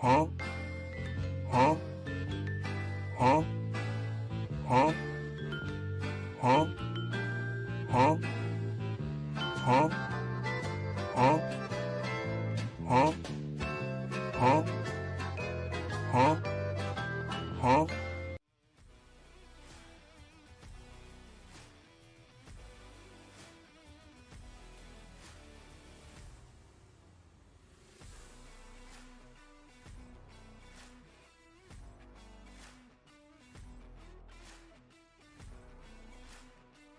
Huh? Huh? Huh? Huh? Huh? Huh? Huh? Huh? Huh? Huh? Huh? Huh?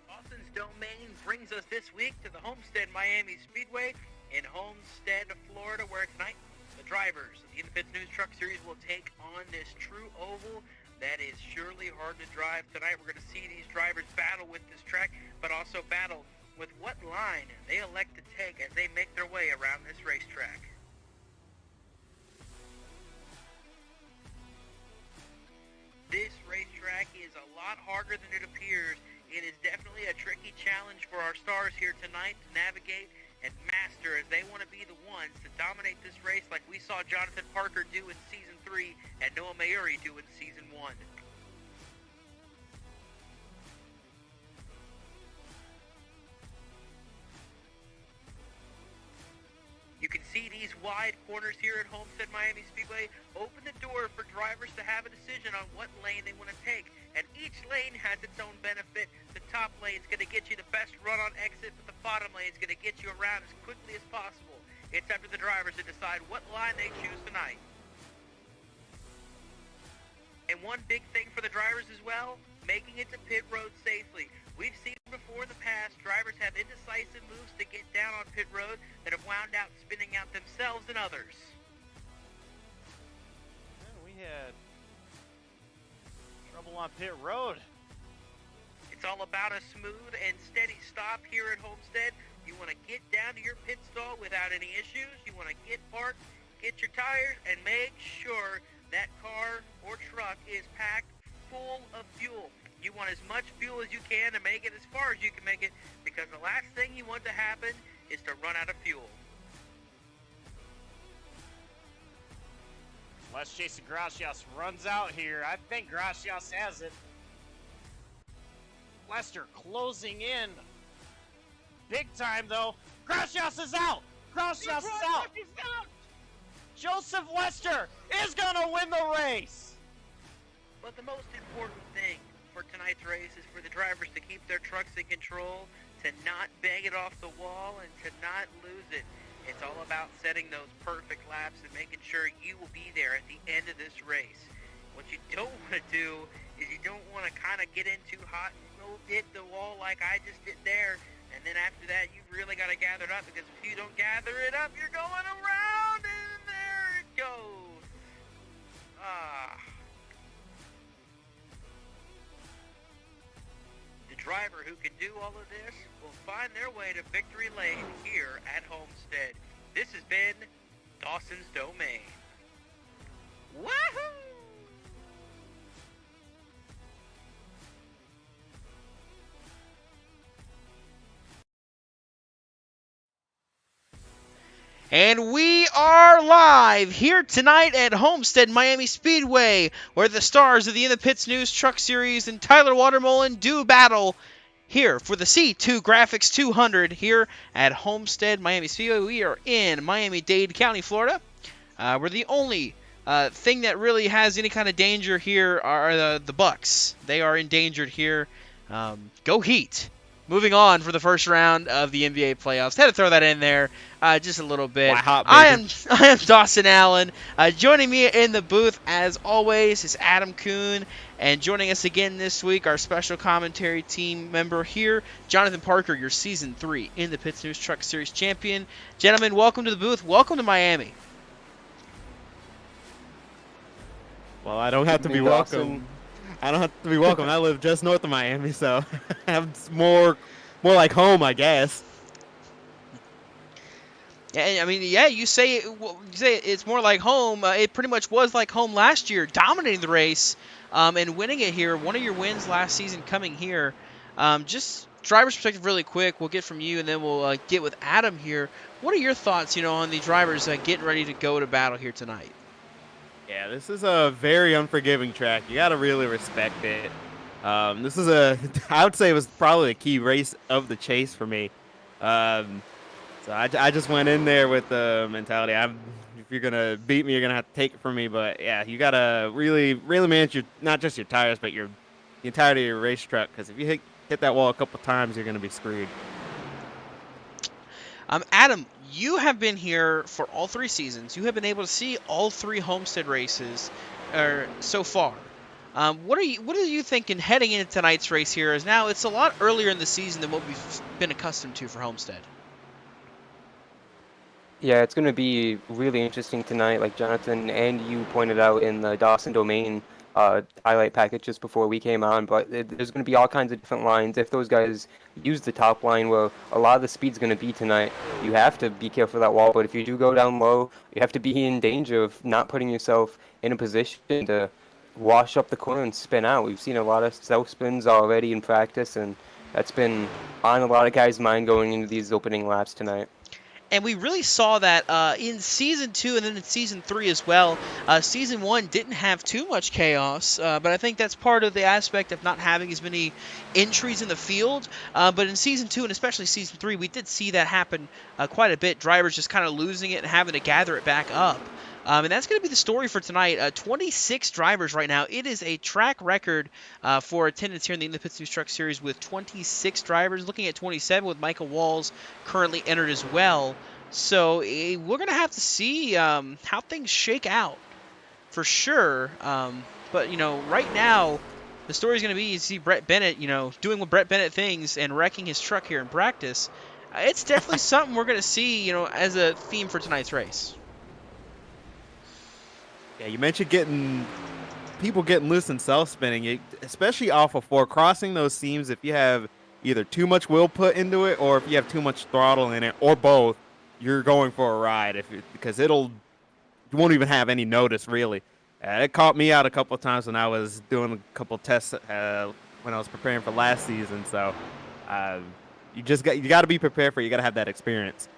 Dawson's Domain brings us this week to the Homestead-Miami Speedway in Homestead, Florida, where tonight the drivers of the InThePitsNews Truck Series will take on this true oval that is surely hard to drive. Tonight we're going to see these drivers battle with this track, but also battle with what line they elect to take as they make their way around this racetrack. This racetrack is a lot harder than it appears. It is definitely a tricky challenge for our stars here tonight to navigate and master, as they want to be the ones to dominate this race like we saw Jonathan Parker do in Season 3 and Noah Mayuri do in Season 1. You can see these wide corners here at Homestead-Miami Speedway open the door for drivers to have a decision on what lane they want to take. And each lane has its own benefit. The top lane is going to get you the best run on exit, but the bottom lane is going to get you around as quickly as possible. It's up to the drivers to decide what line they choose tonight. And one big thing for the drivers as well, making it to pit road safely. We've seen before in the past, drivers have indecisive moves to get down on pit road that have wound out spinning out themselves and others. And we had trouble on pit road. It's all about a smooth and steady stop here at Homestead. You want to get down to your pit stall without any issues. You want to get parked, get your tires, and make sure that car or truck is packed full of fuel. You want as much fuel as you can to make it as far as you can make it, because the last thing you want to happen is to run out of fuel. Unless Jason Gracias runs out here. I think Gracias has it. Lester closing in. Big time, though. Gracias is out. Gracias is out. Joseph Lester is going to win the race. But the most important thing for tonight's race is for the drivers to keep their trucks in control, to not bang it off the wall, and to not lose it. It's all about setting those perfect laps and making sure you will be there at the end of this race. What you don't want to do is you don't want to kind of get in too hot and go hit the wall like I just did there. And then after that, you've really got to gather it up, because if you don't gather it up, you're going around, and there it goes. The driver who can do all of this will find their way to victory lane here at Homestead. This has been Dawson's Domain. Woohoo! And we are live here tonight at Homestead-Miami Speedway, where the stars of the InThePitsNews Truck Series and Tyler Watermullen do battle here for the C2 Graphics 200 here at Homestead-Miami Speedway. We are in Miami-Dade County, Florida. We're the only thing that really has any kind of danger here are the Bucks. They are endangered here. Go Heat. Moving on for the first round of the NBA playoffs. Had to throw that in there just a little bit. I am Dawson Allen. Joining me in the booth, as always, is Adam Kuhn. And joining us again this week, our special commentary team member here, Jonathan Parker, your Season 3 InThePitsNews Truck Series champion. Gentlemen, welcome to the booth. Welcome to Miami. Well, I don't have to be welcome. I don't have to be welcome. I live just north of Miami, so it's more like home, I guess. Yeah, I mean, yeah, you say it's more like home. It pretty much was like home last year, dominating the race and winning it here. One of your wins last season coming here. Just driver's perspective really quick. We'll get from you, and then we'll get with Adam here. What are your thoughts, on the drivers getting ready to go to battle here tonight? Yeah, this is a very unforgiving track. You got to really respect it. This is I would say it was probably a key race of the chase for me. Um, so I just went in there with the mentality, if you're going to beat me, you're going to have to take it from me. But yeah, you got to really, really manage not just your tires, but the entirety of your race truck. Because if you hit that wall a couple times, you're going to be screwed. Adam, you have been here for all 3 seasons. You have been able to see all 3 Homestead races so far. What are you thinking heading into tonight's race here? As now it's a lot earlier in the season than what we've been accustomed to for Homestead. Yeah, it's going to be really interesting tonight, like Jonathan and you pointed out in the Dawson Domain highlight packet just before we came on. But there's going to be all kinds of different lines. If those guys use the top line, where a lot of the speed's going to be tonight, you have to be careful of that wall. But if you do go down low, you have to be in danger of not putting yourself in a position to wash up the corner and spin out. We've seen a lot of self spins already in practice, and that's been on a lot of guys' mind going into these opening laps tonight. And we really saw that in Season 2 and then in Season 3 as well. Season 1 didn't have too much chaos, but I think that's part of the aspect of not having as many entries in the field. But in Season 2 and especially Season 3, we did see that happen quite a bit. Drivers just kind of losing it and having to gather it back up. And that's going to be the story for tonight. 26 drivers right now. It is a track record for attendance here in the InThePitsNews Truck Series with 26 drivers. Looking at 27 with Michael Walls currently entered as well. So we're going to have to see how things shake out for sure. But, right now, the story is going to be you see Brett Bennett, doing what Brett Bennett things and wrecking his truck here in practice. It's definitely something we're going to see, as a theme for tonight's race. Yeah, you mentioned people getting loose and self-spinning, especially off of 4, crossing those seams. If you have either too much wheel put into it or if you have too much throttle in it or both, you're going for a ride because you won't even have any notice really. It caught me out a couple of times when I was doing a couple of tests when I was preparing for last season. So you got to be prepared for it. You got to have that experience.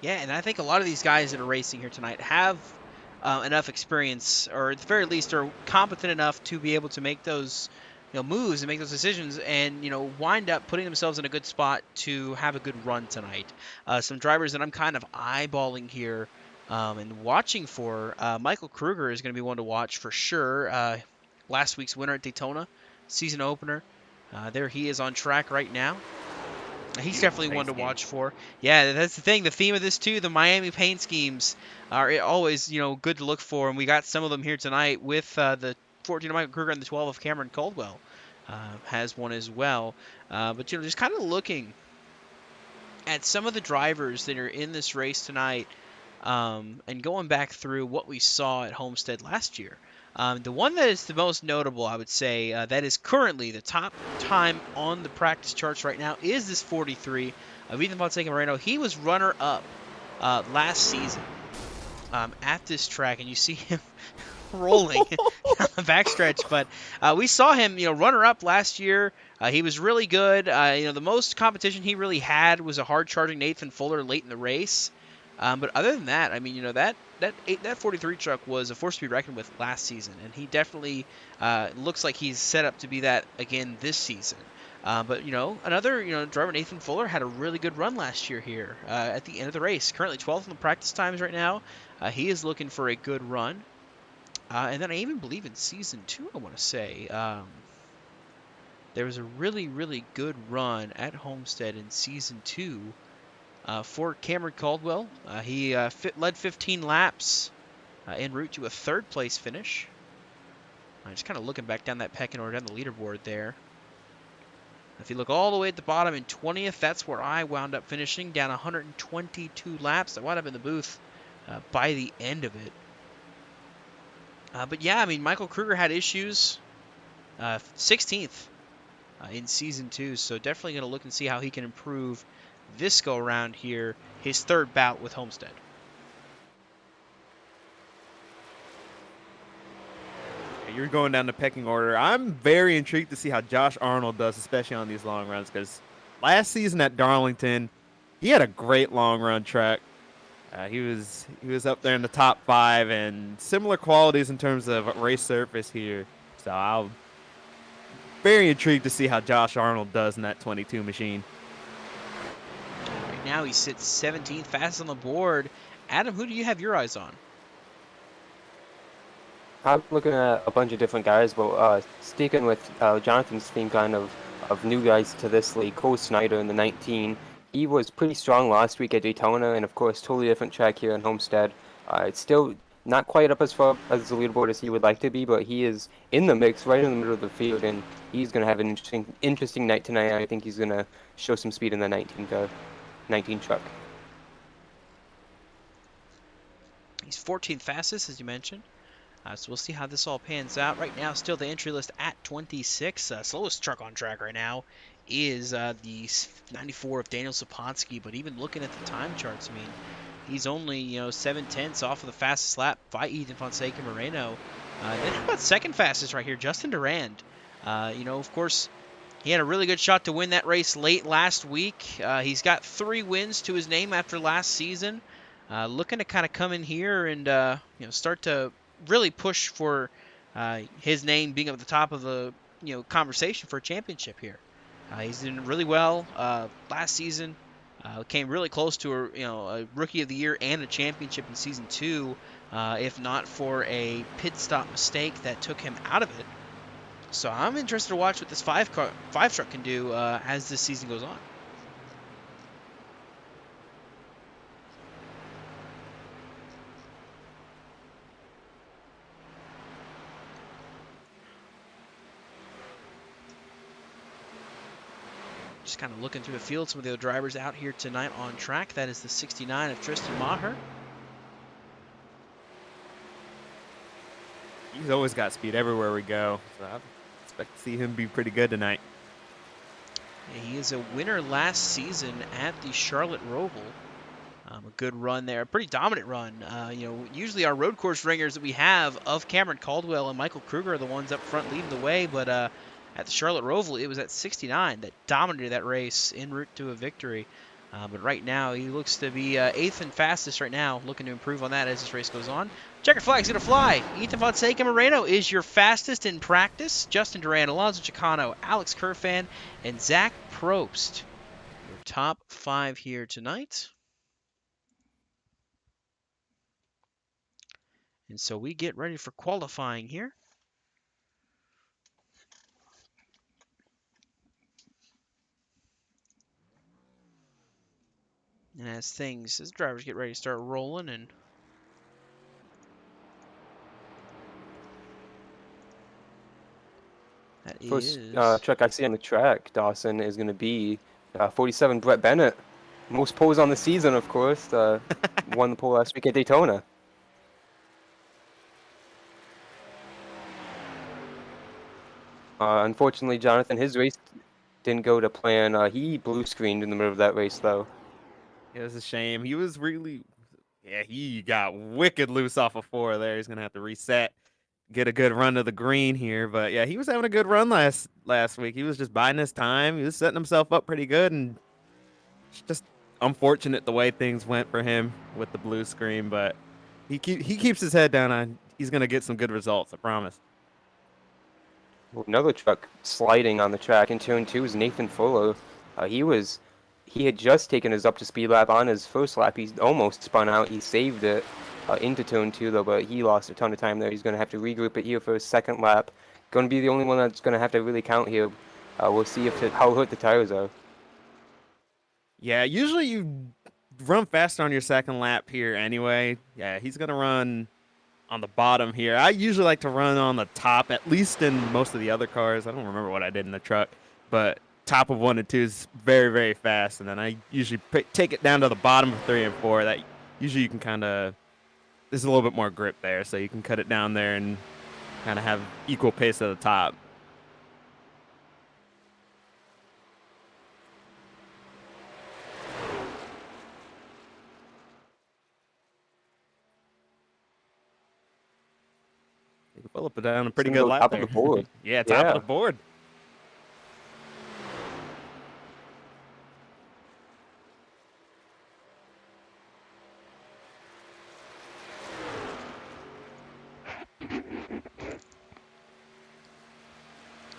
Yeah, and I think a lot of these guys that are racing here tonight have enough experience, or at the very least are competent enough to be able to make those moves and make those decisions and wind up putting themselves in a good spot to have a good run tonight. Some drivers that I'm kind of eyeballing here and watching for, Michael Krueger is going to be one to watch for sure. Last week's winner at Daytona, season opener. There he is on track right now. He's definitely one to watch for. Yeah, that's the thing. The theme of this, too, the Miami paint schemes are always, good to look for. And we got some of them here tonight with the 14 of Michael Krueger and the 12 of Cameron Caldwell has one as well. But, just kind of looking at some of the drivers that are in this race tonight and going back through what we saw at Homestead last year. The one that is the most notable, I would say, that is currently the top time on the practice charts right now is this 43 of Ethan Fonseca Moreno. He was runner-up last season at this track, and you see him rolling down the backstretch. But we saw him, runner-up last year. He was really good. The most competition he really had was a hard-charging Nathan Fuller late in the race. But other than that, I mean, that 43 truck was a force to be reckoned with last season, and he definitely looks like he's set up to be that again this season. But another driver, Nathan Fuller, had a really good run last year here at the end of the race. Currently 12th in the practice times right now. He is looking for a good run. And then I even believe in season 2, I want to say, there was a really, really good run at Homestead in season 2. For Cameron Caldwell, he led 15 laps en route to a third-place finish. Just kind of looking back down that pecking order, down the leaderboard there. If you look all the way at the bottom in 20th, that's where I wound up finishing, down 122 laps. I wound up in the booth by the end of it. But yeah, I mean, Michael Krueger had issues. 16th in Season 2, so definitely going to look and see how he can improve this go around here, his third bout with Homestead. You're going down the pecking order. I'm very intrigued to see how Josh Arnold does, especially on these long runs, because last season at Darlington, he had a great long run track. He was up there in the top 5 and similar qualities in terms of race surface here. So I'm very intrigued to see how Josh Arnold does in that 22 machine. Right now he sits 17th, fastest on the board. Adam, who do you have your eyes on? I'm looking at a bunch of different guys, but sticking with Jonathan's theme kind of new guys to this league, Cole Snyder in the 19. He was pretty strong last week at Daytona, and of course, totally different track here in Homestead. It's still not quite up as far as the leaderboard as he would like to be, but he is in the mix, right in the middle of the field, and he's going to have an interesting night tonight. I think he's going to show some speed in the 19 truck. He's 14th fastest, as you mentioned. So we'll see how this all pans out. Right now, still the entry list at 26. Slowest truck on track right now is the 94 of Daniel Saponsky. But even looking at the time charts, I mean, he's only 7/10 off of the fastest lap by Ethan Fonseca Moreno. Then how about second fastest right here, Justin Durand? Of course, he had a really good shot to win that race late last week. He's got 3 wins to his name after last season. Looking to kind of come in here and start to really push for his name being at the top of the conversation for a championship here. He's doing really well last season. Came really close to a rookie of the year and a championship in season 2, if not for a pit stop mistake that took him out of it. So I'm interested to watch what this five truck can do as this season goes on. Just kind of looking through the field, some of the other drivers out here tonight on track. That is the 69 of Tristan Maher. He's always got speed everywhere we go, so I expect to see him be pretty good tonight. Yeah, he is a winner last season at the Charlotte Roval. A good run there, a pretty dominant run. Usually our road course ringers that we have of Cameron Caldwell and Michael Krueger are the ones up front leading the way, but at the Charlotte Roval, it was at 69 that dominated that race en route to a victory. But right now, he looks to be 8th and fastest right now, looking to improve on that as this race goes on. Checkered flag's going to fly. Ethan Fonseca Moreno is your fastest in practice. Justin Durand, Alonso Chicano, Alex Kerfan, and Zach Probst. Your top 5 here tonight. And so we get ready for qualifying here. And as drivers get ready to start rolling, and that First is truck I see on the track, Dawson, is going to be 47 Brett Bennett. Most poles on the season, of course. Won the pole last week at Daytona. Unfortunately, Jonathan, his race didn't go to plan. He blue screened in the middle of that race, though. It was a shame. He was he got wicked loose off of 4 there. He's gonna have to reset, get a good run to the green here. But yeah, he was having a good run last week. He was just biding his time. He was setting himself up pretty good, and it's just unfortunate the way things went for him with the blue screen. But he keeps his head down. He's gonna get some good results, I promise. Another truck sliding on the track in turn 2 is Nathan Fuller. He had just taken his up-to-speed lap on his first lap. He almost spun out. He saved it into turn 2, though, but he lost a ton of time there. He's going to have to regroup it here for his second lap. Going to be the only one that's going to have to really count here. We'll see how hurt the tires are. Yeah, usually you run fast on your second lap here anyway. Yeah, he's going to run on the bottom here. I usually like to run on the top, at least in most of the other cars. I don't remember what I did in the truck, but top of 1 and 2 is very, very fast, and then I usually take it down to the bottom of 3 and 4. That usually you can kind of, there's a little bit more grip there, so you can cut it down there and kind of have equal pace at the top. Philip put down a pretty good lap top there. of the board. Yeah, top of the board.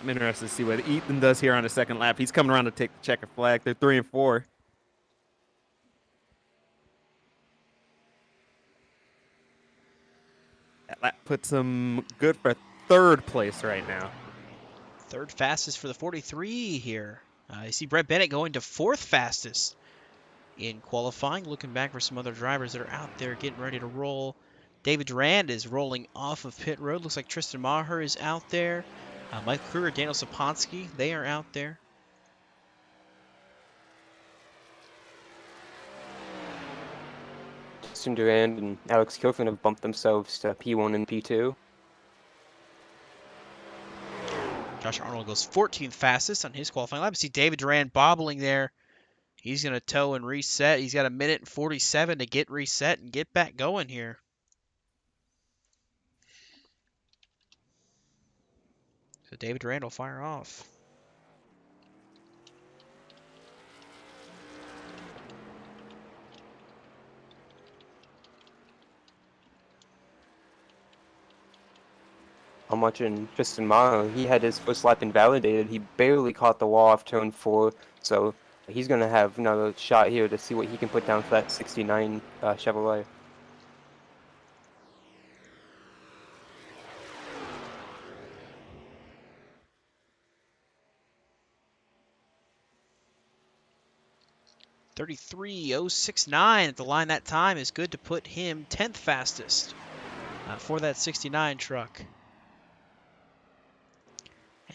I'm interested to see what Ethan does here on the second lap. He's coming around to take the checkered flag. They're 3 and 4. That lap puts him good for third place right now. Third fastest for the 43 here. You see Brett Bennett going to fourth fastest in qualifying. Looking back for some other drivers that are out there getting ready to roll. David Durand is rolling off of pit road. Looks like Tristan Maher is out there. Michael Krueger, Daniel Saponsky, they are out there. Tristan Durand and Alex Kilfin have bumped themselves to P1 and P2. Josh Arnold goes 14th fastest on his qualifying lap. You see David Durand bobbling there. He's going to tow and reset. He's got 1:47 to get reset and get back going here. So David Durand will fire off. I'm watching Tristan Maher. He had his first lap invalidated. He barely caught the wall off turn 4, so he's going to have another shot here to see what he can put down for that 69 Chevrolet. .33.069 at the line that time is good to put him 10th fastest for that 69 truck.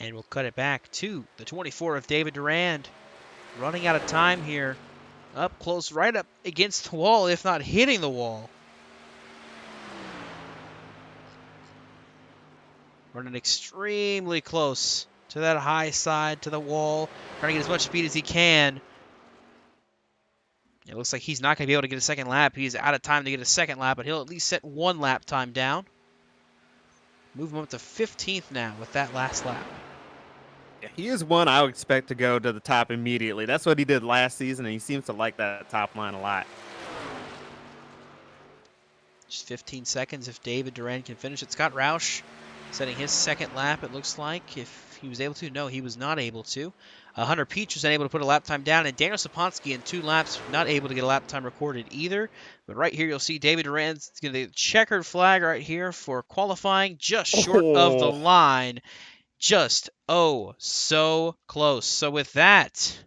And we'll cut it back to the 24 of David Durand. Running out of time here. Up close, right up against the wall, if not hitting the wall. Running extremely close to that high side, to the wall. Trying to get as much speed as he can. It looks like he's not going to be able to get a second lap. He's out of time to get a second lap, but he'll at least set one lap time down. Move him up to 15th now with that last lap. Yeah, he is one I would expect to go to the top immediately. That's what he did last season, and he seems to like that top line a lot. Just 15 seconds if David Durand can finish it. Scott Roush setting his second lap, it looks like. If he was able to. No, he was not able to. Hunter Peach was unable to put a lap time down, and Daniel Saponsky in 2 laps not able to get a lap time recorded either. But right here you'll see David Durand's going to get a checkered flag right here for qualifying, just short of the line. Just, so close. So with that,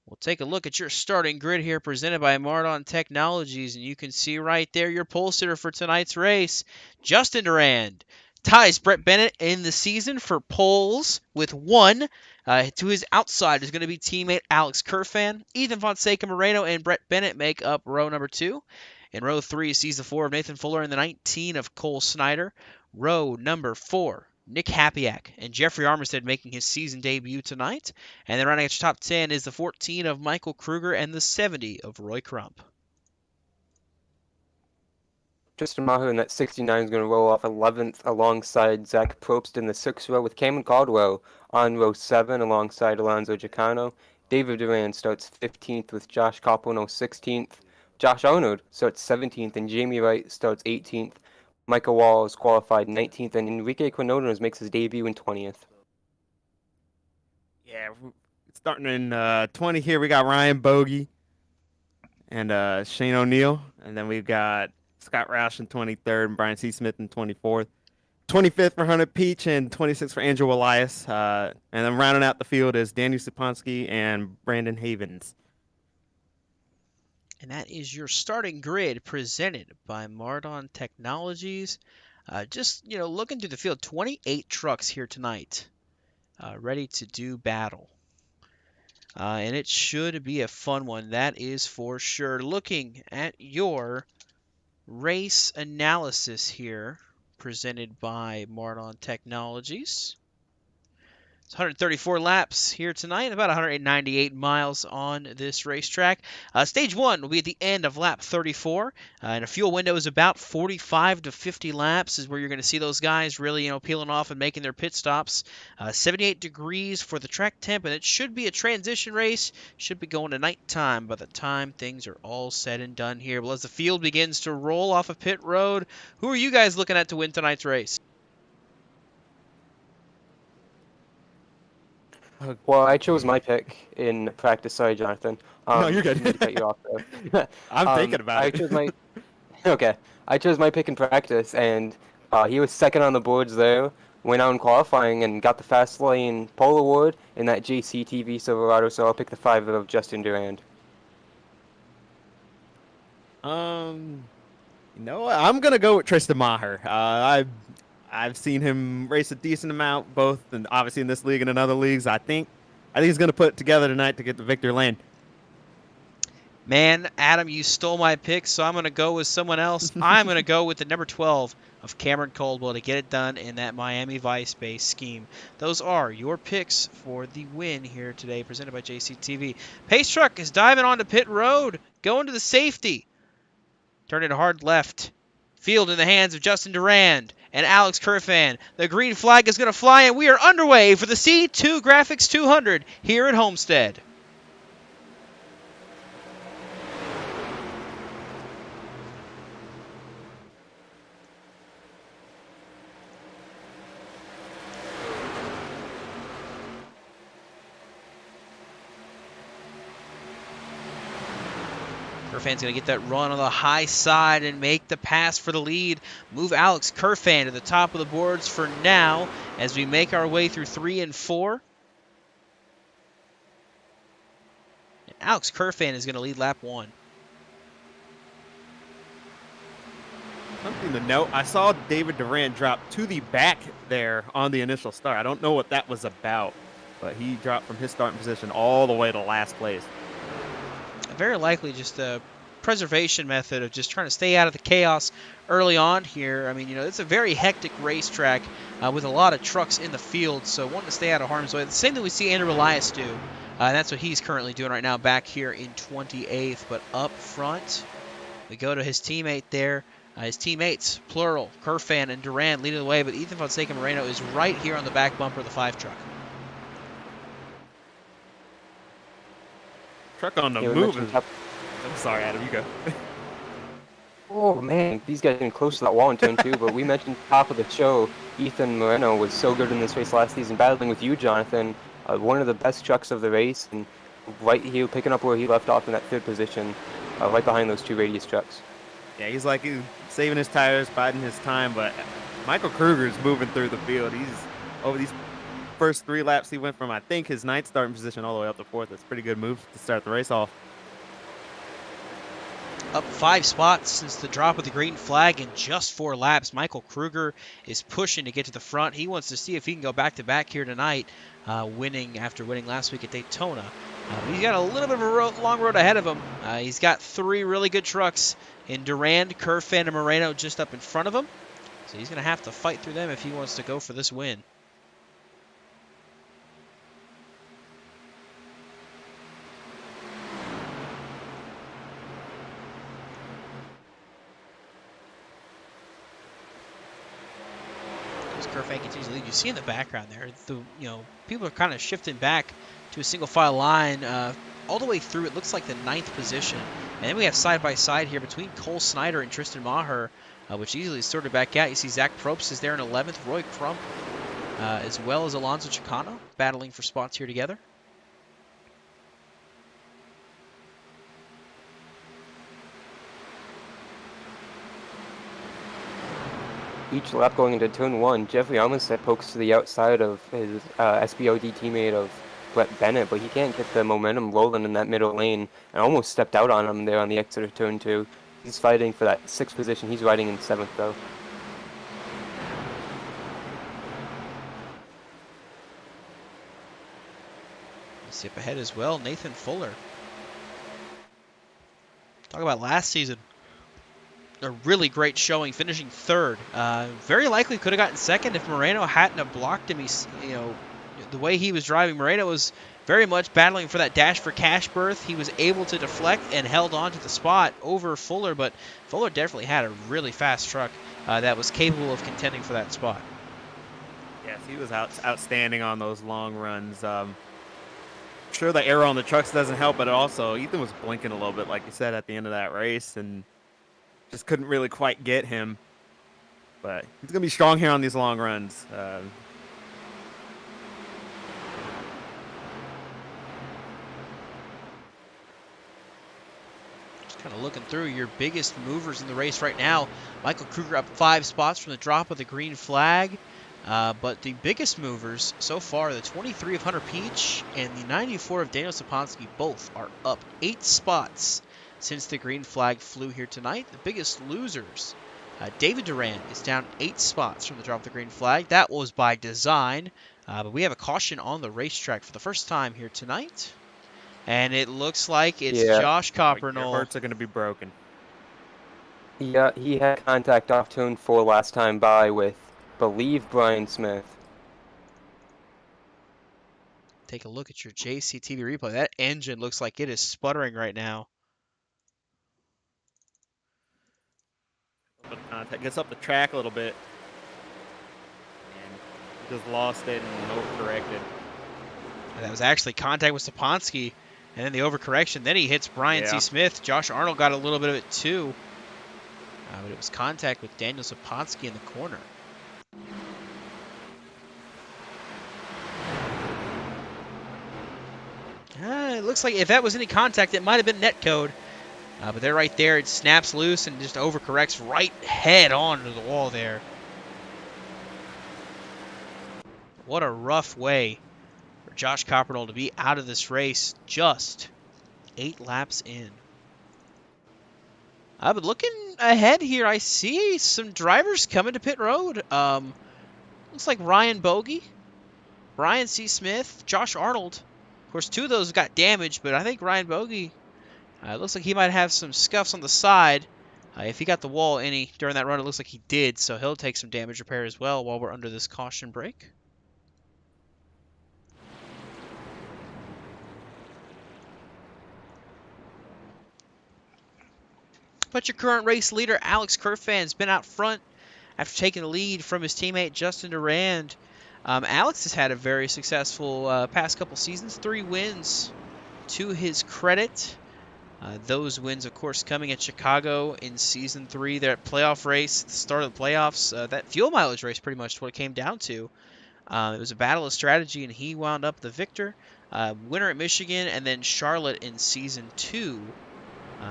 we'll take a look at your starting grid here presented by Mardon Technologies, and you can see right there your pole sitter for tonight's race. Justin Durand ties Brett Bennett in the season for poles with 1. To his outside is going to be teammate Alex Kerfan. Ethan Fonseca Moreno and Brett Bennett make up row number 2. In row 3 sees the 4 of Nathan Fuller and the 19 of Cole Snyder. Row number 4, Nick Hapiak and Jeffrey Armistead making his season debut tonight. And then running at your top 10 is the 14 of Michael Krueger and the 70 of Roy Crump. Tristan Maher in that 69 is going to roll off 11th alongside Zach Probst in the 6th row with Cameron Caldwell on row 7 alongside Alonso Gicano. David Durand starts 15th with Josh Coppino 16th. Josh Arnold starts 17th and Jamie Wright starts 18th. Michael Walls qualified 19th and Enrique Quinones makes his debut in 20th. Yeah, starting in 20 here, we got Ryan Bogey and Shane O'Neill. And then we've got Scott Roush in 23rd and Brian C. Smith in 24th. 25th for Hunter Peach and 26th for Andrew Elias. And then rounding out the field is Daniel Saponsky and Brandon Havens. And that is your starting grid presented by Mardon Technologies. Just, looking through the field, 28 trucks here tonight ready to do battle. And it should be a fun one, that is for sure. Looking at your race analysis here presented by Mardon Technologies. It's 134 laps here tonight, about 198 miles on this racetrack. Stage 1 will be at the end of lap 34, and a fuel window is about 45 to 50 laps is where you're going to see those guys really, peeling off and making their pit stops. 78 degrees for the track temp, and it should be a transition race. Should be going to nighttime by the time things are all said and done here. Well, as the field begins to roll off of pit road, who are you guys looking at to win tonight's race? Well, I chose my pick in practice. Sorry, Jonathan. No, you're good. Didn't mean to cut you off there. I'm thinking about I it. chose my okay. I chose my pick in practice, and he was second on the boards there. Went out in qualifying and got the fast lane pole award in that JCTV Silverado. So I'll pick the 5 of Justin Durand. You know what? I'm gonna go with Tristan Maher. I've seen him race a decent amount, both and obviously in this league and in other leagues. I think he's gonna put it together tonight to get the victory lane. Man, Adam, you stole my pick, so I'm going to go with someone else. I'm going to go with the number 12 of Cameron Caldwell to get it done in that Miami Vice-based scheme. Those are your picks for the win here today, presented by JCTV. Pace Truck is diving onto pit road, going to the safety. Turning hard left. Field in the hands of Justin Durand and Alex Kerfan. The green flag is going to fly, and we are underway for the C2 Graphics 200 here at Homestead. Kerfan's going to get that run on the high side and make the pass for the lead. Move Alex Kerfan to the top of the boards for now as we make our way through 3 and 4. And Alex Kerfan is going to lead lap 1. Something to note, I saw David Durand drop to the back there on the initial start. I don't know what that was about, but he dropped from his starting position all the way to last place. Very likely just a preservation method of just trying to stay out of the chaos early on here. I mean, it's a very hectic racetrack with a lot of trucks in the field, so wanting to stay out of harm's way. The same thing we see Andrew Elias do, and that's what he's currently doing right now back here in 28th. But up front, we go to his teammate there. His teammates, plural, Kerfan and Durand leading the way, but Ethan Fonseca Moreno is right here on the back bumper of the 5 truck. Truck on the move. I'm sorry, Adam, you go. Oh man, these guys getting close to that wall in turn 2, but we mentioned top of the show, Ethan Moreno was so good in this race last season, battling with you, Jonathan. One of the best trucks of the race, and right here, picking up where he left off in that 3rd position, right behind those 2 radius trucks. Yeah, he's saving his tires, biding his time, but Michael Krueger is moving through the field. He's over these first 3 laps, he went from, I think, his 9th starting position all the way up to 4th. That's a pretty good move to start the race off. Up 5 spots since the drop of the green flag in just 4 laps. Michael Krueger is pushing to get to the front. He wants to see if he can go back-to-back here tonight, winning after winning last week at Daytona. He's got a little bit of a long road ahead of him. He's got 3 really good trucks in Durand, Kerfan, and Moreno just up in front of him. So he's going to have to fight through them if he wants to go for this win. Kerfan continues to lead. You see in the background there, people are kind of shifting back to a single file line all the way through. It looks like the 9th position, and then we have side by side here between Cole Snyder and Tristan Maher, which easily sorted back out. You see Zach Probst is there in 11th, Roy Crump, as well as Alonso Chicano battling for spots here together. Each lap going into turn 1, Jeffrey Armistead pokes to the outside of his SBOD teammate of Brett Bennett, but he can't get the momentum rolling in that middle lane, and almost stepped out on him there on the exit of turn 2. He's fighting for that 6th position. He's riding in 7th, though. You see up ahead as well, Nathan Fuller. Talk about last season. A really great showing, finishing 3rd. Very likely could have gotten 2nd if Moreno hadn't have blocked him. The way he was driving, Moreno was very much battling for that dash for cash berth. He was able to deflect and held on to the spot over Fuller, but Fuller definitely had a really fast truck that was capable of contending for that spot. Yes, he was outstanding on those long runs. Sure, the aero on the trucks doesn't help, but also Ethan was blinking a little bit, like you said, at the end of that race, and just couldn't really quite get him. But he's going to be strong here on these long runs. Kind of looking through your biggest movers in the race right now. Michael Krueger up 5 spots from the drop of the green flag. But the biggest movers so far, the 23 of Hunter Peach and the 94 of Daniel Saponsky, both are up 8 spots since the green flag flew here tonight. The biggest losers, David Duran is down 8 spots from the drop of the green flag. That was by design, but we have a caution on the racetrack for the first time here tonight. And it looks like it's Josh Coppernol. Your hearts are going to be broken. Yeah, he had contact off turn 4 last time by with, believe, Brian Smith. Take a look at your JCTV replay. That engine looks like it is sputtering right now. Contact gets up the track a little bit. And just lost it and overcorrected. And that was actually contact with Saponsky. And then the overcorrection. Then he hits Brian C. Smith. Josh Arnold got a little bit of it too. But it was contact with Daniel Saponsky in the corner. It looks like if that was any contact, it might have been netcode. But they're right there. It snaps loose and just overcorrects right head on to the wall there. What a rough way for Josh Coppernol to be out of this race just 8 laps in. But looking ahead here, I see some drivers coming to pit road. Looks like Ryan Bogey, Brian C. Smith, Josh Arnold. Of course, 2 of those got damaged, but I think Ryan Bogey, looks like he might have some scuffs on the side. If he got the wall any during that run, it looks like he did, so he'll take some damage repair as well while we're under this caution break. But your current race leader, Alex Kerfan, has been out front after taking the lead from his teammate, Justin Durand. Alex has had a very successful past couple seasons, 3 wins to his credit. Those wins, of course, coming at Chicago in Season 3. Their playoff race, the start of the playoffs, that fuel mileage race pretty much what it came down to. It was a battle of strategy, and he wound up the victor. Winner at Michigan, and then Charlotte in Season 2.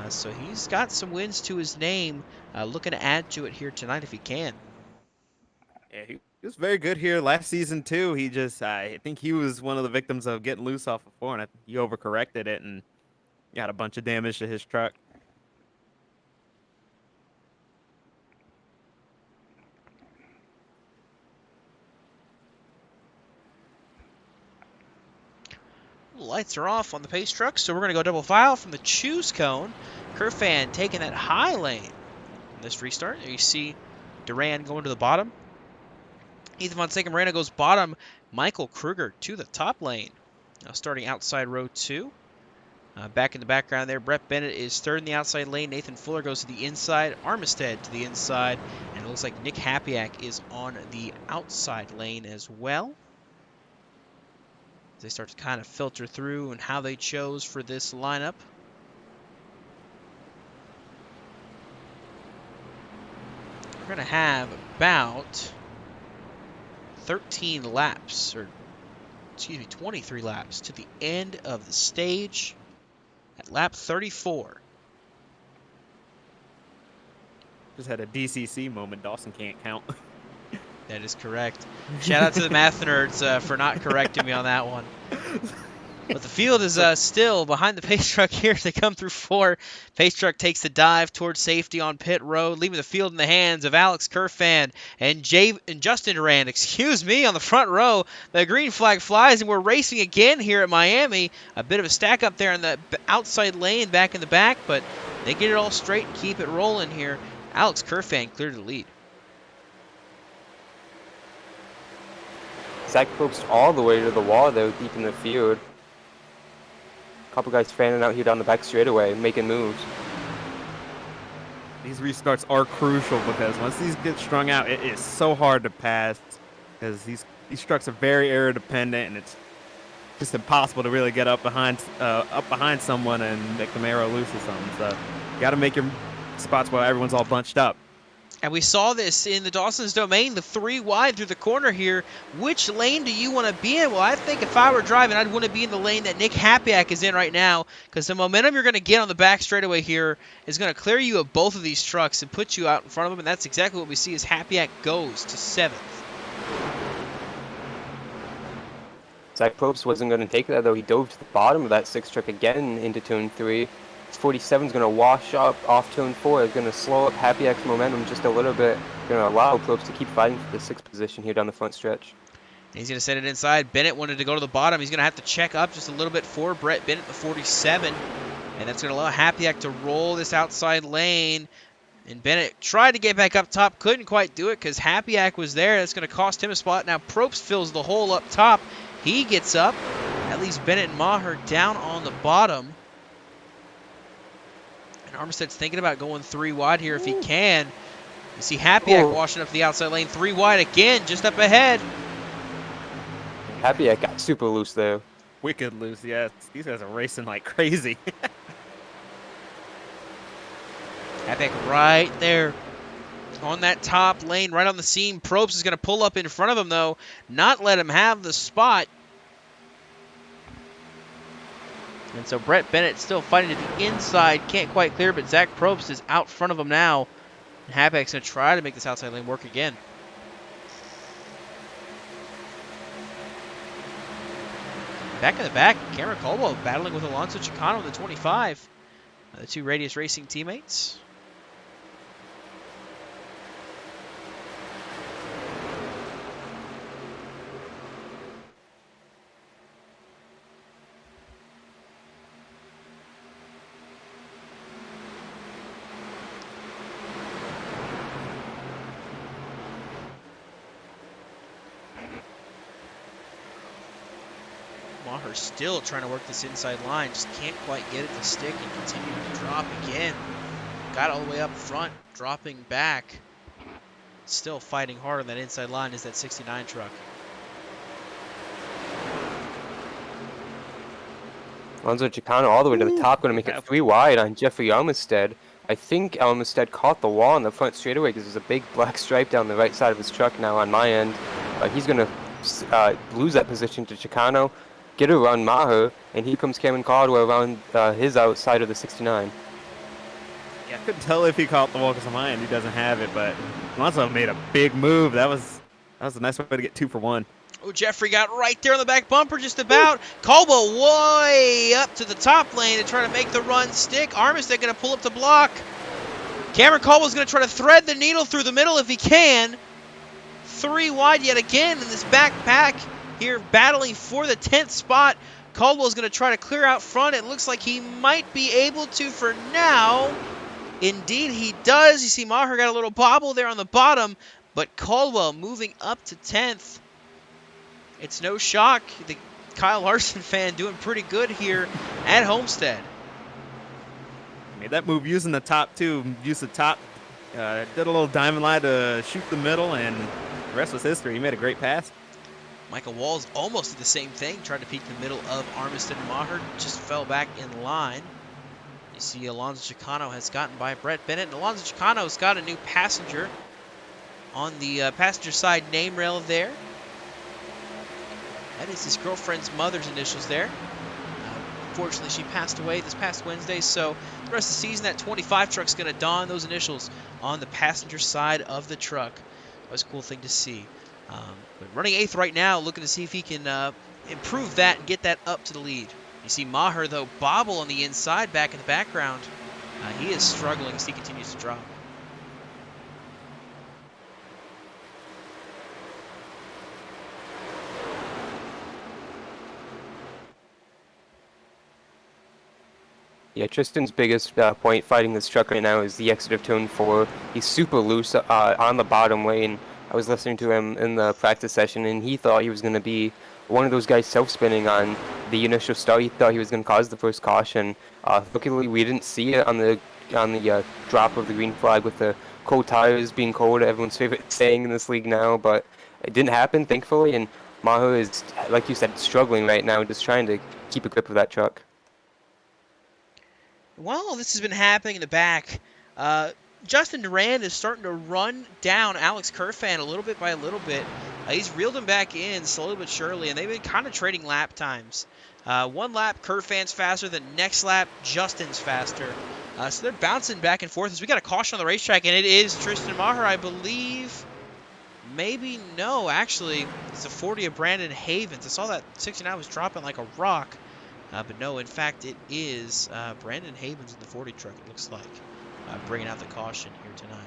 So he's got some wins to his name, looking to add to it here tonight if he can. Yeah, he was very good here last season too. He just, I think he was one of the victims of getting loose off of 4, and I think he overcorrected it and got a bunch of damage to his truck. Lights are off on the pace truck, so we're going to go double file from the choose cone. Kerfan taking that high lane in this restart. There you see Duran going to the bottom. Ethan Fonseca Moreno goes bottom. Michael Krueger to the top lane. Now starting outside row 2. Back in the background there, Brett Bennett is third in the outside lane. Nathan Fuller goes to the inside. Armistead to the inside. And it looks like Nick Hapiak is on the outside lane as well. They start to kind of filter through and how they chose for this lineup. We're going to have about 13 laps, or excuse me, 23 laps to the end of the stage at lap 34. Just had a DCC moment. Dawson can't count. That is correct. Shout out to the math nerds for not correcting me on that one. But the field is still behind the pace truck here. They come through 4. Pace truck takes the dive towards safety on pit road, leaving the field in the hands of Alex Kerfan and Justin Durand. Excuse me, on the front row. The green flag flies, and we're racing again here at Miami. A bit of a stack up there in the outside lane back in the back, but they get it all straight and keep it rolling here. Alex Kerfan cleared the lead. Zach Probst all the way to the wall, though, deep in the field. A couple guys fanning out here down the back straightaway, making moves. These restarts are crucial because once these get strung out, it is so hard to pass because these trucks are very aero dependent, and it's just impossible to really get up behind someone and make them aero loose or something. So you got to make your spots while everyone's all bunched up. And we saw this in the Dawson's Domain, the 3 wide through the corner here. Which lane do you want to be in? Well, I think if I were driving, I'd want to be in the lane that Nick Hapiak is in right now, because the momentum you're going to get on the back straightaway here is going to clear you of both of these trucks and put you out in front of them, and that's exactly what we see as Hapiak goes to 7th. Zach Probst wasn't going to take that, though. He dove to the bottom of that 6 truck again into turn 3. 47 is going to wash up off turn 4. It's going to slow up Hapiak's momentum just a little bit. Going to allow Probst to keep fighting for the 6th position here down the front stretch. He's going to send it inside. Bennett wanted to go to the bottom. He's going to have to check up just a little bit for Brett Bennett, the 47. And that's going to allow Hapiak to roll this outside lane. And Bennett tried to get back up top. Couldn't quite do it because Hapiak was there. That's going to cost him a spot. Now Probst fills the hole up top. He gets up. That leaves Bennett and Maher down on the bottom. Armstead's thinking about going 3 wide here if he can. You see Hapiak washing up the outside lane. 3 wide again, just up ahead. Hapiak got super loose there. Wicked loose, yeah. These guys are racing like crazy. Hapiak right there on that top lane, right on the seam. Probst is going to pull up in front of him, though. Not let him have the spot. And so Brett Bennett still fighting to the inside. Can't quite clear, but Zach Probst is out front of him now. And Hapiak's going to try to make this outside lane work again. Back in the back, Cameron Caldwell battling with Alonso Chicano in the 25. The 2 Radius Racing teammates. Maher still trying to work this inside line, just can't quite get it to stick and continue to drop again. Got all the way up front, dropping back. Still fighting hard on that inside line is that 69 truck. Alonso Chicano all the way to the top, going to make it 3 wide on Jeffrey Armistead. I think Armistead caught the wall on the front straightaway because there's a big black stripe down the right side of his truck now on my end. He's going to lose that position to Chicano, get around Maher, and here comes Cameron Caldwell around his outside of the 69. Yeah, I couldn't tell if he caught the wall because on my end he doesn't have it, but Alonso made a big move. That was a nice way to get 2 for 1. Oh, Jeffrey got right there on the back bumper just about. Caldwell way up to the top lane to try to make the run stick. Armistead going to pull up the block. Cameron Caldwell's going to try to thread the needle through the middle if he can. 3 wide yet again in this back pack here, battling for the 10th spot. Caldwell's going to try to clear out front. It looks like he might be able to for now. Indeed, he does. You see Maher got a little bobble there on the bottom, but Caldwell moving up to 10th. It's no shock. The Kyle Larson fan doing pretty good here at Homestead. Made that move using the top too. Used the top, did a little diamond line to shoot the middle, and the rest was history. He made a great pass. Michael Walls almost did the same thing. Tried to peek the middle of Armistead and Maher. Just fell back in line. You see Alonso Chicano has gotten by Brett Bennett. And Alonso Chicano's got a new passenger on the passenger side name rail there. That is his girlfriend's mother's initials there. Unfortunately, she passed away this past Wednesday, so the rest of the season, that 25 truck's going to don those initials on the passenger side of the truck. That was a cool thing to see. But running 8th right now, looking to see if he can improve that and get that up to the lead. You see Maher, though, bobble on the inside back in the background. He is struggling as he continues to drop. Yeah, Tristan's biggest point fighting this truck right now is the exit of turn 4. He's super loose on the bottom lane. I was listening to him in the practice session, and he thought he was going to be one of those guys self-spinning on the initial start. He thought he was going to cause the first caution. Luckily, we didn't see it on the drop of the green flag with the cold tires being cold, everyone's favorite saying in this league now, but it didn't happen, thankfully, and Maher is, like you said, struggling right now, just trying to keep a grip of that truck. Well, this has been happening in the back. Justin Durand is starting to run down Alex Kerfan a little bit by a little bit. He's reeled him back in slowly but surely, and they've been kind of trading lap times. One lap, Kerfan's faster. The next lap, Justin's faster. So they're bouncing back and forth as we got a caution on the racetrack, and it is Tristan Maher, I believe. Maybe no, actually. It's a 40 of Brandon Havens. I saw that 69 was dropping like a rock. But no, in fact, it is Brandon Havens in the 40 truck, it looks like, bringing out the caution here tonight.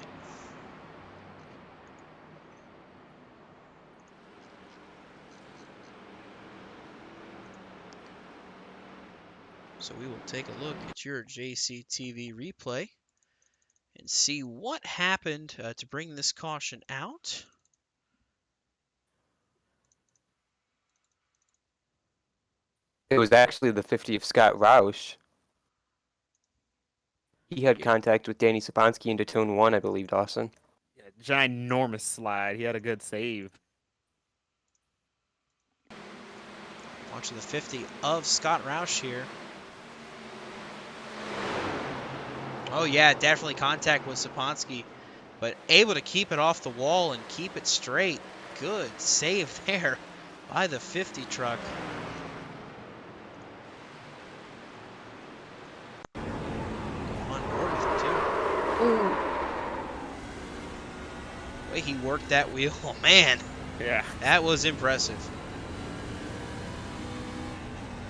So we will take a look at your JCTV replay and see what happened to bring this caution out. It was actually the 50 of Scott Roush. He had contact with Danny Saponski into turn 1, I believe, Dawson. Yeah, ginormous slide. He had a good save. Watching the 50 of Scott Roush here. Oh yeah, definitely contact with Saponski, but able to keep it off the wall and keep it straight. Good save there by the 50 truck. On board with it too. Ooh. The way he worked that wheel, oh man. Yeah. That was impressive.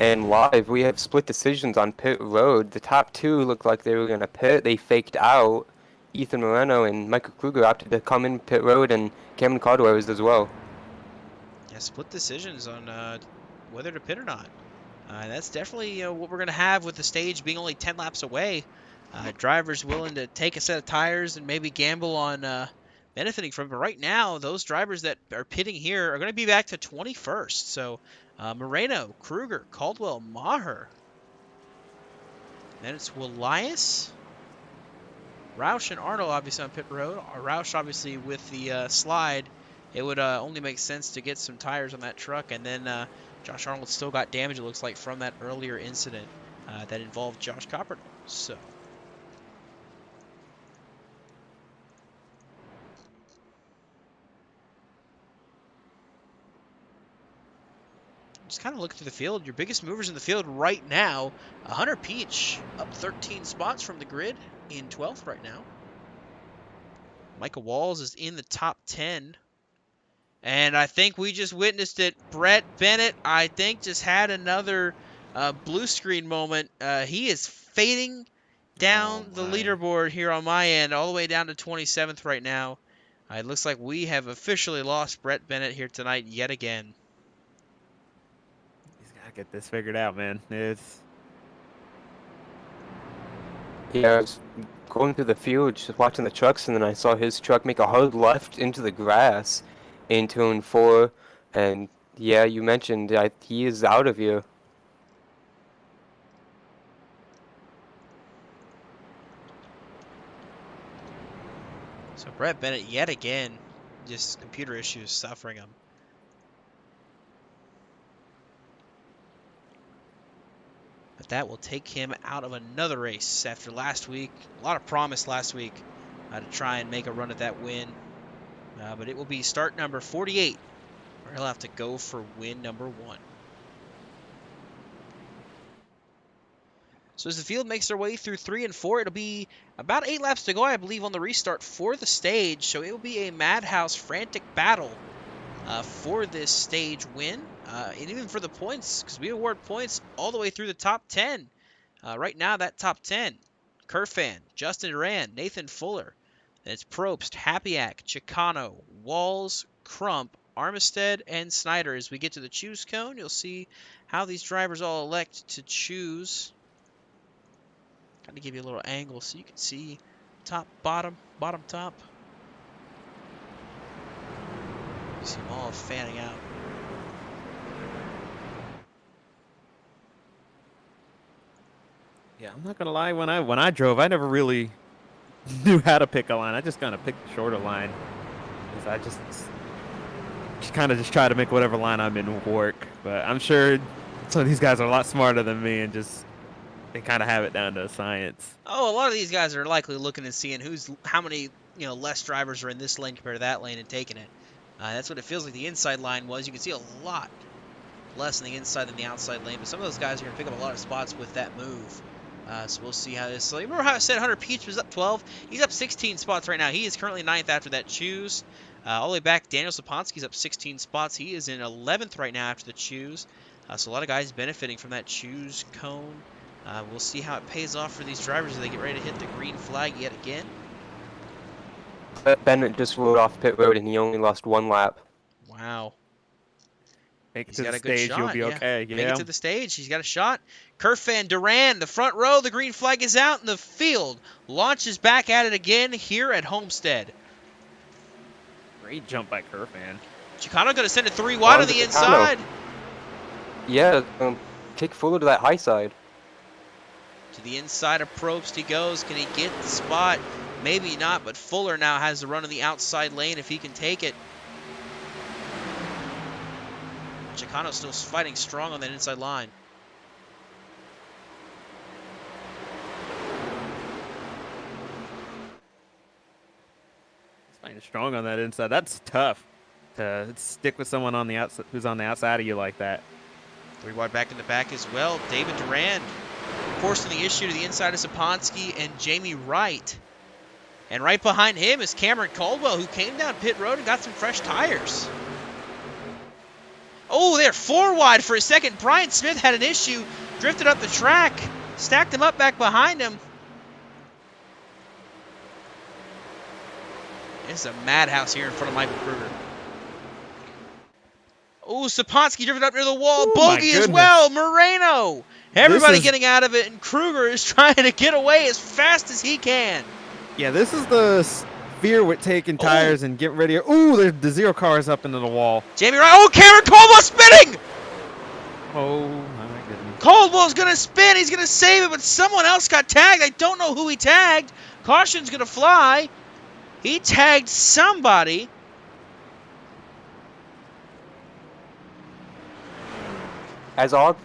And live, we have split decisions on pit road. The top two looked like they were going to pit. They faked out. Ethan Moreno and Michael Krueger opted to come in pit road, and Cameron Caldwell was as well. Yeah, split decisions on whether to pit or not. That's definitely what we're going to have with the stage being only 10 laps away. Drivers willing to take a set of tires and maybe gamble on benefiting from it. But right now, those drivers that are pitting here are going to be back to 21st. So Moreno, Krueger, Caldwell, Maher. Then it's Willias, Roush, and Arnold obviously on pit road. Roush obviously with the slide. It would only make sense to get some tires on that truck. And then Josh Arnold still got damage, it looks like, from that earlier incident that involved Josh Copperdale. So just kind of look through the field. Your biggest movers in the field right now, Hunter Peach up 13 spots from the grid in 12th right now. Michael Walls is in the top 10. And I think we just witnessed it. Brett Bennett, I think, just had another blue screen moment. He is fading down the leaderboard here on my end, all the way down to 27th right now. It looks like we have officially lost Brett Bennett here tonight yet again. Get this figured out, man. Yeah, I was going through the field, just watching the trucks, and then I saw his truck make a hard left into the grass in turn 4. And yeah, you mentioned he is out of here. So Brett Bennett yet again, just computer issues suffering him. But that will take him out of another race after last week. A lot of promise last week to try and make a run at that win. But it will be start number 48, where he'll have to go for win number 1. So as the field makes their way through 3 and 4, it'll be about 8 laps to go, I believe, on the restart for the stage. So it will be a madhouse, frantic battle for this stage win. And even for the points, because we award points all the way through the top 10. Right now, that top 10, Kerfan, Justin Durand, Nathan Fuller. Then it's Probst, Happyack, Chicano, Walls, Crump, Armistead, and Snyder. As we get to the choose cone, you'll see how these drivers all elect to choose. Kind of give you a little angle so you can see top, bottom, bottom, top. You see them all fanning out. Yeah, I'm not gonna lie. When I drove, I never really knew how to pick a line. I just kind of picked the shorter line, because I just kind of try to make whatever line I'm in work. But I'm sure some of these guys are a lot smarter than me and just they kind of have it down to a science. Oh, a lot of these guys are likely looking and seeing how many less drivers are in this lane compared to that lane and taking it. That's what it feels like the inside line was. You can see a lot less in the inside than the outside lane, but some of those guys are going to pick up a lot of spots with that move. So we'll see how this. So remember how I said Hunter Peach was up 12? He's up 16 spots right now. He is currently 9th after that choose. All the way back, Daniel Saponski's up 16 spots. He is in 11th right now after the choose. So a lot of guys benefiting from that choose cone. We'll see how it pays off for these drivers as they get ready to hit the green flag yet again. Bennett just rode off pit road and he only lost 1 lap. Wow. Make it He's to got the a good stage, shot. you'll be okay. Make it to the stage. He's got a shot. Kerfan Duran, the front row. The green flag is out in the field. Launches back at it again here at Homestead. Great jump by Kerfan. Chicano going to send it 3 wide on the inside. Yeah, kick Fuller to that high side. To the inside of Probst he goes. Can he get the spot? Maybe not, but Fuller now has the run in the outside lane if he can take it. Chicano still fighting strong on that inside line. He's fighting strong on that inside. That's tough to stick with someone on the outside who's on the outside of you like that. 3 wide back in the back as well. David Durand forcing the issue to the inside of Saponski and Jamie Wright. And right behind him is Cameron Caldwell, who came down pit road and got some fresh tires. Oh, they're 4 wide for a second. Brian Smith had an issue, drifted up the track, stacked him up back behind him. It's a madhouse here in front of Michael Krueger. Oh, Saponski drifted up near the wall. Oh, bogey as well. Moreno. Everybody getting out of it, and Krueger is trying to get away as fast as he can. Yeah, this is the fear with taking tires and getting ready. Ooh, the 0 car is up into the wall. Jamie Wright. Oh, Cameron Caldwell spinning. Oh, my goodness. Caldwell's going to spin. He's going to save it, but someone else got tagged. I don't know who he tagged. Caution's going to fly. He tagged somebody. As all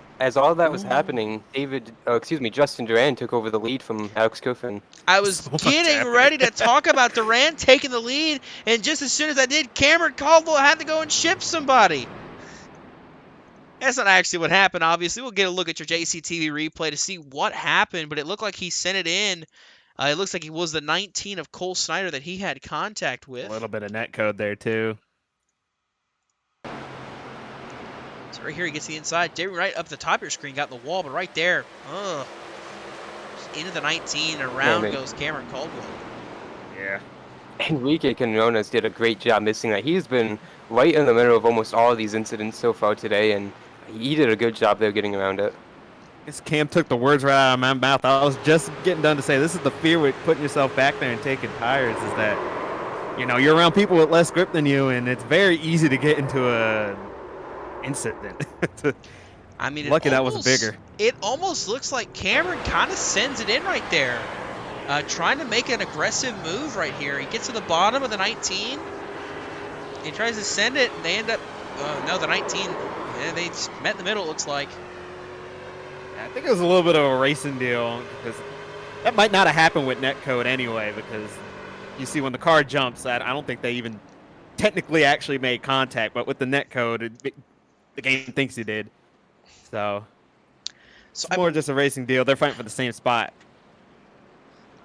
that was happening, Justin Duran took over the lead from Alex Kerfan. I was getting ready to talk about Duran taking the lead, and just as soon as I did, Cameron Caldwell had to go and ship somebody. That's not actually what happened, obviously. We'll get a look at your JCTV replay to see what happened, but it looked like he sent it in. It looks like it was the 19 of Cole Snyder that he had contact with. A little bit of net code there, too. So right here he gets the inside. Jamie Wright up the top of your screen, got in the wall, but right there, into the 19, and around goes Cameron Caldwell. Yeah. Enrique Canones did a great job missing that. He's been right in the middle of almost all of these incidents so far today, and he did a good job there getting around it. I guess Cam took the words right out of my mouth. I was just getting done to say this is the fear with putting yourself back there and taking tires is that, you're around people with less grip than you, and it's very easy to get into a incident. I mean, lucky that was bigger. It almost looks like Cameron kind of sends it in right there. Trying to make an aggressive move right here. He gets to the bottom of the 19. He tries to send it, and they end up... no, the 19... Yeah, they just met in the middle, it looks like. I think it was a little bit of a racing deal, because that might not have happened with netcode anyway, because you see when the car jumps, I don't think they even technically actually made contact, but with the netcode, the game thinks he did. So it's more just a racing deal. They're fighting for the same spot.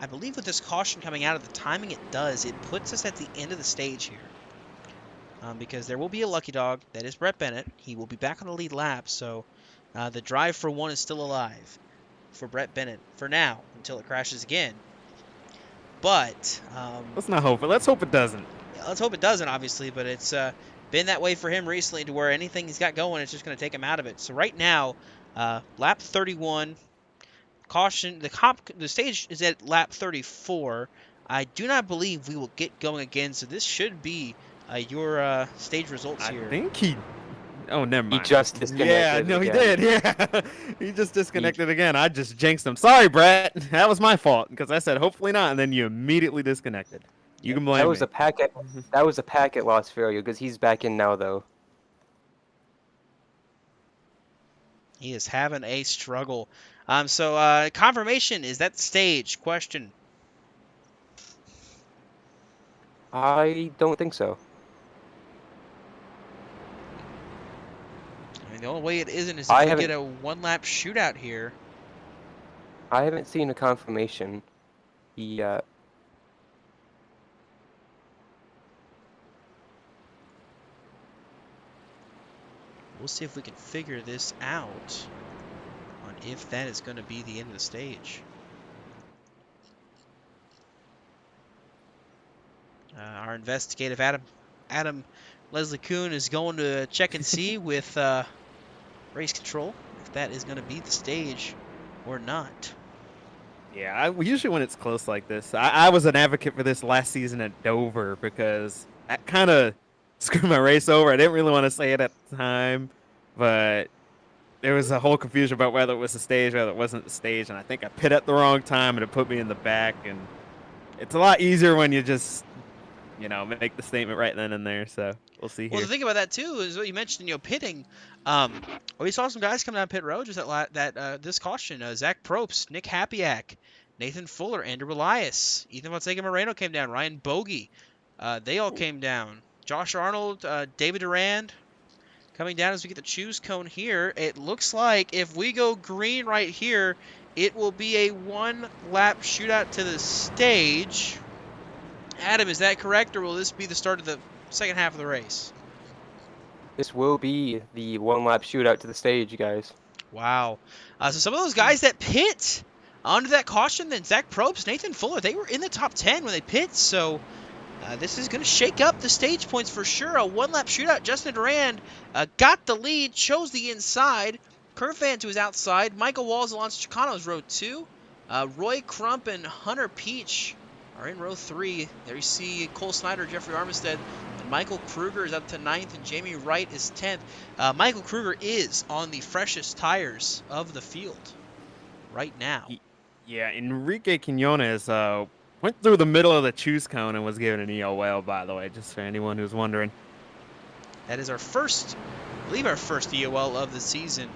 I believe with this caution coming out of the timing it does, it puts us at the end of the stage here. Because there will be a lucky dog. That is Brett Bennett. He will be back on the lead lap, so the drive for 1 is still alive for Brett Bennett for now until it crashes again. But let's not hope it. Let's hope it doesn't. Yeah, let's hope it doesn't, obviously, but it's been that way for him recently to where anything he's got going, it's just going to take him out of it. So right now, lap 31, caution. The stage is at lap 34. I do not believe we will get going again, so this should be your stage results here. I think he... Oh, never mind. He just disconnected. Yeah, no, he again. did. Yeah, he just disconnected again. I just jinxed him. Sorry, Brett. That was my fault because I said hopefully not, and then you immediately disconnected. You can blame that was me. That was a packet loss for you because he's back in now, though. He is having a struggle. So confirmation, is that the stage? Question. I don't think so. I mean, the only way it isn't is if I we haven't get a one-lap shootout here. I haven't seen a confirmation yet. We'll see if we can figure this out on if that is going to be the end of the stage. Our investigative Adam Leslie Kuhn is going to check and see with race control if that is going to be the stage or not. Yeah, usually when it's close like this, I was an advocate for this last season at Dover because that kind of screwed my race over. I didn't really want to say it at the time, but there was a whole confusion about whether it was the stage, whether it wasn't the stage, and I think I pit at the wrong time and it put me in the back. And it's a lot easier when you just, make the statement right then and there. So we'll see Well, here. the thing about that too is what you mentioned, pitting. We saw some guys come down pit road just this caution. Zach Probst, Nick Hapiak, Nathan Fuller, Andrew Elias, Ethan Fonseca Moreno came down, Ryan Bogey. They all came down. Josh Arnold, David Durand coming down as we get the choose cone here. It looks like if we go green right here, it will be a one-lap shootout to the stage. Adam, is that correct, or will this be the start of the second half of the race? This will be the one-lap shootout to the stage, you guys. Wow. So some of those guys that pit under that caution, then Zach Probst, Nathan Fuller, they were in the top 10 when they pit, so this is going to shake up the stage points for sure. A one-lap shootout. Justin Durand got the lead, chose the inside. Curfan to his outside. Michael Walls, Alonso Chicano's row 2. Roy Crump and Hunter Peach are in row 3. There you see Cole Snyder, Jeffrey Armistead, and Michael Krueger is up to 9th, and Jamie Wright is 10th. Michael Krueger is on the freshest tires of the field right now. Yeah, Enrique Quinones went through the middle of the choose cone and was given an EOL, by the way, just for anyone who's wondering. That is our first EOL of the season.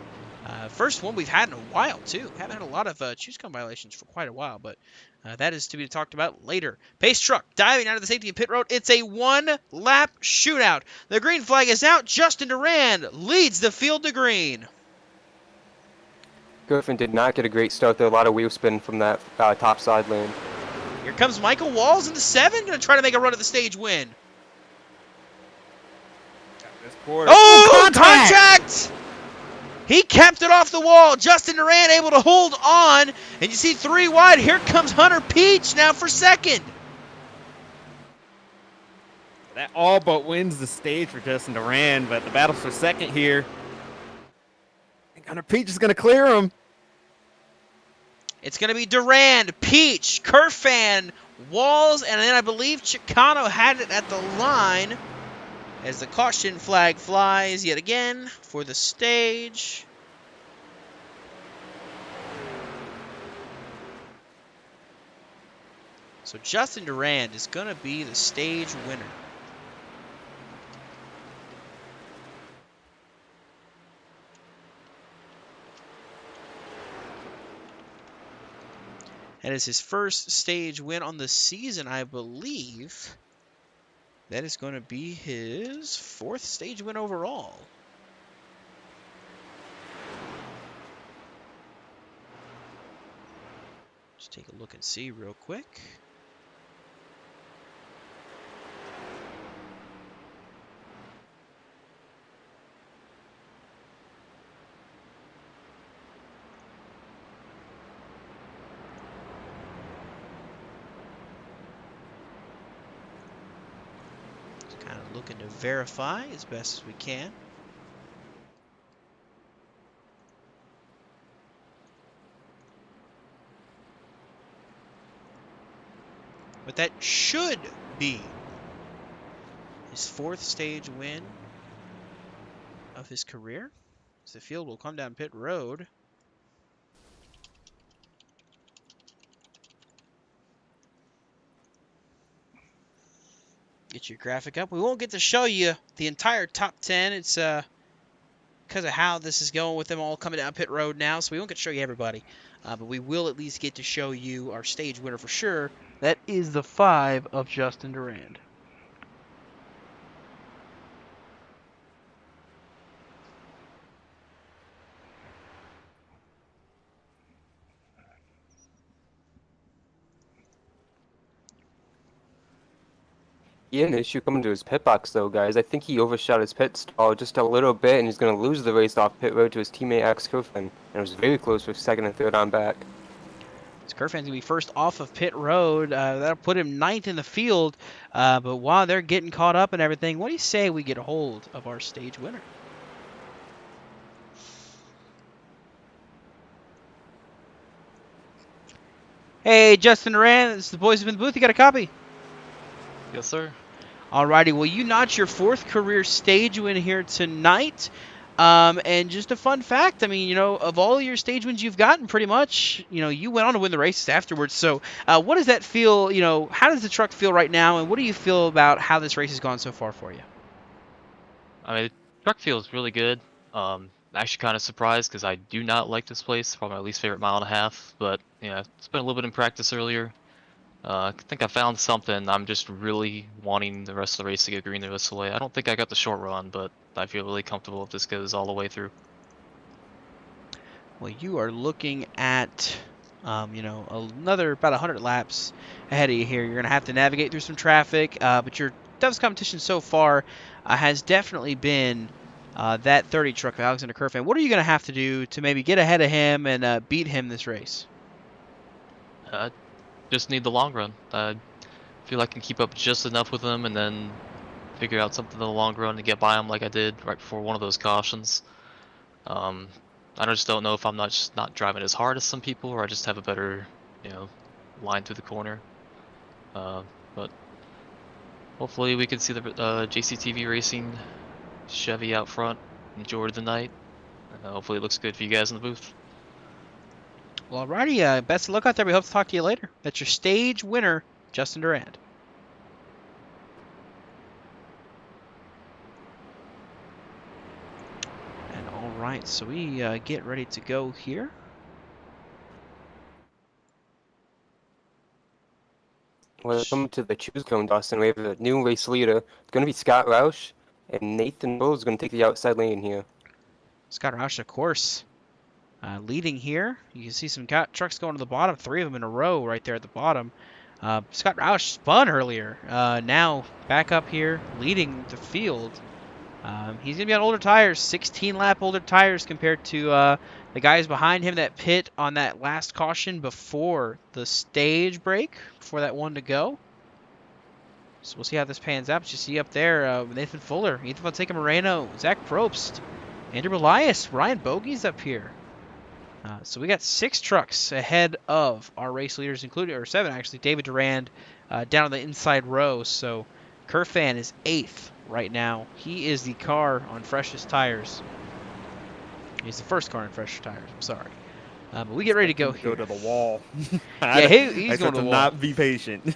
First one we've had in a while, too. Haven't had a lot of choose cone violations for quite a while, but that is to be talked about later. Pace truck diving out of the safety of pit road. It's a one-lap shootout. The green flag is out. Justin Durand leads the field to green. Griffin did not get a great start there. A lot of wheel spin from that top side lane. Here comes Michael Walls in the 7. Going to try to make a run at the stage win. Oh, contact! He kept it off the wall. Justin Durand able to hold on. And you see 3 wide. Here comes Hunter Peach now for second. That all but wins the stage for Justin Durand, but the battle's for second here. I think Hunter Peach is going to clear him. It's going to be Durand, Peach, Curfan, Walls, and then I believe Chicano had it at the line as the caution flag flies yet again for the stage. So Justin Durand is going to be the stage winner. That is his first stage win on the season, I believe. That is going to be his 4th stage win overall. Just take a look and see real quick. Looking to verify as best as we can. But that should be his 4th stage win of his career. As the field will come down pit road. Get your graphic up. We won't get to show you the entire top 10. It's kind because of how this is going with them all coming down pit road now, so we won't get to show you everybody. But we will at least get to show you our stage winner for sure. That is the 5 of Justin Durand. He had an issue coming to his pit box, though, guys. I think he overshot his pit stall just a little bit, and he's going to lose the race off pit road to his teammate Alex Kerfan. And it was very close for second and third on back. Kerfan's going to be first off of pit road. That'll put him 9th in the field. But while they're getting caught up and everything, what do you say we get a hold of our stage winner? Hey, Justin Durand, this is the boys up in the booth. You got a copy? Yes, sir. Alrighty, well, you notched your 4th career stage win here tonight. And just a fun fact, I mean, you know, of all your stage wins you've gotten, pretty much, you know, you went on to win the races afterwards. So what does that feel, you know, how does the truck feel right now, and what do you feel about how this race has gone so far for you? I mean, the truck feels really good. Actually kind of surprised because I do not like this place. Probably my least favorite mile and a half, but, you know, spent a little bit in practice earlier. I think I found something. I'm just really wanting the rest of the race to get green the rest of the way. I don't think I got the short run, but I feel really comfortable if this goes all the way through. Well, you are looking at, you know, another about 100 laps ahead of you here. You're going to have to navigate through some traffic, but your toughest competition so far has definitely been that 30 truck of Alexander Kerfan. What are you going to have to do to maybe get ahead of him and beat him this race? Just need the long run. I feel like I can keep up just enough with him and then figure out something in the long run to get by him like I did right before one of those cautions. I just don't know if I'm not driving as hard as some people, or I just have a better, you know, line through the corner. But hopefully we can see the JCTV Racing Chevy out front enjoy the night. Hopefully it looks good for you guys in the booth. Well, alrighty, best of luck out there. We hope to talk to you later. That's your stage winner, Justin Durand. And alright, so we get ready to go here. Welcome to the choose cone, Dustin. We have a new race leader. It's going to be Scott Roush, and Nathan Rose is going to take the outside lane here. Scott Roush, of course, leading here. You can see some trucks going to the bottom, 3 of them in a row right there at the bottom. Scott Roush spun earlier. Now back up here, leading the field. He's going to be on older tires, 16-lap older tires compared to the guys behind him that pit on that last caution before the stage break, before that one to go. So we'll see how this pans out. But you see up there, Nathan Fuller, Ethan Fonseca Moreno, Zach Probst, Andrew Elias, Ryan Bogey's up here. So we got 6 trucks ahead of our race leaders, including, or 7 actually, David Durand down on the inside row. So Kerfan is 8th right now. He is the car on freshest tires. He's the first car on freshest tires. I'm sorry. But we get ready to go here. Go to the wall. Yeah, he's going to the wall. Not be patient.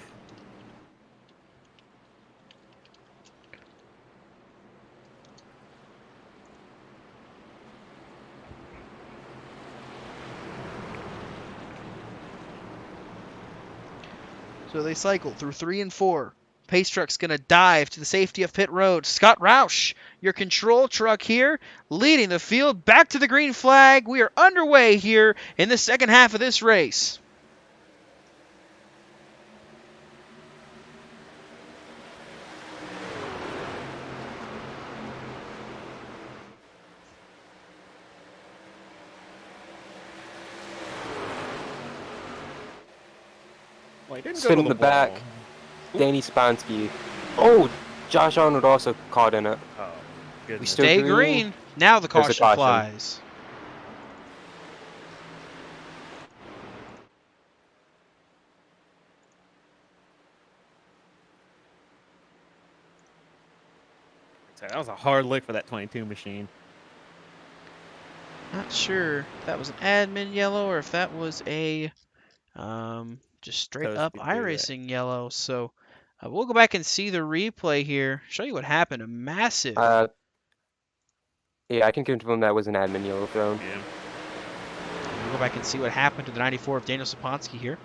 So they cycle through 3 and 4. Pace truck's going to dive to the safety of pit road. Scott Roush, your control truck here, leading the field back to the green flag. We are underway here in the second half of this race. Sit in the back, Danny Spansky. Oh, Josh Arnold also caught in it. Oh, We goodness. stay green. Now the There's a caution caution. flies. So that was a hard lick for that 22 machine. Not sure if that was an admin yellow or if that was a just straight Toast up me through that. iRacing yellow. So we'll go back and see the replay here. Show you what happened. A massive. Yeah, I can confirm that was an admin yellow thrown. Yeah. We'll go back and see what happened to the 94 of Daniel Saponsky here.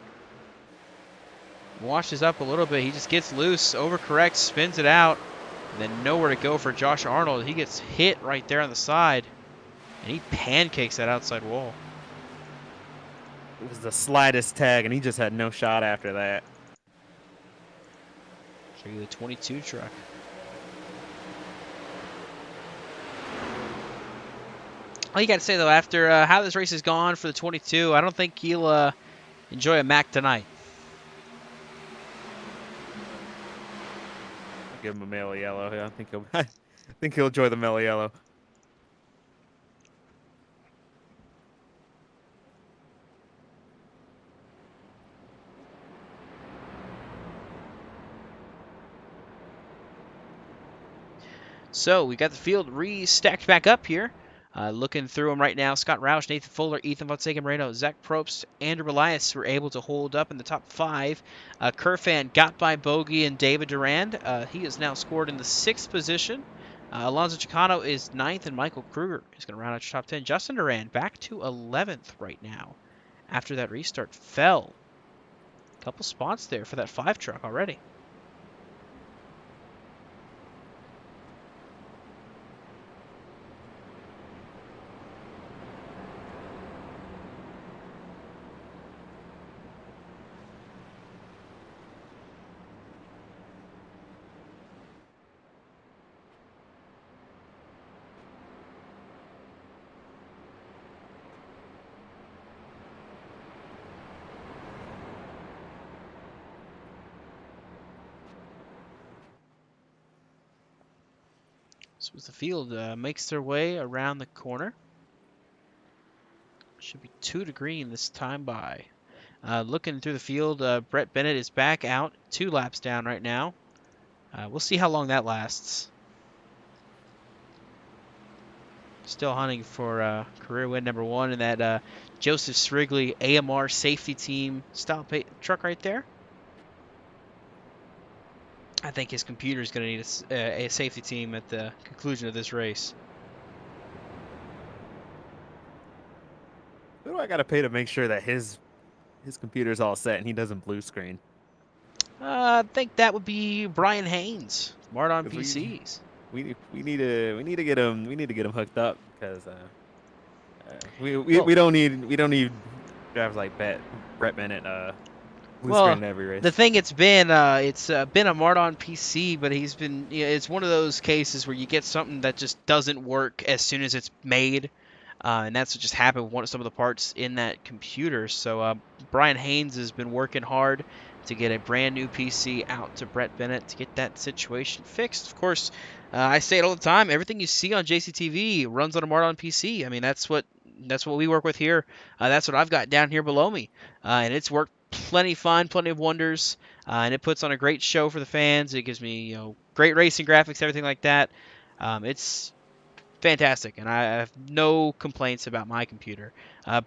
Washes up a little bit. He just gets loose, overcorrects, spins it out, and then nowhere to go for Josh Arnold. He gets hit right there on the side, and he pancakes that outside wall. It was the slightest tag, and he just had no shot after that. Show you the 22 truck. All you got to say, though, after how this race has gone for the 22, I don't think he'll enjoy a Mac tonight. I'll give him a mellow yellow. Yeah, I think he'll enjoy the mellow yellow. So we got the field re-stacked back up here. Looking through them right now, Scott Roush, Nathan Fuller, Ethan Fonseca Moreno, Zach Probst, Andrew Elias were able to hold up in the top 5. Kerfan got by Bogey and David Durand. He is now scored in the 6th position. Alonzo Chicano is 9th, and Michael Krueger is going to round out your top 10. Justin Durand back to 11th right now after that restart. Fell a couple spots there for that 5 truck already. So as the field makes their way around the corner. Should be 2 to green this time by. Looking through the field, Brett Bennett is back out, 2 laps down right now. We'll see how long that lasts. Still hunting for career win number 1 in that Joseph Srigley AMR safety team style truck right there. I think his computer is going to need a safety team at the conclusion of this race. Who do I got to pay to make sure that his computer's all set and he doesn't blue screen? I think that would be Brian Haynes, Mardon PCs. We need to get him hooked up because we don't need drivers like Brett Bennett blue screen every race. The thing it's been a Mardon PC, but he's been it's one of those cases where you get something that just doesn't work as soon as it's made. And that's what just happened with some of the parts in that computer. So Brian Haynes has been working hard to get a brand new PC out to Brett Bennett to get that situation fixed. Of course, I say it all the time. Everything you see on JCTV runs on a Mardon PC. I mean, that's what we work with here. That's what I've got down here below me, and it's worked plenty fine, plenty of wonders, and it puts on a great show for the fans. It gives me great racing graphics, everything like that. It's fantastic, and I have no complaints about my computer.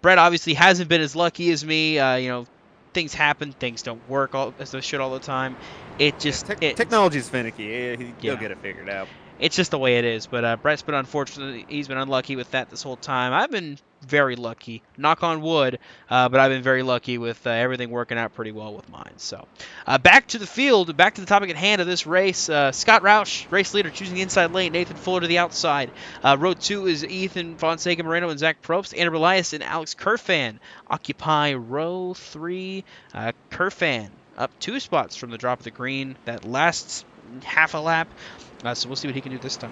Brett obviously hasn't been as lucky as me. Things happen, things don't work as they should all the time. It just technology's finicky. He'll get it figured out. It's just the way it is. But Brett's been unfortunate. He's been unlucky with that this whole time. I've been very lucky. Knock on wood. But I've been very lucky with everything working out pretty well with mine. So back to the field. Back to the topic at hand of this race. Scott Roush, race leader, choosing the inside lane. Nathan Fuller to the outside. Row 2 is Ethan Fonseca Moreno and Zach Probst. Andrew Elias and Alex Kerfan occupy row 3. Kerfan up 2 spots from the drop of the green. That lasts half a lap. So we'll see what he can do this time.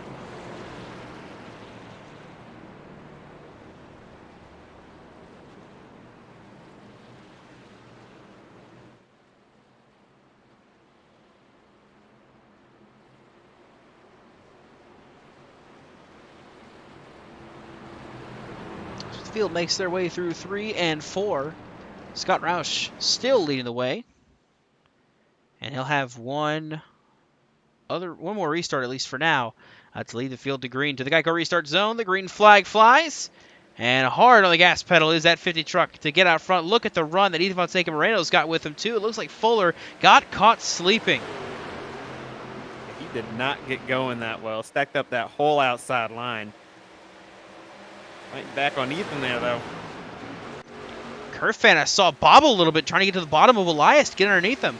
So the field makes their way through 3 and 4. Scott Roush still leading the way. And he'll have one more restart, at least for now, to lead the field to green. To the Geico restart zone, the green flag flies. And hard on the gas pedal is that 50 truck to get out front. Look at the run that Ethan Fonseca Moreno's got with him, too. It looks like Fuller got caught sleeping. He did not get going that well. Stacked up that whole outside line. Fighting back on Ethan there, though. Kerfan, I saw bobble a little bit, trying to get to the bottom of Elias to get underneath him.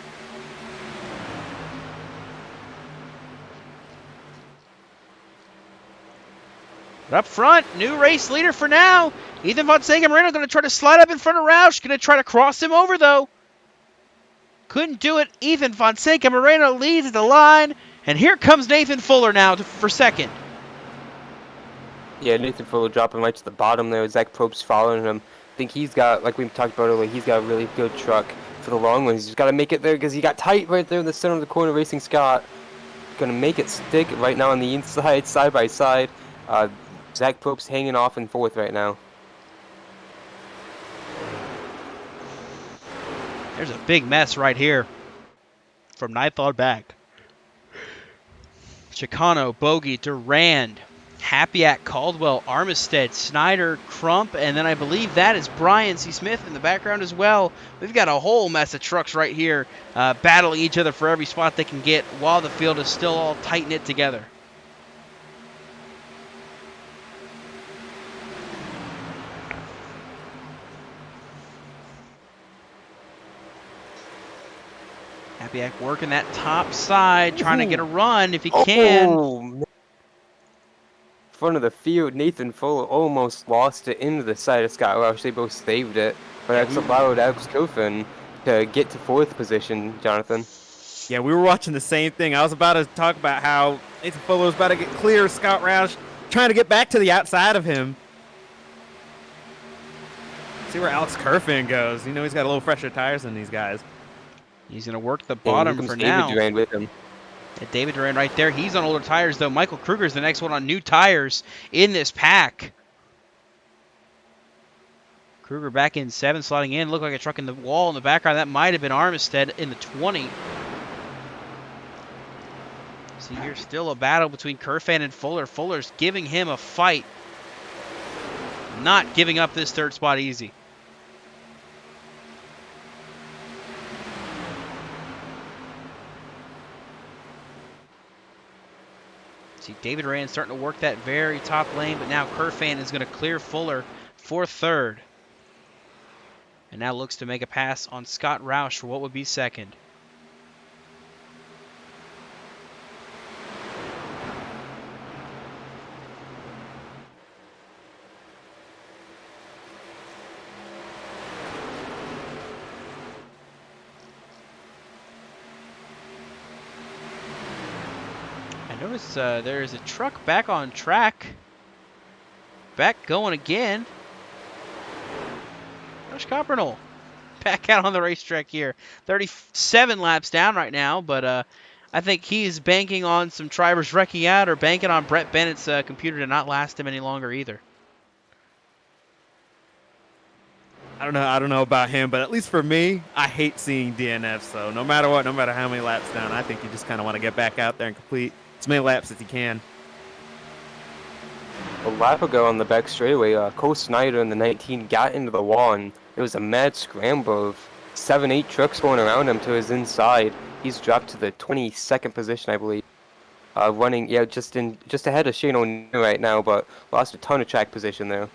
But up front, new race leader for now. Ethan Fonseca Moreno going to try to slide up in front of Roush. Going to try to cross him over, though. Couldn't do it. Ethan Fonseca Moreno leads the line. And here comes Nathan Fuller now for second. Yeah, Nathan Fuller dropping right to the bottom there. Zach Probst following him. I think he's got, like we talked about earlier, he's got a really good truck for the long ones. He's just got to make it there because he got tight right there in the center of the corner racing Scott. Going to make it stick right now on the inside, side by side. Zach Probst hanging off in fourth right now. There's a big mess right here from ninth on back. Chicano, Bogey, Durand, Happyack, Caldwell, Armistead, Snyder, Crump, and then I believe that is Brian C. Smith in the background as well. We've got a whole mess of trucks right here battling each other for every spot they can get while the field is still all tight-knit together. Happyack working that top side, trying to get a run if he can. Oh, man. Front of the field, Nathan Fuller almost lost it into the side of Scott Roush. They both saved it, but that's allowed Alex Coffin to get to fourth position, Jonathan. Yeah, we were watching the same thing. I was about to talk about how Nathan Fuller was about to get clear of Scott Roush, trying to get back to the outside of him. See where Alex Kerfin goes. You know he's got a little fresher tires than these guys. He's going to work the bottom for now. David Durand with him. Yeah, David Durand right there. He's on older tires, though. Michael Krueger is the next one on new tires in this pack. Krueger back in 7, sliding in. Looked like a truck in the wall in the background. That might have been Armistead in the 20. See, here's still a battle between Kerfan and Fuller. Fuller's giving him a fight. Not giving up this third spot easy. See, David Rand starting to work that very top lane, but now Kerfan is going to clear Fuller for third. And now looks to make a pass on Scott Roush for what would be second. Notice there's a truck back on track. Back going again. Josh Coppernell back out on the racetrack here. 37 laps down right now, but I think he's banking on some drivers wrecking out or banking on Brett Bennett's computer to not last him any longer either. I don't know about him, but at least for me, I hate seeing DNFs. So no matter what, no matter how many laps down, I think you just kind of want to get back out there and complete as many laps as you can. A lap ago on the back straightaway, Cole Snyder in the 19 got into the wall, and it was a mad scramble of 7-8 trucks going around him to his inside. He's dropped to the 22nd position, I believe. Running, yeah, just ahead of Shane O'Neill right now, but lost a ton of track position there.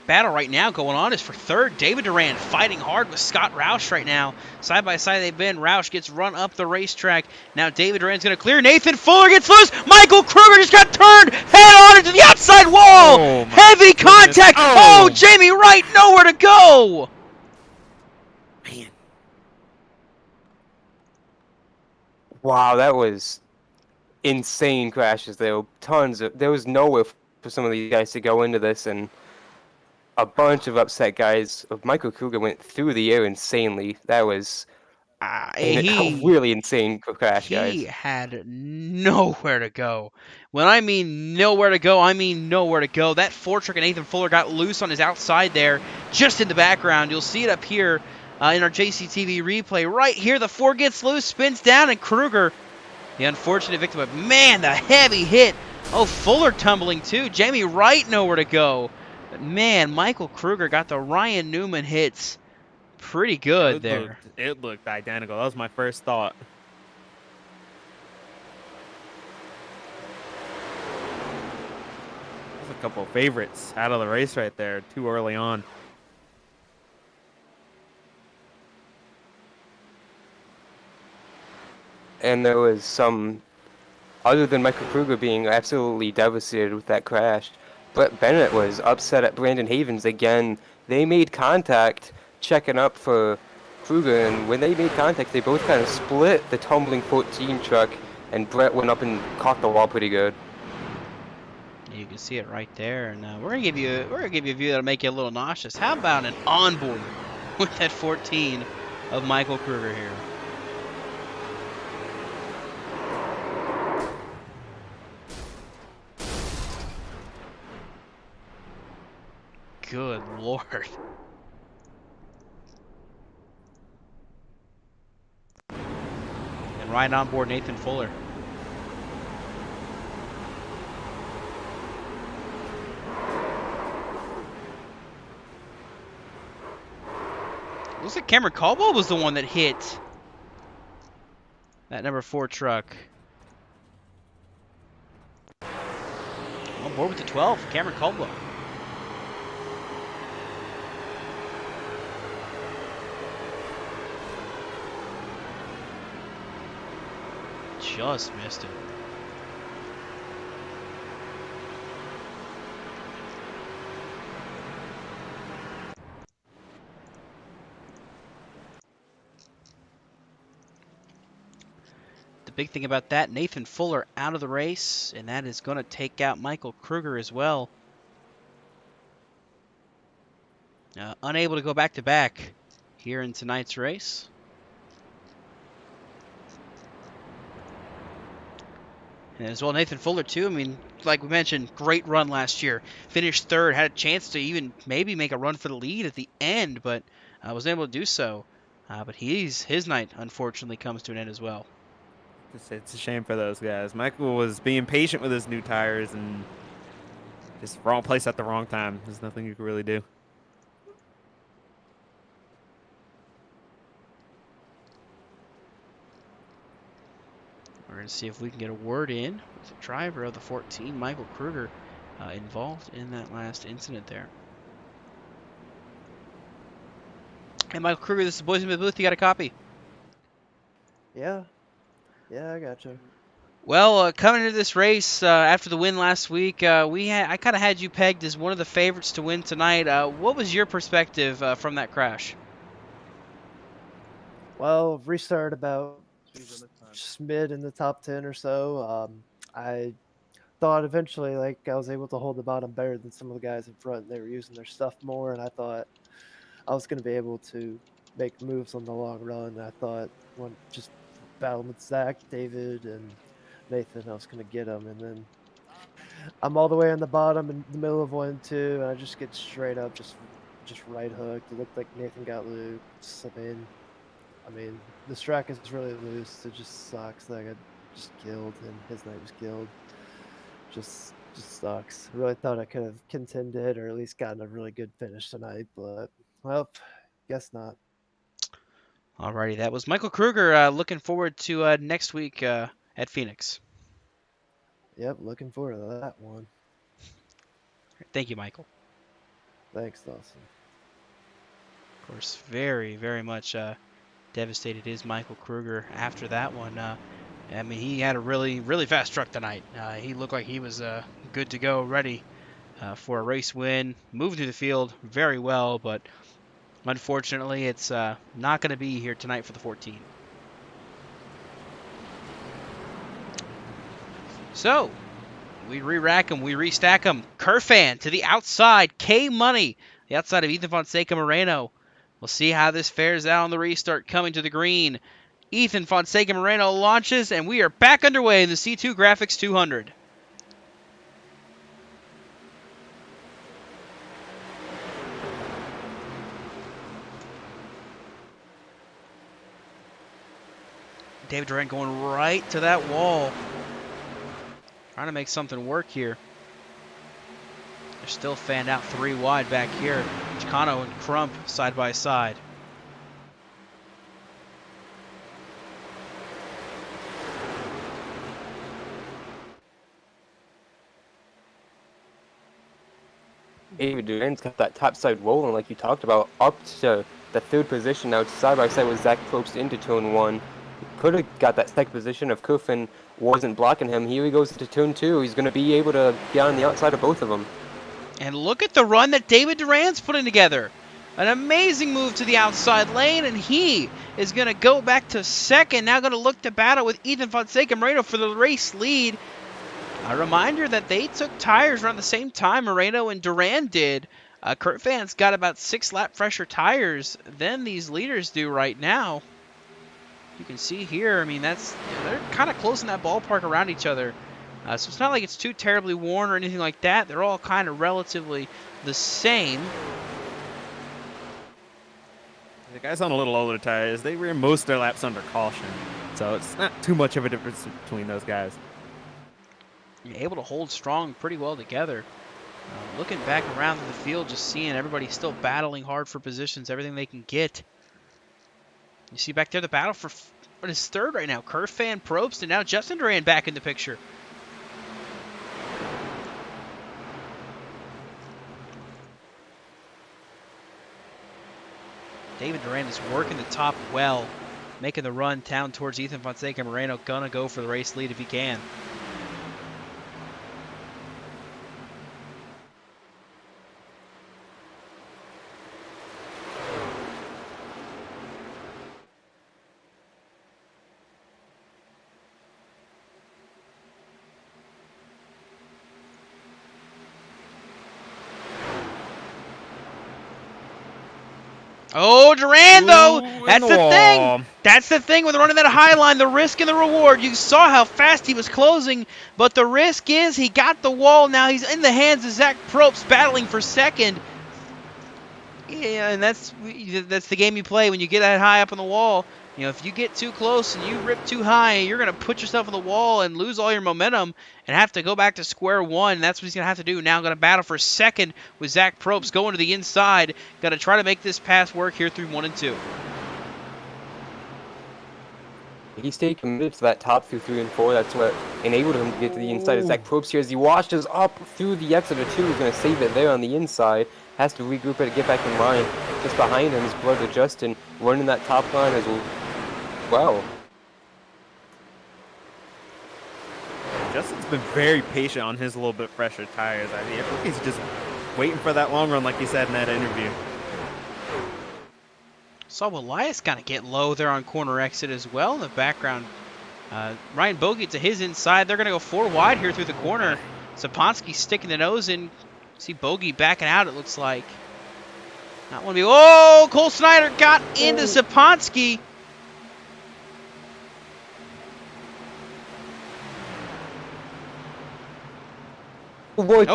Battle right now going on is for third. David Durand fighting hard with Scott Roush right now. Side by side they've been. Roush gets run up the racetrack. Now David Durand's going to clear. Nathan Fuller gets loose. Michael Krueger just got turned head on into the outside wall. Oh, heavy contact. Oh, Jamie Wright, nowhere to go. Man. Wow, that was insane crashes there. There was nowhere for some of these guys to go into this, and a bunch of upset guys. Michael Krueger went through the air insanely. That was a really insane crash, guys. He had nowhere to go. When I mean nowhere to go, I mean nowhere to go. That Ford truck and Nathan Fuller got loose on his outside there, just in the background. You'll see it up here in our JCTV replay. Right here, the Ford gets loose, spins down, and Krueger, the unfortunate victim. But man, the heavy hit. Oh, Fuller tumbling too. Jamie Wright nowhere to go. Man, Michael Krueger got the Ryan Newman hits pretty good there. It looked identical. That was my first thought. There's a couple of favorites out of the race right there, too early on. And there was some, other than Michael Krueger being absolutely devastated with that crash, Brett Bennett was upset at Brandon Havens again. They made contact checking up for Krueger, and when they made contact, they both kind of split the tumbling 14 truck, and Brett went up and caught the wall pretty good. You can see it right there, and we're gonna give you a view that'll make you a little nauseous. How about an onboard with that 14 of Michael Krueger here? Good Lord. And right on board Nathan Fuller. Looks like Cameron Caldwell was the one that hit that number 4 truck. On board with the 12, Cameron Caldwell. Just missed it. The big thing about that, Nathan Fuller out of the race, and that is going to take out Michael Krueger as well. Unable to go back-to-back here in tonight's race. And as well, Nathan Fuller, too. I mean, like we mentioned, great run last year. Finished third, had a chance to even maybe make a run for the lead at the end, but wasn't able to do so. But his night, unfortunately, comes to an end as well. It's a shame for those guys. Michael was being patient with his new tires and just wrong place at the wrong time. There's nothing you can really do. We're going to see if we can get a word in with the driver of the 14, Michael Krueger, involved in that last incident there. Hey, Michael Krueger, this is Boys in the Booth. You got a copy? Yeah, I gotcha. Well, coming into this race after the win last week, I kind of had you pegged as one of the favorites to win tonight. What was your perspective from that crash? Well, restart about just mid in the top 10 or so. I thought eventually, like, I was able to hold the bottom better than some of the guys in front. They were using their stuff more, and I thought I was going to be able to make moves on the long run. I thought when just battling with Zach, David, and Nathan, I was going to get them, and then I'm all the way on the bottom in the middle of 1-2, and I just get straight up, just right hooked. It looked like Nathan got loose. I mean, this track is really loose. It just sucks that I got just killed, and his night was killed. Just sucks. I really thought I could have contended or at least gotten a really good finish tonight, but well, guess not. Alrighty, that was Michael Krueger. Looking forward to next week at Phoenix. Yep, looking forward to that one. Thank you, Michael. Thanks, Dawson. Of course, very, very much devastated is Michael Krueger after that one. I mean, he had a really, really fast truck tonight. He looked like he was good to go, ready for a race win. Moving through the field very well, but unfortunately, it's not going to be here tonight for the 14. So, we re-rack them, we restack them. Kerfan to the outside. K-Money, the outside of Ethan Fonseca Moreno. We'll see how this fares out on the restart coming to the green. Ethan Fonseca Moreno launches, and we are back underway in the C2 Graphics 200. David Durant going right to that wall. Trying to make something work here. They're still fanned out 3 wide back here. Chicano and Crump side by side. David Duran's got that top side rolling like you talked about, up to the third position now, side by side with Zach Probst into turn 1. Could have got that second position if Kuffin wasn't blocking him. Here he goes into turn 2. He's going to be able to get on the outside of both of them. And look at the run that David Duran's putting together. An amazing move to the outside lane, and he is going to go back to second. Now going to look to battle with Ethan Fonseca Moreno for the race lead. A reminder that they took tires around the same time Moreno and Duran did. Kurt Van's got about 6 lap fresher tires than these leaders do right now. You can see here, I mean, they're kind of close in that ballpark around each other. So it's not like it's too terribly worn or anything like that. They're all kind of relatively the same. The guys on a little older tires, they ran most of their laps under caution. So it's not too much of a difference between those guys. You're able to hold strong pretty well together. Looking back around the field, just seeing everybody still battling hard for positions, everything they can get. You see back there the battle for what is third right now. Kurt Van, Probst, and now Justin Duran back in the picture. David Duran is working the top well, making the run down towards Ethan Fonseca Moreno. Gonna go for the race lead if he can. Oh, Duran, though, that's the thing. That's the thing with running that high line, the risk and the reward. You saw how fast he was closing, but the risk is he got the wall. Now he's in the hands of Zach Probst battling for second. Yeah, and that's the game you play when you get that high up on the wall. You know, if you get too close and you rip too high, you're going to put yourself on the wall and lose all your momentum and have to go back to square one. That's what he's going to have to do. Now going to battle for second with Zach Probst going to the inside. Got to try to make this pass work here through 1 and 2. He stayed committed to that top through 3 and 4. That's what enabled him to get to the inside of Zach Probst here as he washes up through the exit of 2. He's going to save it there on the inside. Has to regroup it to get back in line. Just behind him is brother Justin running that top line as well. Justin's been very patient on his little bit fresher tires. I mean, I think he's just waiting for that long run like he said in that interview. Saw Elias kind of get low there on corner exit as well in the background. Ryan Bogie to his inside. They're going to go 4 wide here through the corner. Saponsky sticking the nose in. See Bogie backing out, it looks like. Not want to be. Oh, Cole Snyder got into Saponsky. Roy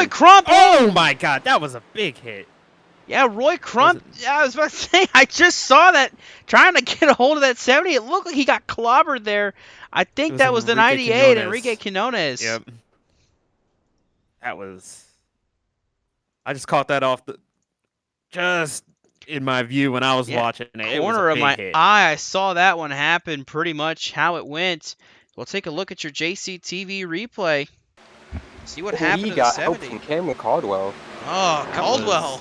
Crump! Oh my God, that was a big hit. Yeah, Roy Crump. Yeah, I was about to say, I just saw that trying to get a hold of that 70. It looked like he got clobbered there. I think that was the 98, Enrique Quinones. Yep. That was. I just caught that off just in my view when I was watching it. Corner of my eye, I saw that one happen. Pretty much how it went. We'll take a look at your JCTV replay. See what happened to the 70. Help from Cameron Caldwell. Oh, Caldwell.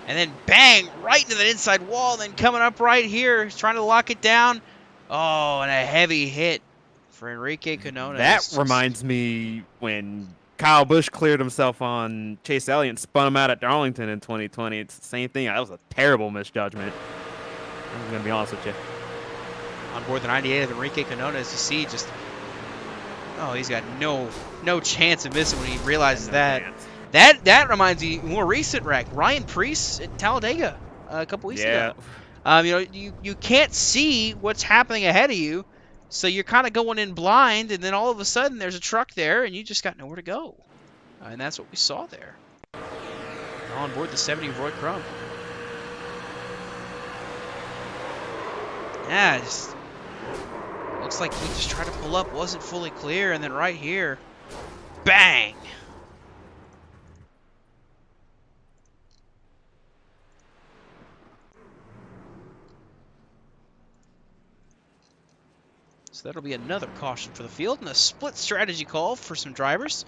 And then bang, right into the inside wall. Then coming up right here, he's trying to lock it down. Oh, and a heavy hit for Enrique Quinones. That reminds me when Kyle Busch cleared himself on Chase Elliott and spun him out at Darlington in 2020. It's the same thing. That was a terrible misjudgment. I'm going to be honest with you. On board the 98 of Enrique Quinones, you see just... Oh, he's got no chance of missing when he realizes that. That reminds me, more recent wreck. Ryan Preece at Talladega a couple weeks ago. You know, you can't see what's happening ahead of you, so you're kind of going in blind, and then all of a sudden there's a truck there, and you just got nowhere to go. And that's what we saw there. On board the 70 of Roy Crump. Yeah, just looks like he just tried to pull up, wasn't fully clear, and then right here, bang! So that'll be another caution for the field and a split strategy call for some drivers.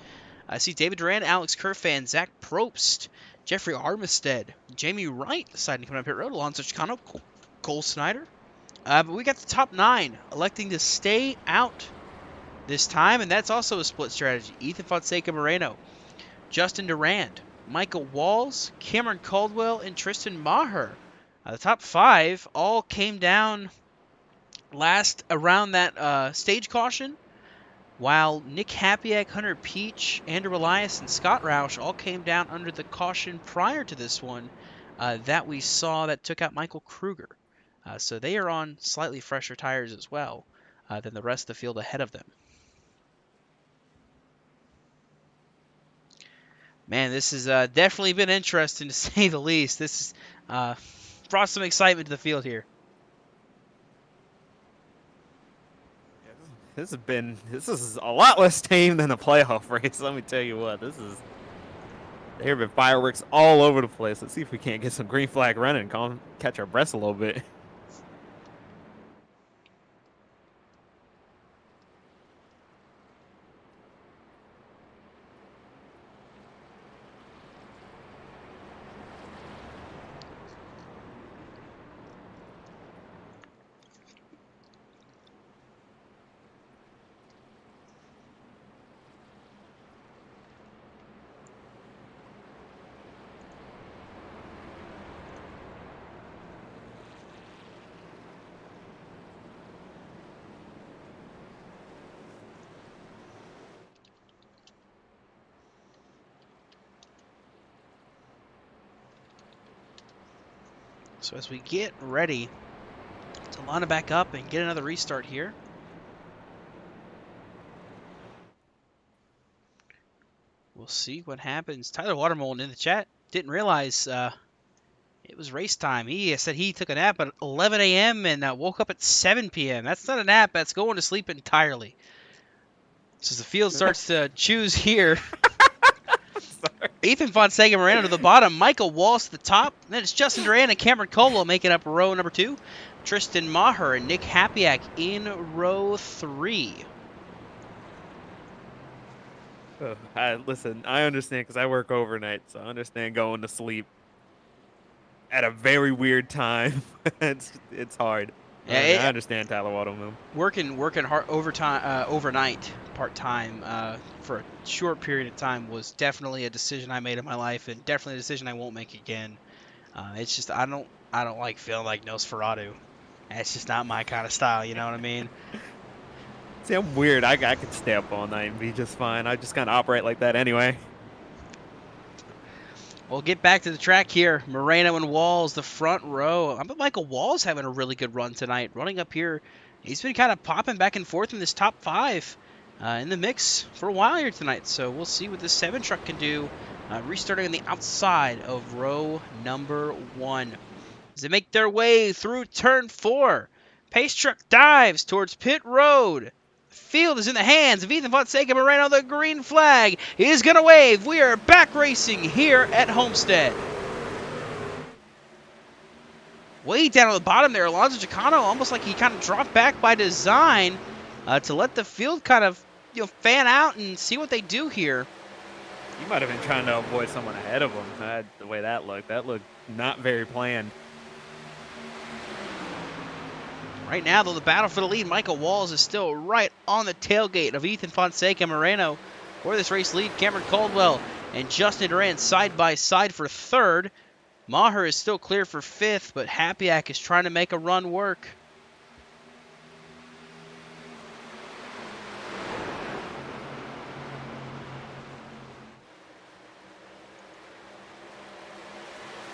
I see David Duran, Alex Kerfan, Zach Probst, Jeffrey Armistead, Jamie Wright deciding to come up pit road, Alonso Chicano, Cole Snyder. But we got the top 9 electing to stay out this time, and that's also a split strategy. Ethan Fonseca Moreno, Justin Durand, Michael Walls, Cameron Caldwell, and Tristan Maher. The top 5 all came down last around that stage caution, while Nick Hapiak, Hunter Peach, Andrew Elias, and Scott Roush all came down under the caution prior to this one that we saw that took out Michael Krueger. So they are on slightly fresher tires as well than the rest of the field ahead of them. Man, this has definitely been interesting to say the least. This has brought some excitement to the field here. This is a lot less tame than a playoff race. Let me tell you what, there have been fireworks all over the place. Let's see if we can't get some green flag running and catch our breaths a little bit. So as we get ready to line it back up and get another restart here, we'll see what happens. Tyler Watermolen in the chat didn't realize it was race time. He said he took a nap at 11 a.m. and woke up at 7 p.m. That's not a nap. That's going to sleep entirely. So as the field starts to choose here, Ethan Fonseca Moreno to the bottom, Michael Walsh to the top, and then it's Justin Duran and Cameron Colo making up row number 2. Tristan Maher and Nick Hapiak in row 3. Listen, I understand because I work overnight, so I understand going to sleep at a very weird time. it's hard. Yeah, I understand Tyler Watermolen. Working hard overnight, part-time, for a short period of time was definitely a decision I made in my life, and definitely a decision I won't make again. It's just I don't like feeling like Nosferatu. It's just not my kind of style, you know what I mean? See, I'm weird. I could stay up all night and be just fine. I just kind of operate like that anyway. We'll get back to the track here. Moreno and Walls, the front row. I bet Michael Walls having a really good run tonight. Running up here, he's been kind of popping back and forth in this top 5 in the mix for a while here tonight. So we'll see what this 7 truck can do. Restarting on the outside of row number 1. As they make their way through turn 4, pace truck dives towards pit road. Field is in the hands of Ethan Fonseca Moreno. The green flag is going to wave. We are back racing here at Homestead. Way down at the bottom there, Alonso Chicano, almost like he kind of dropped back by design to let the field kind of fan out and see what they do here. You might have been trying to avoid someone ahead of him. The way that looked not very planned. Right now, though, the battle for the lead, Michael Walls is still right on the tailgate of Ethan Fonseca Moreno. For this race lead, Cameron Caldwell and Justin Duran side by side for 3rd. Maher is still clear for 5th, but Hapiak is trying to make a run work.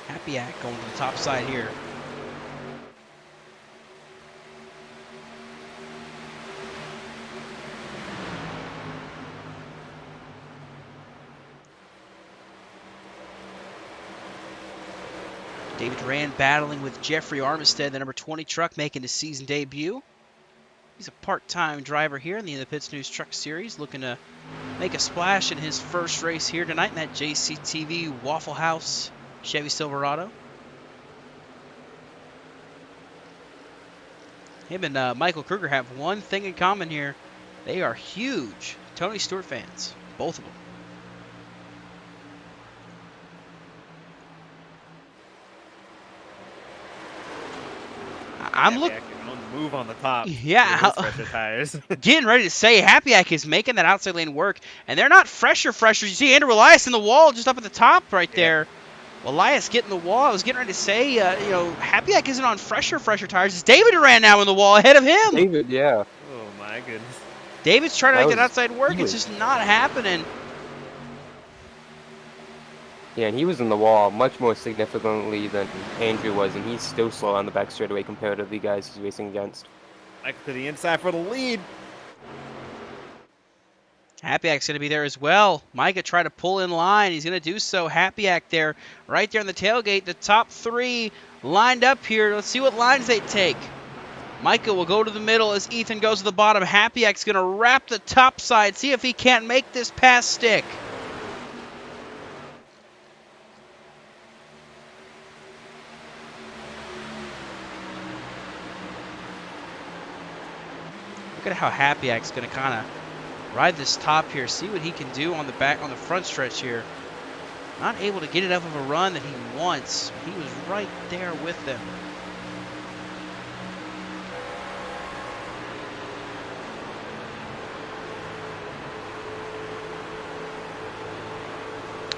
Hapiak going to the top side here. David Duran battling with Jeffrey Armistead, the number 20 truck, making his season debut. He's a part-time driver here in the InThePitsNews Truck Series, looking to make a splash in his first race here tonight in that JCTV Waffle House Chevy Silverado. Him and Michael Krueger have one thing in common here. They are huge Tony Stewart fans, both of them. I'm looking. On the move on the top. Yeah, with his fresher tires. getting ready to say Happyack is making that outside lane work, and they're not fresher. You see Andrew Elias in the wall just up at the top right there. Elias getting the wall. I was getting ready to say, you know, Happyack isn't on fresher tires. It's David Duran now in the wall ahead of him. David, yeah. Oh my goodness. David's trying to make that was outside work. It's just not happening. Yeah, and he was in the wall much more significantly than Andrew was, and he's still slow on the back straightaway compared to the guys he's racing against. Back to the inside for the lead. Happyack's going to be there as well. Micah tried to pull in line. He's going to do so. Happyack there, right there on the tailgate. The top three lined up here. Let's see what lines they take. Micah will go to the middle as Ethan goes to the bottom. Happyack's going to wrap the top side. See if he can't make this pass stick. Look at how Happyack's going to kind of ride this top here, see what he can do on the front stretch here. Not able to get enough of a run that he wants. He was right there with them.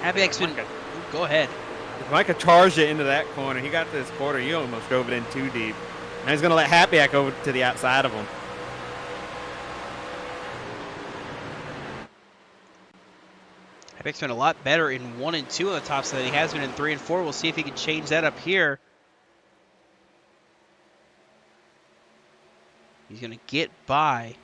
Happyack's been. Go ahead. If Micah charged it into that corner, he got to this quarter, he almost drove it in too deep. Now he's going to let Happyack over to the outside of him. Happyack's been a lot better in 1 and 2 on the top side than he has been in 3 and 4. We'll see if he can change that up here. He's going to get by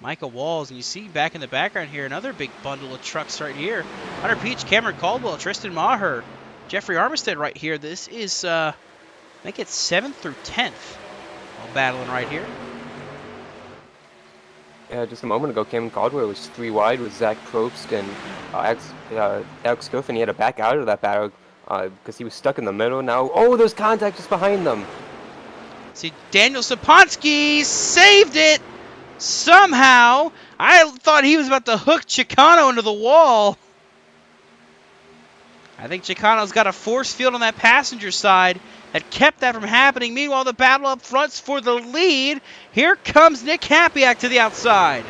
Michael Walls. And you see back in the background here, another big bundle of trucks right here. Hunter Peach, Cameron Caldwell, Tristan Maher, Jeffrey Armistead right here. This is, I think it's 7th through 10th. All battling right here. Yeah, just a moment ago, Cameron Caldwell was 3 wide with Zach Probst and Alex Griffin. He had to back out of that battle because he was stuck in the middle. Now, oh, there's contact just behind them. See, Daniel Saponski saved it somehow. I thought he was about to hook Chicano into the wall. I think Chicano's got a force field on that passenger side that kept that from happening. Meanwhile, the battle up front's for the lead. Here comes Nick Happyack to the outside.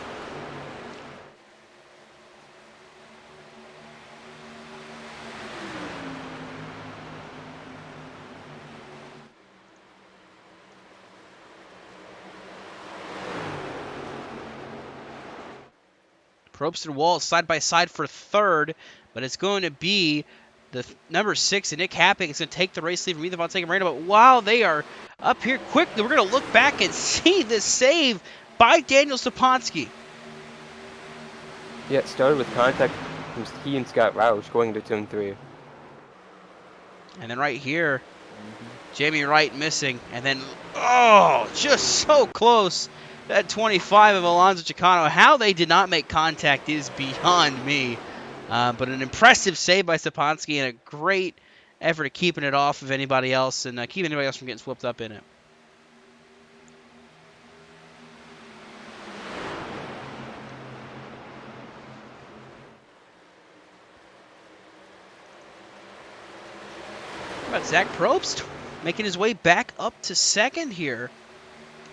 Probst and Walls side by side for third, but it's going to be the number 6 and Nick Happyack is going to take the race lead from Ethan Von Marino. But while they are up here quickly, we're going to look back and see this save by Daniel Saponski. Yeah, it started with contact from he and Scott Roush going to turn 3. And then right here, Jamie Wright missing. And then, oh, just so close. That 25 of Alonzo Chicano. How they did not make contact is beyond me. But an impressive save by Saponski and a great effort at keeping it off of anybody else and keeping anybody else from getting swept up in it. How about Zach Probst making his way back up to second here?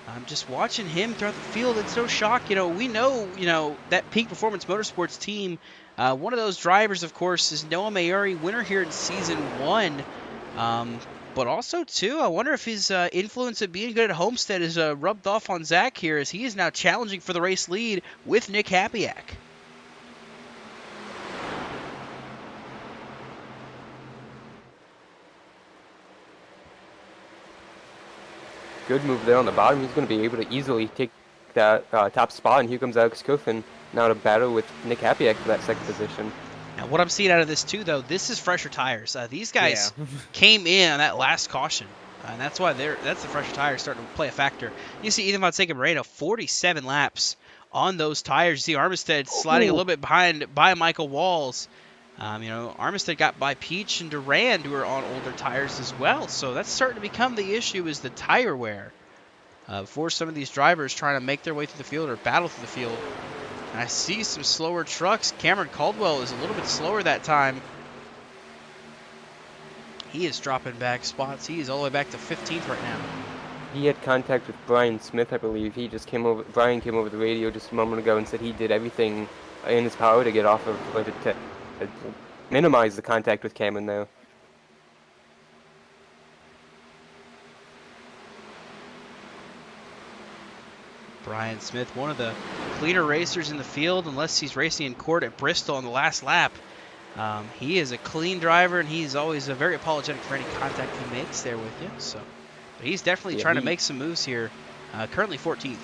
I'm just watching him throughout the field. It's no shock. You know, we know, that Peak Performance Motorsports team, one of those drivers, of course, is Noah Mayuri, winner here in Season 1. But also, too, I wonder if his influence of being good at Homestead is rubbed off on Zach here, as he is now challenging for the race lead with Nick Happyack. Good move there on the bottom. He's going to be able to easily take that top spot. And here comes Alex Griffin now to battle with Nick Happyack for that second position. Now, what I'm seeing out of this, too, though, this is fresher tires. These guys came in on that last caution. And that's why that's the fresher tires starting to play a factor. You see Ethan Von Marino, 47 laps on those tires. You see Armistead sliding a little bit behind by Michael Walls. Armistead got by Peach and Durand, who are on older tires as well. So that's starting to become the issue, is the tire wear for some of these drivers trying to make their way through the field or battle through the field. And I see some slower trucks. Cameron Caldwell is a little bit slower that time. He is dropping back spots. He is all the way back to 15th right now. he had contact with Brian Smith, I believe. Brian came over the radio just a moment ago and said he did everything in his power to get off of, to minimize the contact with Cameron there. Brian Smith, one of the cleaner racers in the field, unless he's racing in court at Bristol on the last lap. He is a clean driver, and he's always very apologetic for any contact he makes there with you. So, but he's definitely trying to make some moves here. Currently 14th.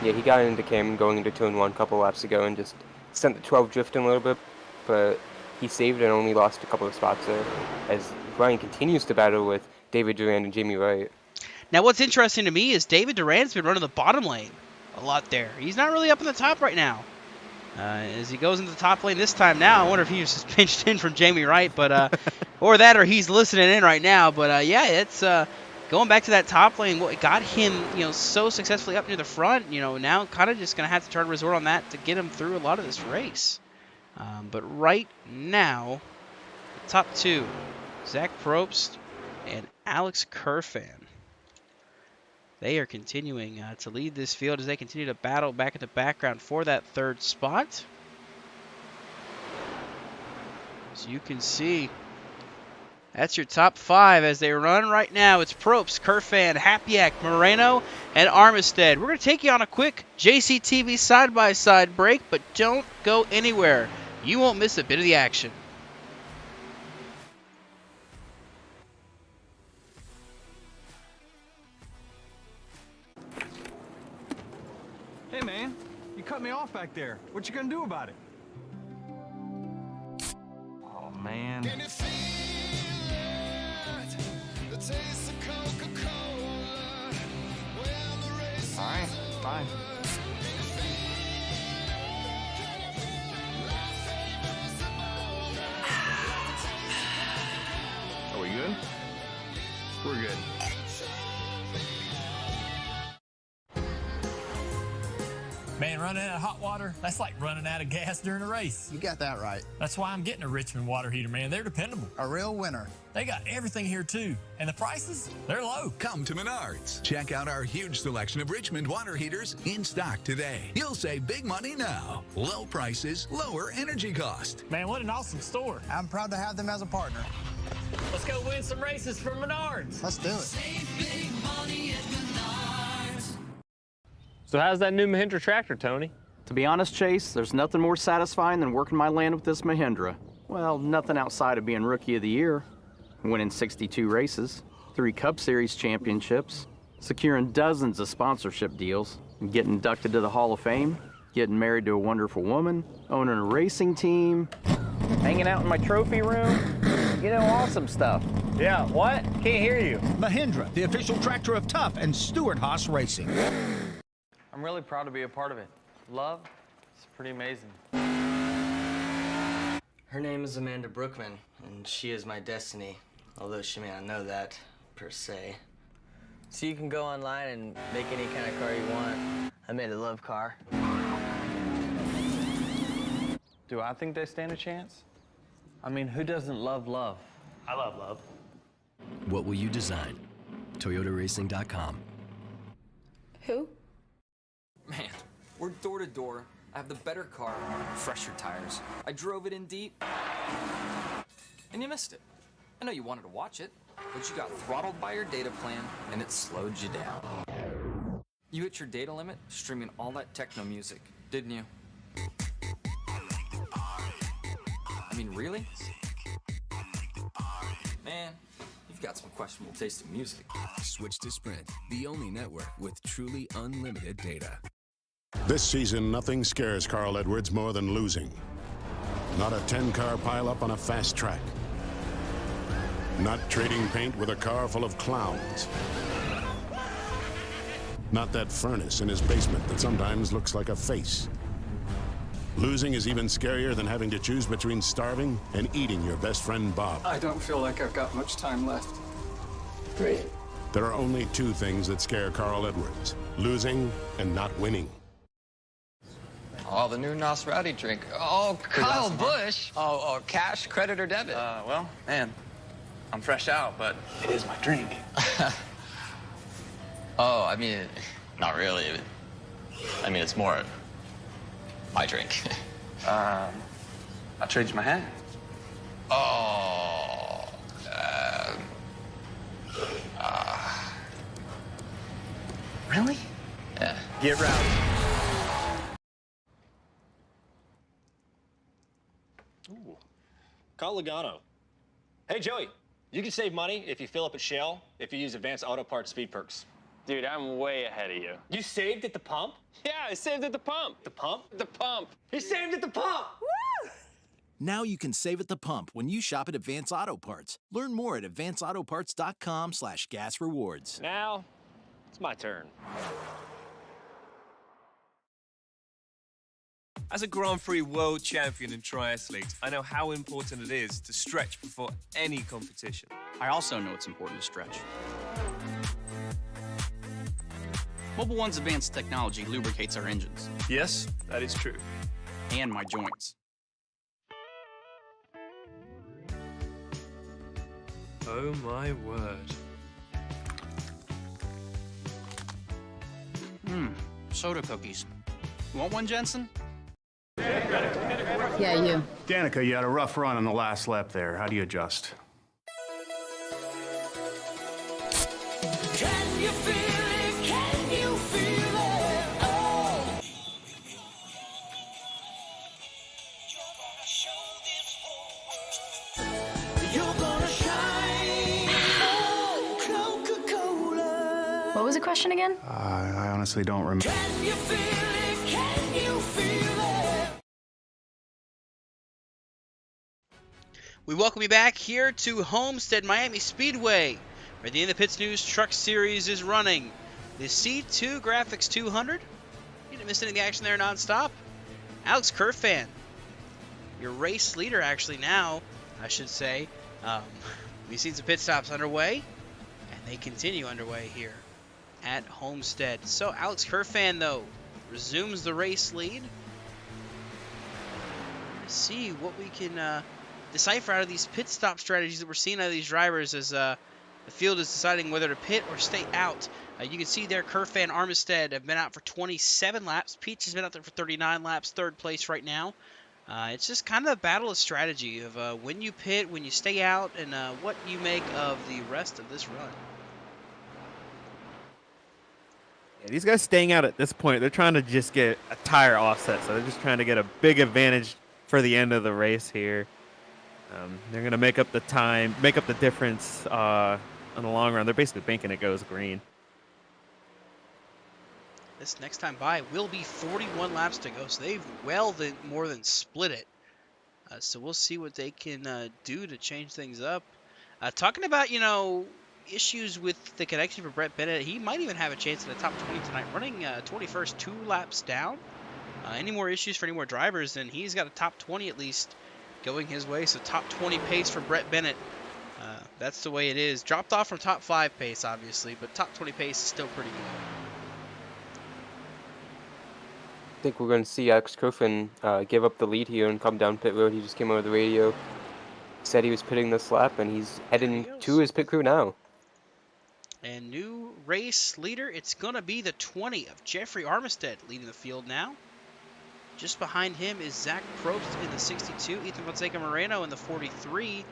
Yeah, he got into Cameron going into turn 1 a couple laps ago and just sent the 12 drifting a little bit, but he saved and only lost a couple of spots there as Brian continues to battle with David Durand and Jamie Wright. Now, what's interesting to me is David Durand's been running the bottom lane a lot there. He's not really up in the top right now. As he goes into the top lane this time now, I wonder if he was just pinched in from Jamie Wright, but or that, or he's listening in right now. But yeah, it's going back to that top lane. What got him, so successfully up near the front. Now kind of just gonna have to try to resort on that to get him through a lot of this race. But right now, the top 2, Zach Probst and Alex Kerfan. They are continuing to lead this field as they continue to battle back in the background for that 3rd spot. As you can see, that's your top 5 as they run right now. It's Probst, Kerfan, Hapiak, Moreno, and Armistead. We're going to take you on a quick JCTV side-by-side break, but don't go anywhere. You won't miss a bit of the action. Hey man, you cut me off back there. What you gonna do about it? Oh man. Alright, fine. Are we good? We're good. Man, running out of hot water, that's like running out of gas during a race. You got that right. That's why I'm getting a Richmond water heater, man. They're dependable. A real winner. They got everything here, too. And the prices, they're low. Come to Menards. Check out our huge selection of Richmond water heaters in stock today. You'll save big money now. Low prices, lower energy cost. Man, what an awesome store. I'm proud to have them as a partner. Let's go win some races for Menards. Let's do it. Save big money at Menards. So how's that new Mahindra tractor, Tony? To be honest, Chase, there's nothing more satisfying than working my land with this Mahindra. Well, nothing outside of being Rookie of the Year, winning 62 races, 3 Cup Series championships, securing dozens of sponsorship deals, and getting inducted to the Hall of Fame, getting married to a wonderful woman, owning a racing team, hanging out in my trophy room, awesome stuff. Yeah, what? Can't hear you. Mahindra, the official tractor of Tough and Stewart Haas Racing. I'm really proud to be a part of it. Love, it's pretty amazing. Her name is Amanda Brookman, and she is my destiny, although she may not know that, per se. So you can go online and make any kind of car you want. I made a love car. Do I think they stand a chance? I mean, who doesn't love love? I love love. What will you design? ToyotaRacing.com. Who? Man, we're door to door. I have the better car, fresher tires. I drove it in deep, and you missed it. I know you wanted to watch it, but you got throttled by your data plan, and it slowed you down. You hit your data limit streaming all that techno music, didn't you? I mean, really? Man, you've got some questionable taste in music. Switch to Sprint, the only network with truly unlimited data. This season, nothing scares Carl Edwards more than losing. Not a 10-car pileup on a fast track. Not trading paint with a car full of clowns. Not that furnace in his basement that sometimes looks like a face. Losing is even scarier than having to choose between starving and eating your best friend Bob. I don't feel like I've got much time left. Great. There are only 2 things that scare Carl Edwards: losing and not winning. Oh, the new Nosferatu drink. Oh, Kyle Busch. Oh, cash, credit, or debit? Well, man, I'm fresh out, but it is my drink. Oh, I mean, not really. I mean, it's more my drink. I changed my hat. Oh. Really? Yeah. Get rowdy. Ooh. Call Logano. Hey, Joey, you can save money if you fill up at Shell if you use Advanced Auto Parts Speed Perks. Dude, I'm way ahead of you. You saved at the pump? Yeah, I saved at the pump. The pump? The pump. He saved at the pump! Now you can save at the pump when you shop at Advance Auto Parts. Learn more at advanceautoparts.com/gas rewards. Now, it's my turn. As a Grand Prix world champion in triathletes, I know how important it is to stretch before any competition. I also know it's important to stretch. Mobil 1's advanced technology lubricates our engines. Yes, that is true. And my joints. Oh my word. Soda cookies. Want one, Jensen? Yeah, you. Danica, you had a rough run on the last lap there. How do you adjust? Can you feel it? Can you feel it? Oh. You're gonna shine. Oh, Coca-Cola. What was the question again? I honestly don't remember. Can you feel it? Can you feel it? We welcome you back here to Homestead-Miami Speedway, where the InThePitsNews Truck Series is running. The C2 Graphics 200. You didn't miss any of the action there nonstop. Alex Kerfan, your race leader actually now, I should say. We've seen some pit stops underway, and they continue underway here at Homestead. So Alex Kerfan, though, resumes the race lead. Let's see what we can decipher out of these pit stop strategies that we're seeing out of these drivers as the field is deciding whether to pit or stay out. You can see there Kerfan, Armistead have been out for 27 laps. Peach has been out there for 39 laps, third place right now. It's just kind of a battle of strategy of when you pit, when you stay out, and what you make of the rest of this run. Yeah, these guys staying out at this point, they're trying to just get a tire offset, so they're just trying to get a big advantage for the end of the race here. They're going to make up the time, make up the difference in the long run. They're basically banking it goes green. This next time by will be 41 laps to go, so they've more than split it. So we'll see what they can do to change things up. Talking about, issues with the connection for Brett Bennett, he might even have a chance in the top 20 tonight, running 21st, 2 laps down. Any more issues for any more drivers, then he's got a top 20 at least going his way. So top 20 pace for Brett Bennett. That's the way it is. Dropped off from top 5 pace, obviously, but top 20 pace is still pretty good. I think we're going to see Alex Kerfan give up the lead here and come down pit road. He just came over the radio. Said he was pitting this lap, and he's heading to his pit crew now. And new race leader, it's going to be the 20 of Jeffrey Armistead leading the field now. Just behind him is Zach Probst in the 62, Ethan Fonseca Moreno in the 43.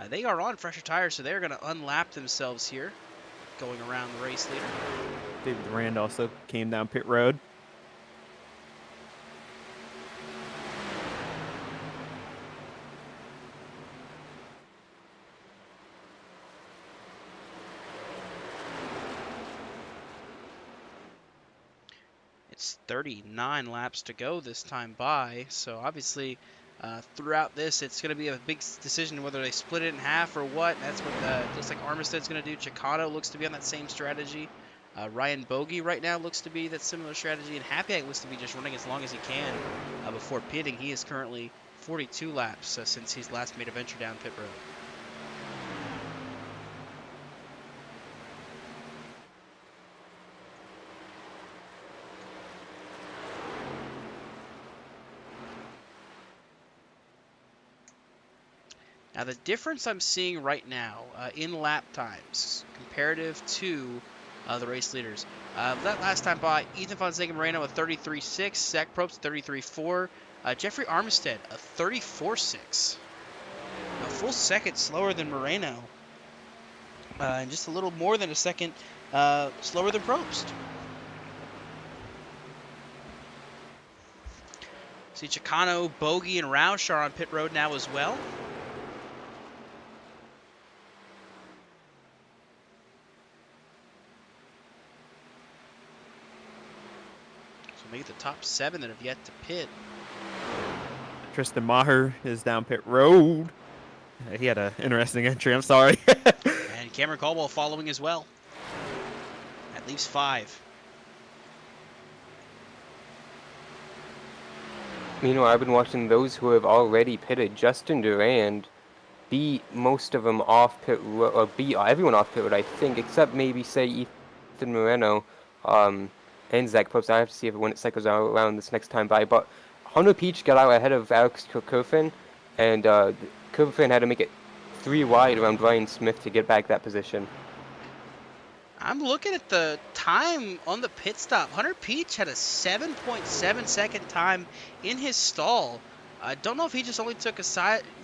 They are on fresher tires, so they're going to unlap themselves here, going around the race leader. David Rand also came down pit road. It's 39 laps to go this time by, so obviously throughout this it's going to be a big decision whether they split it in half or what. That's what looks like Armistead's going to do. Chicano looks to be on that same strategy. Ryan Bogey right now looks to be that similar strategy, and Happy looks to be just running as long as he can before pitting. He is currently 42 laps since he's last made a venture down pit road. Now the difference I'm seeing right now in lap times comparative to the race leaders. That last time by, Ethan Fonseca Moreno a 33.6, Zach Probst 33.4, Jeffrey Armistead a 34.6. A full second slower than Moreno, and just a little more than a second slower than Probst. See Chicano, Bogey, and Roush are on pit road now as well. So make it the top 7 that have yet to pit. Tristan Maher is down pit road. He had an interesting entry. I'm sorry. And Cameron Caldwell following as well. That leaves 5. Meanwhile, I've been watching those who have already pitted. Justin Durand beat most of them off pit road, or beat everyone off pit road, I think, except maybe, say, Ethan Moreno and Zach Probst. I have to see if when it cycles around this next time by. But Hunter Peach got out ahead of Alex Kerfin, and Kerfin had to make it 3 wide around Brian Smith to get back that position. I'm looking at the time on the pit stop. Hunter Peach had a 7.7 second time in his stall. I don't know if he just only took a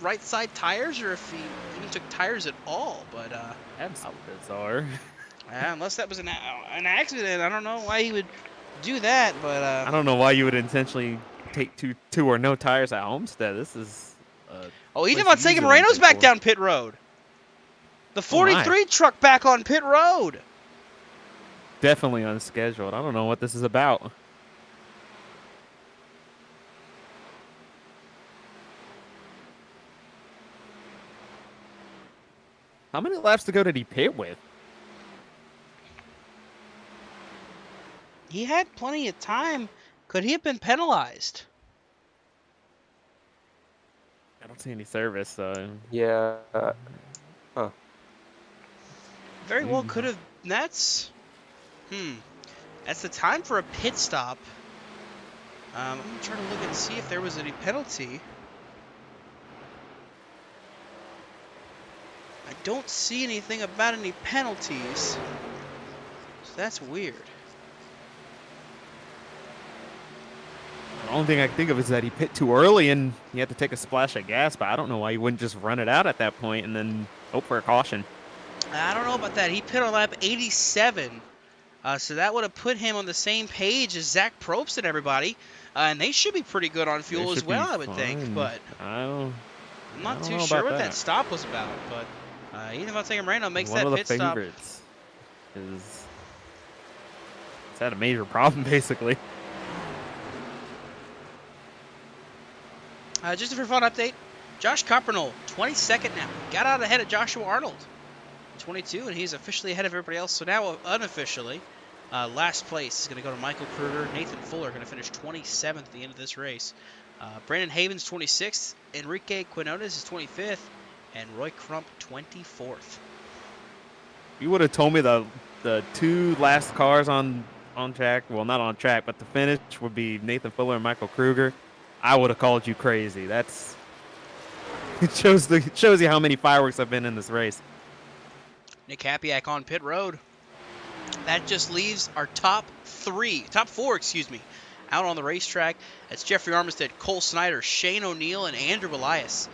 right side tires or if he even took tires at all. But that's bizarre. Unless that was an accident, I don't know why he would do that. But I don't know why you would intentionally take two or no tires at Homestead. This is. Ethan Fonseca Moreno's back down pit road. The 43 truck back on pit road. Definitely unscheduled. I don't know what this is about. How many laps to go did he pit with? He had plenty of time. Could he have been penalized? I don't see any service, so. Yeah. Very well could have. That's the time for a pit stop. I'm trying to look and see if there was any penalty. I don't see anything about any penalties. So that's weird. The only thing I can think of is that he pit too early and he had to take a splash of gas, but I don't know why he wouldn't just run it out at that point and then hope for a caution. I don't know about that. He pit on lap 87. So that would have put him on the same page as Zach Probst and everybody. And they should be pretty good on fuel as well, I would think. But I'm not too sure what that stop was about. But Ethan Fonseca Moreno makes that pit stop. One of the favorites is it's had a major problem, basically. Just a for fun update. Josh Coppernoll, 22nd now. Got out ahead of Joshua Arnold. 22, and he's officially ahead of everybody else. So now, unofficially, last place is going to go to Michael Krueger. Nathan Fuller going to finish 27th at the end of this race. Brandon Havens, 26th. Enrique Quinones is 25th. And Roy Crump, 24th. You would have told me the 2 last cars on track, well, not on track, but the finish would be Nathan Fuller and Michael Krueger. I would have called you crazy. It shows you how many fireworks have been in this race. Nick Hapiak on pit road. That just leaves our top 4, out on the racetrack. That's Jeffrey Armistead, Cole Snyder, Shane O'Neill, and Andrew Elias.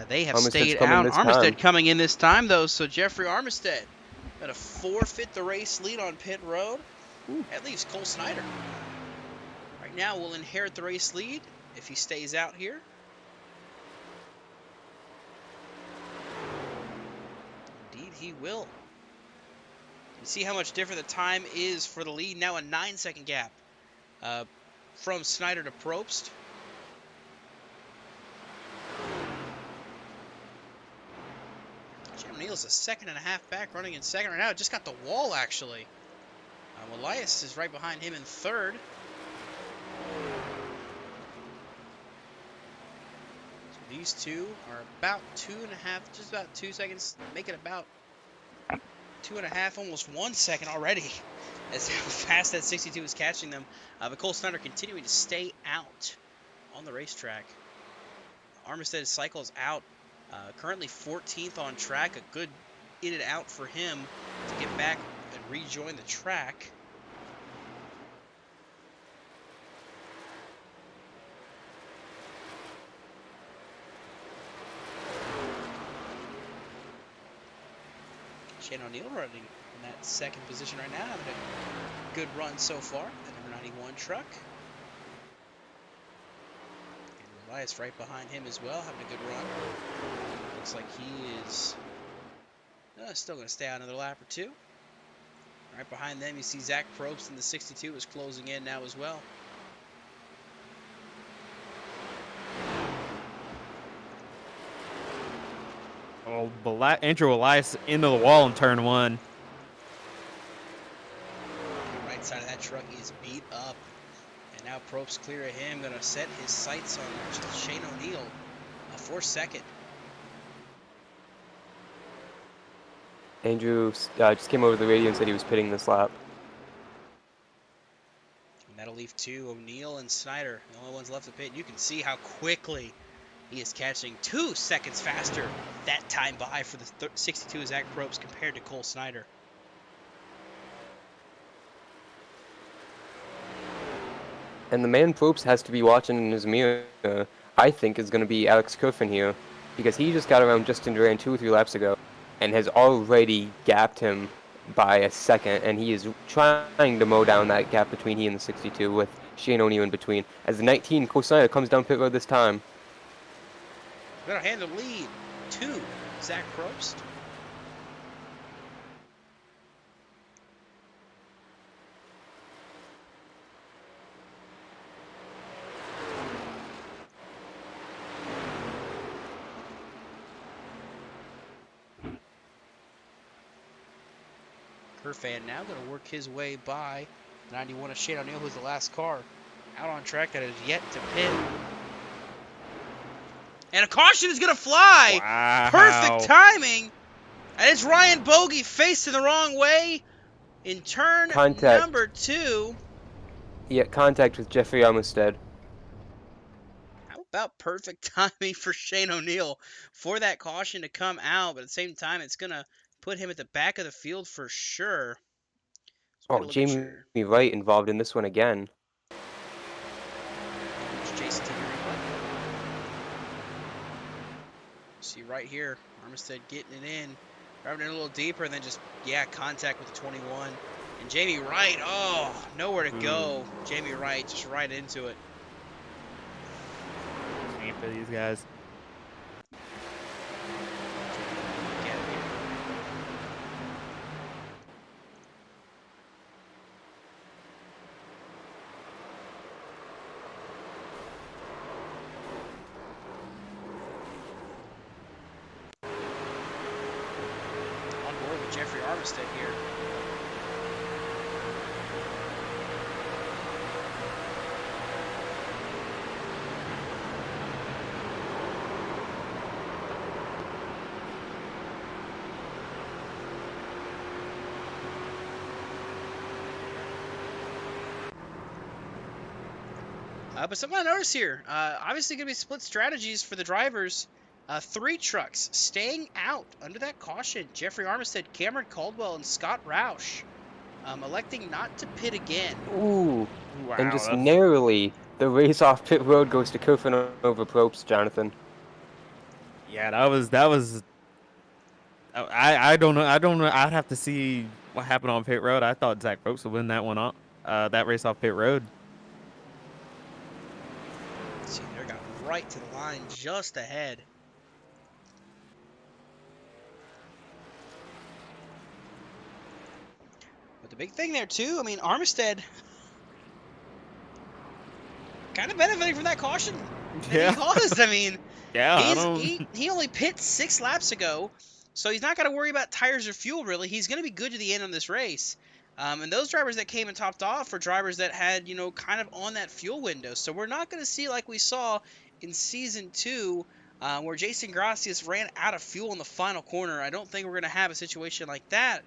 They have stayed out. Armistead coming in this time, though, so Jeffrey Armistead going to forfeit the race lead on pit road. That leaves Cole Snyder. Right now, will inherit the race lead if he stays out here. Indeed, he will. You see how much different the time is for the lead. Now a 9-second gap from Snyder to Probst. Jim Neal's a 1.5 seconds back, running in second right now. Just got the wall, actually. Elias is right behind him in third. So these two are about 2.5, just about 2 seconds, make it about 2.5, almost 1 second already. That's how fast that 62 is catching them. But Cole Snyder continuing to stay out on the racetrack. Armistead cycles out. Currently 14th on track. A good in and out for him to get back and rejoin the track. Shane O'Neill running in that second position right now, having a good run so far. The number 91 truck. And Elias right behind him as well, having a good run. Looks like he is still going to stay out another lap or two. Right behind them, you see Zach Probst in the 62 is closing in now as well. Oh, Andrew Elias into the wall in turn 1. The right side of that truck is beat up. And now Probst clear of him, going to set his sights on Shane O'Neill for second. Andrew just came over the radio and said he was pitting this lap. And that'll leave 2, O'Neill and Snyder, the only ones left to pit. You can see how quickly he is catching 2 seconds faster that time by for the 62 Zach Probst compared to Cole Snyder. And the man Probst has to be watching in his mirror, I think, is going to be Alex Coffin here, because he just got around Justin Duran 2 or 3 laps ago and has already gapped him by a second, and he is trying to mow down that gap between he and the 62 with Shane O'Neill in between. As the 19 Cole Snyder comes down pit road this time. Gonna hand the lead to Zach Probst. Kerfan now going to work his way by 91 of Shane O'Neill, who's the last car out on track that is yet to pit. And a caution is going to fly. Wow. Perfect timing. And it's Ryan Bogey facing the wrong way in turn number 2. Yeah, contact with Jeffrey Armistead. How about perfect timing for Shane O'Neill for that caution to come out, but at the same time, it's going to put him at the back of the field for sure. Oh, Jamie Wright involved in this one again. Jason TV replay. See right here, Armistead getting it in, driving it a little deeper, and then just, contact with the 21. And Jamie Wright, nowhere to go. Jamie Wright just right into it. Same for these guys. Jeffrey Armistead here. But something I noticed here, obviously going to be split strategies for the drivers. 3 trucks staying out under that caution. Jeffrey Armistead, Cameron Caldwell, and Scott Roush electing not to pit again. Ooh, wow, and just narrowly, the race off pit road goes to Coffin over Probst, Jonathan. Yeah, that was. I don't know. I'd have to see what happened on pit road. I thought Zach Probst would win that one off, that race off pit road. Let's see, they got right to the line, just ahead. But the big thing there too, I mean, Armistead kind of benefiting from that caution that he caused. I mean, he only pit 6 laps ago, so he's not got to worry about tires or fuel really. He's going to be good to the end on this race. And those drivers that came and topped off were drivers that had, kind of on that fuel window. So we're not going to see like we saw in Season 2 where Jason Gracias ran out of fuel in the final corner. I don't think we're going to have a situation like that.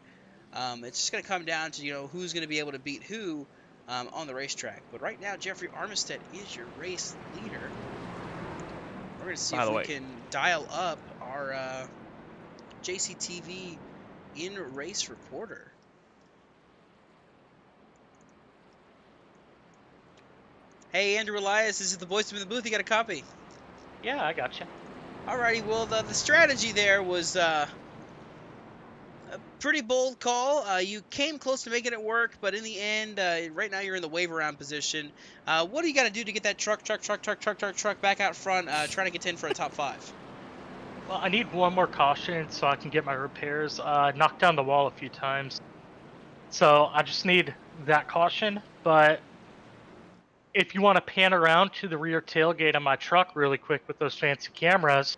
It's just going to come down to, who's going to be able to beat who on the racetrack. But right now, Jeffrey Armistead is your race leader. We're going to see if we can dial up our JCTV in-race reporter. Hey, Andrew Elias, this is the voice in the booth. You got a copy? Yeah, I got you. Alrighty, well, the strategy there was a pretty bold call. You came close to making it work, but in the end, right now you're in the wave around position. What do you got to do to get that truck back out front, trying to get in for a top 5? Well, I need one more caution so I can get my repairs. Knocked down the wall a few times. So I just need that caution, but if you want to pan around to the rear tailgate of my truck really quick with those fancy cameras,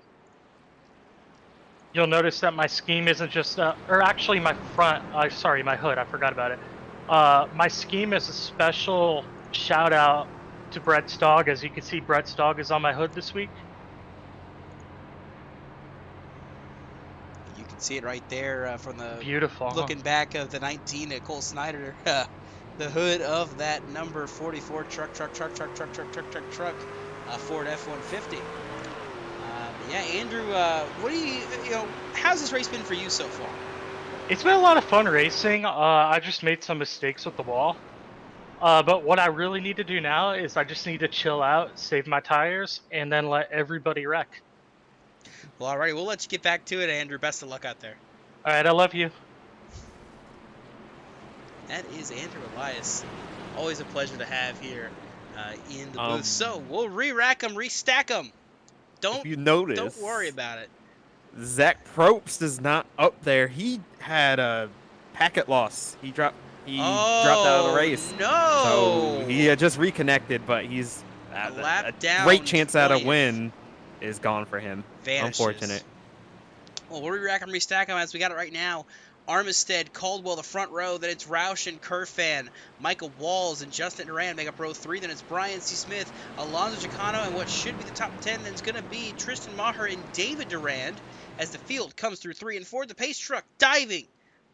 you'll notice that my scheme isn't just, or actually my front, sorry, my hood, I forgot about it. My scheme is a special shout out to Brett's dog. As you can see, Brett's dog is on my hood this week. You can see it right there from the beautiful looking back of the 19 at Cole Snyder. The hood of that number 44 truck, Ford F-150. Yeah, Andrew, what do you know, how's this race been for you so far? It's been a lot of fun racing. I just made some mistakes with the wall. But what I really need to do now is I just need to chill out, save my tires, and then let everybody wreck. Well, alrighty, we'll let you get back to it, Andrew. Best of luck out there. All right, I love you. That is Andrew Elias. Always a pleasure to have here in the booth. So we'll re-rack them, restack them. If you notice, don't worry about it. Zach Probst is not up there. He had a packet loss. He dropped out of the race. No. So he had just reconnected, but he's a great chance at a win is gone for him. Vanishes. Unfortunate. Well, we'll re-rack them, restack them as we got it right now. Armistead, Caldwell, the front row. Then it's Roush and Kerfan, Michael Walls, and Justin Duran make up row 3. Then it's Brian C. Smith, Alonzo Chicano, and what should be the top 10. Then it's going to be Tristan Maher and David Durand as the field comes through 3 and 4. The pace truck diving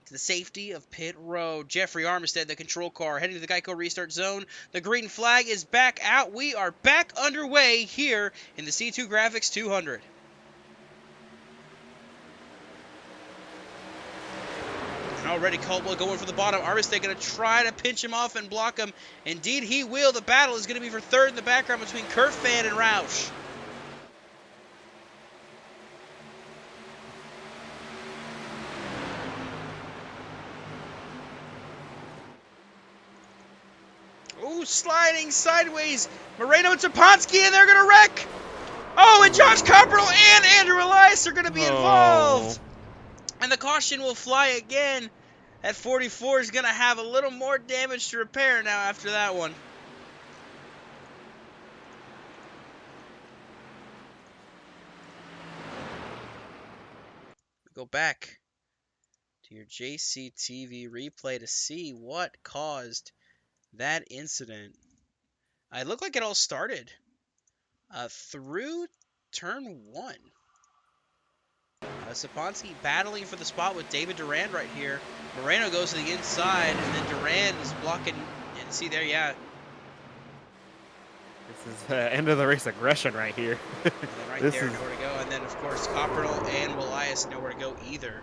to the safety of pit row. Jeffrey Armistead, the control car, heading to the Geico restart zone. The green flag is back out. We are back underway here in the C2 Graphics 200. Already Caldwell going for the bottom. Armistead going to try to pinch him off and block him. Indeed, he will. The battle is going to be for third in the background between Kerfan and Roush. Ooh, sliding sideways. Moreno and Saponsky, and they're going to wreck. Oh, and Josh Copperl and Andrew Elias are going to be involved. And the caution will fly again. That 44 is going to have a little more damage to repair now after that one. Go back to your JCTV replay to see what caused that incident. It looked like it all started through turn 1. Saponsky battling for the spot with David Durand right here. Moreno goes to the inside, and then Durand is blocking. And see there, yeah. This is end of the race aggression right here. Right there, nowhere to go. And then, of course, Copperl and Elias nowhere to go either.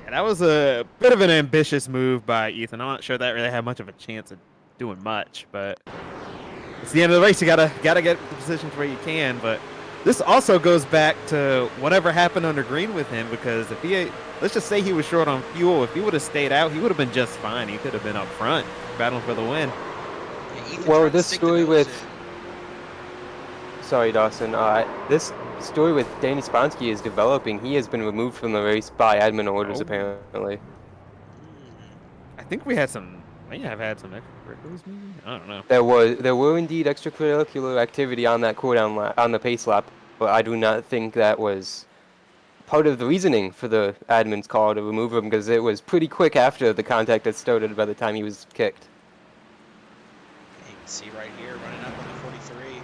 Yeah, that was a bit of an ambitious move by Ethan. I'm not sure that really had much of a chance of doing much, but it's the end of the race. You gotta get the positions where you can, but this also goes back to whatever happened under green with him, because if he, let's just say he was short on fuel, if he would have stayed out, he would have been just fine. He could have been up front battling for the win. Yeah, well, this story with... Sorry, Dawson. This story with Danny Sponsky is developing. He has been removed from the race by admin orders, apparently. I think we had some... may have had some extracurriculars, maybe? I don't know. There were indeed extracurricular activity on that cooldown on the pace lap, but I do not think that was part of the reasoning for the admin's call to remove him, because it was pretty quick after the contact had started by the time he was kicked. You can see right here, running up on the 43.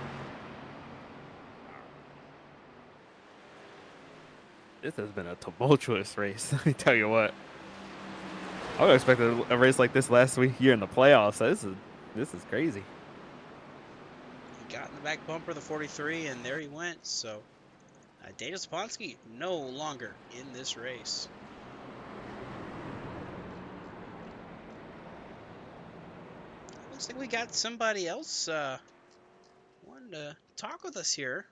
This has been a tumultuous race, let me tell you what. I would have expected a race like this last week here in the playoffs. So this is crazy. He got in the back bumper, the 43, and there he went. So Daniel Saponsky no longer in this race. Looks like we got somebody else on to talk with us here.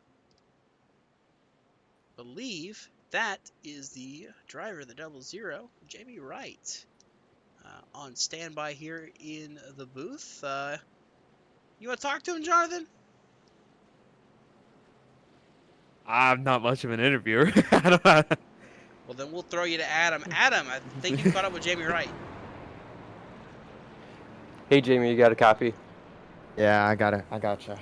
Believe that is the driver of the 00, Jamie Wright, on standby here in the booth. You want to talk to him, Jonathan? I'm not much of an interviewer. I don't know. Well, then we'll throw you to Adam. Adam, I think you caught up with Jamie Wright. Hey, Jamie, you got a copy? Yeah, I got it. I gotcha.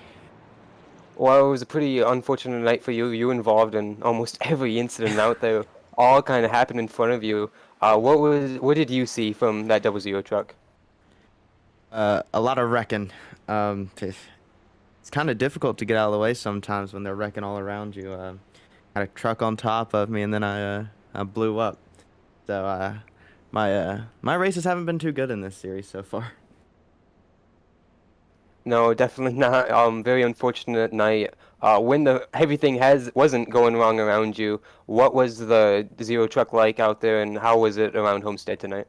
Well, it was a pretty unfortunate night for you. You involved in almost every incident out there. All kind of happened in front of you. What did you see from that 00 truck? A lot of wrecking. It's kind of difficult to get out of the way sometimes when they're wrecking all around you. Had a truck on top of me, and then I blew up. So my races haven't been too good in this series so far. No, definitely not. Very unfortunate night. When everything wasn't going wrong around you, what was the 0 truck like out there, and how was it around Homestead tonight?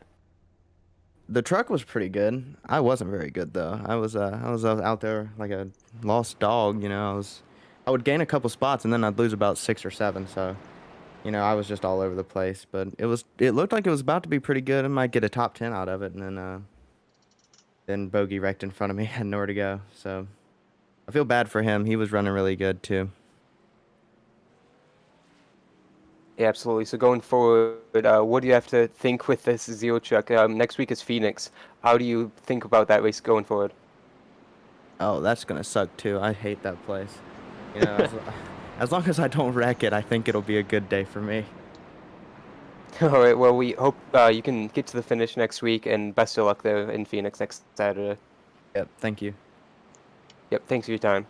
The truck was pretty good. I wasn't very good though. I was out there like a lost dog. You know, I would gain a couple spots and then I'd lose about 6 or 7. So, you know, I was just all over the place. But it looked like it was about to be pretty good. I might get a top 10 out of it, and then Bogey wrecked in front of me, had nowhere to go. So I feel bad for him. He was running really good too. Yeah, absolutely. So going forward, what do you have to think with this 0 truck? Next week is Phoenix. How do you think about that race going forward? Oh, that's gonna suck too. I hate that place. You know, as long as I don't wreck it, I think it'll be a good day for me. All right. Well, we hope you can get to the finish next week, and best of luck there in Phoenix next Saturday. Yep. Thank you. Yep. Thanks for your time.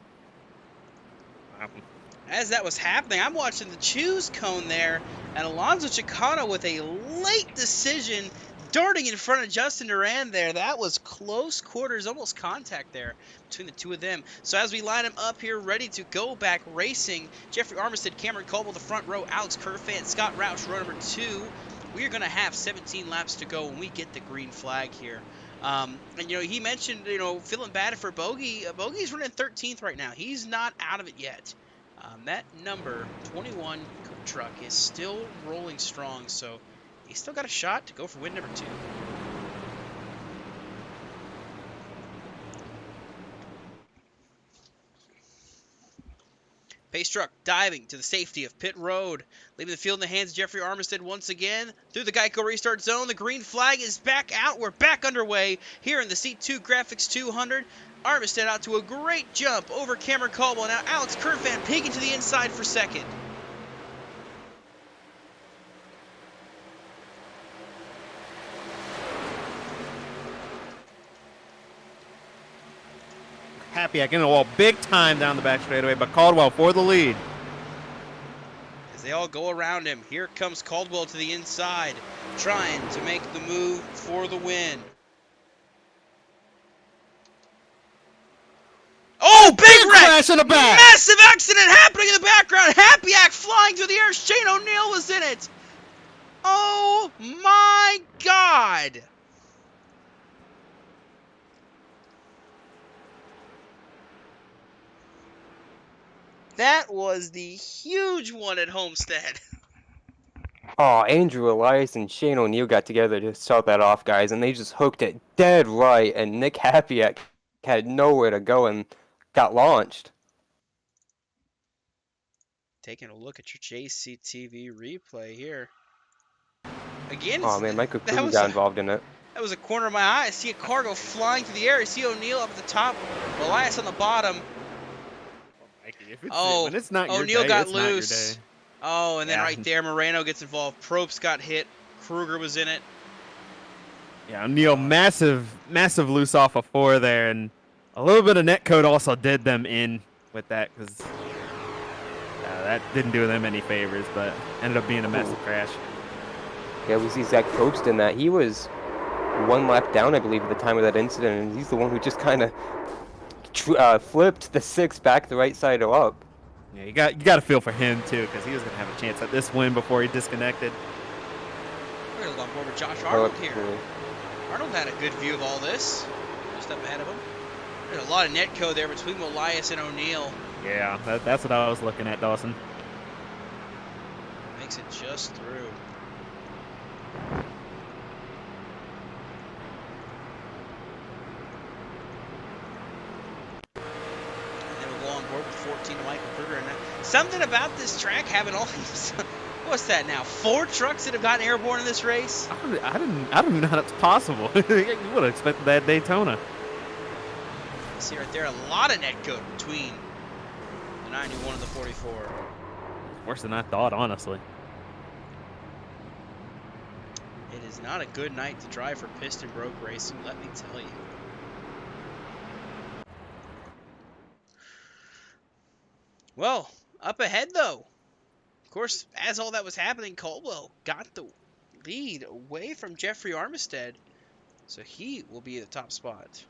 As that was happening, I'm watching the choose cone there, and Alonso Chicano with a late decision, darting in front of Justin Duran there. That was close quarters, almost contact there between the two of them. So as we line them up here, ready to go back racing, Jeffrey Armistead, Cameron Caldwell, the front row, Alex Kerfan, Scott Roush, row number 2. We're going to have 17 laps to go when we get the green flag here. And, you know, he mentioned, you know, feeling bad for Bogey. Bogey's running 13th right now. He's not out of it yet. That number 21 truck is still rolling strong, so he's still got a shot to go for win number 2. Pace truck diving to the safety of pit road, leaving the field in the hands of Jeffrey Armistead once again through the Geico restart zone. The green flag is back out. We're back underway here in the C2 Graphics 200. Armistead out to a great jump over Cameron Caldwell. Now Alex Kerfan peeking to the inside for second. Happy I can wall big time down the back straightaway, but Caldwell for the lead. As they all go around him, here comes Caldwell to the inside, trying to make the move for the win. Oh, big wreck! Crash in the back! Massive accident happening in the background. Happy Act flying through the air. Shane O'Neill was in it. Oh my God! That was the huge one at Homestead. Oh, Andrew Elias and Shane O'Neill got together to start that off, guys, and they just hooked it dead right, and Nick Hapiak had nowhere to go and got launched. Taking a look at your JCTV replay here. Again, Oh man, Michael Krueger got involved in it. That was a corner of my eye. I see a car go flying through the air. I see O'Neill up at the top, Elias on the bottom. When it's not your O'Neill day, got it's not your loose. day. Oh, and then Yeah. right there, Moreno gets involved. Probst got hit. Krueger was in it. Yeah, O'Neill massive loose off of 4 there, and a little bit of netcode also did them in with that because that didn't do them any favors, but ended up being a massive crash. Yeah, we see Zach Probst in that. He was 1 lap down, I believe, at the time of that incident, and he's the one who just kind of flipped the 6 back the right side up. Yeah, you got to feel for him too, because he was gonna have a chance at this win before he disconnected. We're going to go on board with Josh Oh, Arnold here. absolutely. Arnold had a good view of all this. Just up ahead of him. There's a lot of netco there between Molias and O'Neill. Yeah, that's what I was looking at, Dawson. Makes it just through. And then we'll go on board with 14 to Michael Krueger. And something about this track having all these, what's that now? 4 trucks that have gotten airborne in this race? I don't even know how that's possible. You would have expected that at Daytona. You see right there, a lot of netcode between the 91 and the 44. Worse than I thought, honestly. It is not a good night to drive for piston broke racing, let me tell you. Well, up ahead though. Of course, as all that was happening, Caldwell got the lead away from Jeffrey Armistead. So he will be at the top spot.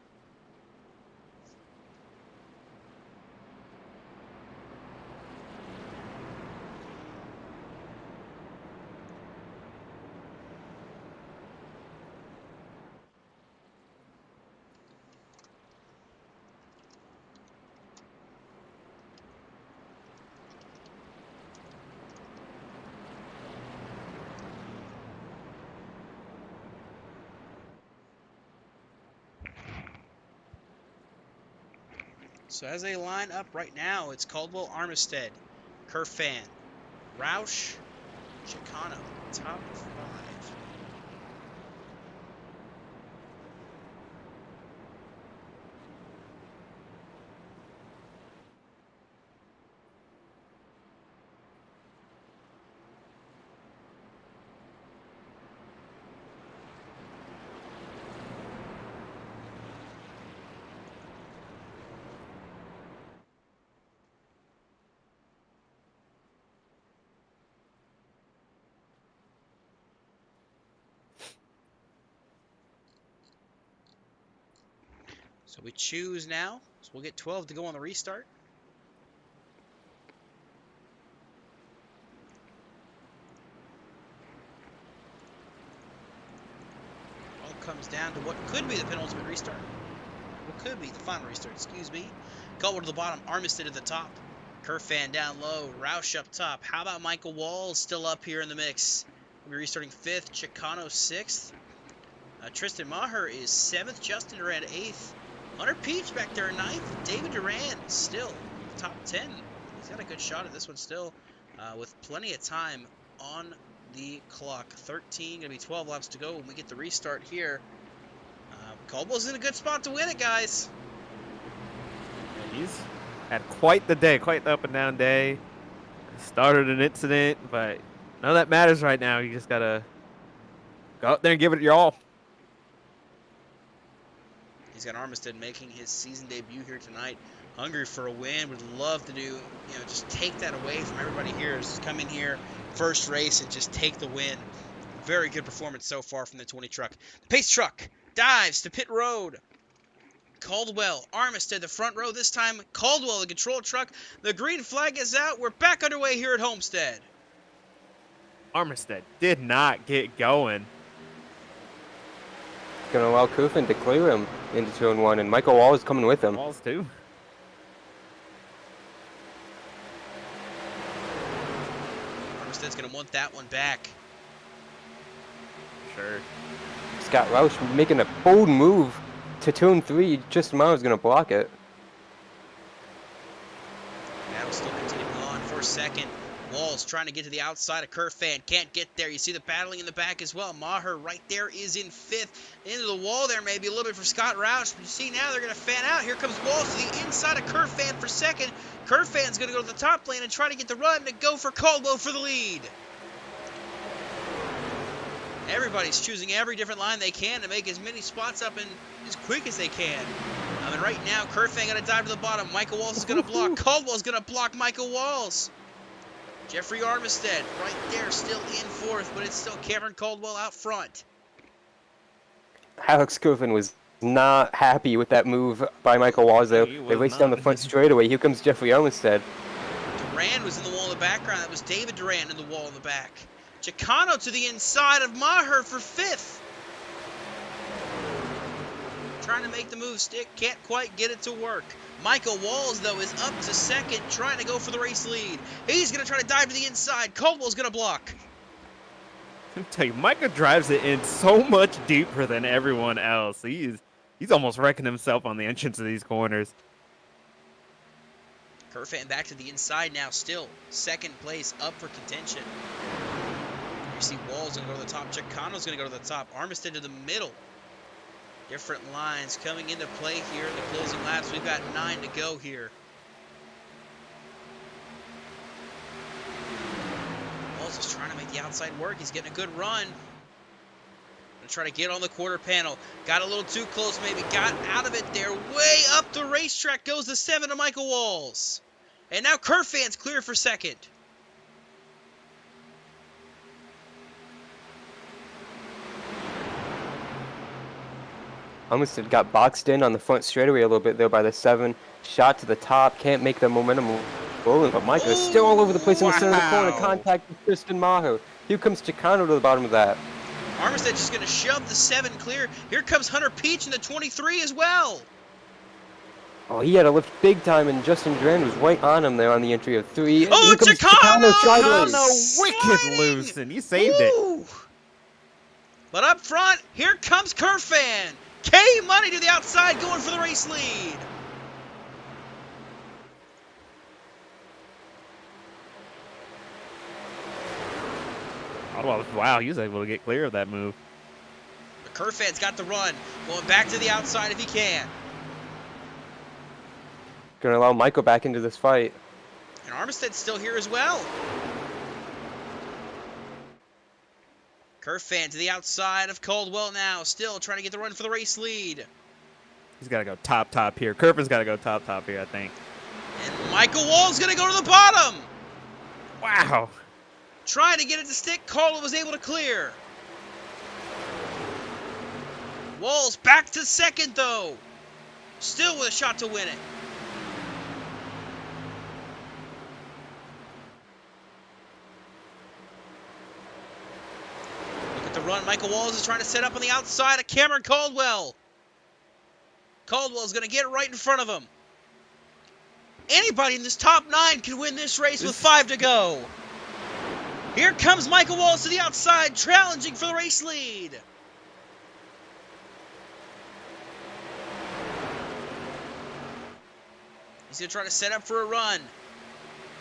So as they line up right now, it's Caldwell, Armistead, Kerfan, Roush, Chicano, top 5. So we choose now. So we'll get 12 to go on the restart. All comes down to what could be the penultimate restart. What could be the final restart, excuse me. Caldwell to the bottom, Armistead at the top. Kerfan down low, Roush up top. How about Michael Walls still up here in the mix? We'll be restarting 5th, Chicano 6th. Tristan Maher is 7th, Justin Durant 8th. Hunter Peach back there 9th. David Durant still top 10. He's got a good shot at this one still with plenty of time on the clock. 13, going to be 12 laps to go when we get the restart here. Caldwell's in a good spot to win it, guys. Yeah, he's had quite the day, quite the up and down day. Started an incident, but none of that matters right now. You just got to go out there and give it your all. He's got Armistead making his season debut here tonight. Hungry for a win. Would love to do, just take that away from everybody here. Just come in here, first race, and just take the win. Very good performance so far from the 20 truck. The pace truck dives to pit road. Caldwell, Armistead, the front row. This time, Caldwell, the control truck. The green flag is out. We're back underway here at Homestead. Armistead did not get going. Going to allow Kufin to clear him into 2 and 1, and Michael Wall is coming with him. Walls too. Armistead's going to want that one back. Sure. Scott Roush making a bold move to turn 3. Just Maher's going to block it. Battle still continuing on for a second. Walls trying to get to the outside of Kerfan. Can't get there. You see the battling in the back as well. Maher right there is in 5th. Into the wall there, maybe a little bit for Scott Roush. But you see now they're going to fan out. Here comes Walls to the inside of Kerfan for 2nd. Kerfan's going to go to the top lane and try to get the run to go for Caldwell for the lead. Everybody's choosing every different line they can to make as many spots up and as quick as they can. And right now, Kerfan got to dive to the bottom. Michael Walls is going to block. Caldwell's going to block Michael Walls. Jeffrey Armistead right there, still in 4th, but it's still Cameron Caldwell out front. Alex Kufin was not happy with that move by Michael Walls, though. They raced down the front straightaway. Here comes Jeffrey Armistead. Durant was in the wall in the background. That was David Durant in the wall in the back. Chicano to the inside of Maher for 5th. trying to make the move stick. Can't quite get it to work. Michael Walls, though, is up to second, trying to go for the race lead. He's going to try to dive to the inside. Caldwell's going to block. I'll tell you, Micah drives it in so much deeper than everyone else. He's almost wrecking himself on the entrance of these corners. Kerfan back to the inside now, still second place, up for contention. You see Walls going to go to the top. Chicano's going to go to the top. Armistead to the middle. Different lines coming into play here in the closing laps. We've got 9 to go here. Walls is trying to make the outside work. He's getting a good run. Gonna try to get on the quarter panel. Got a little too close maybe. Got out of it there. Way up the racetrack goes the 7 to Michael Walls. And now Kerfan's clear for second. Almost got boxed in on the front straightaway a little bit there by the 7. Shot to the top. Can't make the momentum rolling, but Michael is still all over the place in the center of the corner. Contact with Tristan Maher. Here comes Chicano to the bottom of that. Armistead just going to shove the 7 clear. Here comes Hunter Peach in the 23 as well. Oh, he had a lift big time, and Justin Duran was right on him there on the entry of 3. Oh, Chicano! Chicano wicked loose, and he saved it. But up front, here comes Kerfan. K-Money to the outside, going for the race lead. Oh, wow, he was able to get clear of that move. But Kerfan's got the run, going back to the outside if he can. Going to allow Michael back into this fight. And Armistead's still here as well. Kerfan to the outside of Caldwell now, still trying to get the run for the race lead. He's got to go top here. Kerfan's got to go top here, I think. And Michael Wall's going to go to the bottom. Wow. Trying to get it to stick. Caldwell was able to clear. Walls back to second, though. Still with a shot to win it. Look at the run. Michael Walls is trying to set up on the outside of Cameron Caldwell. Caldwell's going to get right in front of him. Anybody in this top 9 can win this race with 5 to go. Here comes Michael Walls to the outside, challenging for the race lead. He's going to try to set up for a run.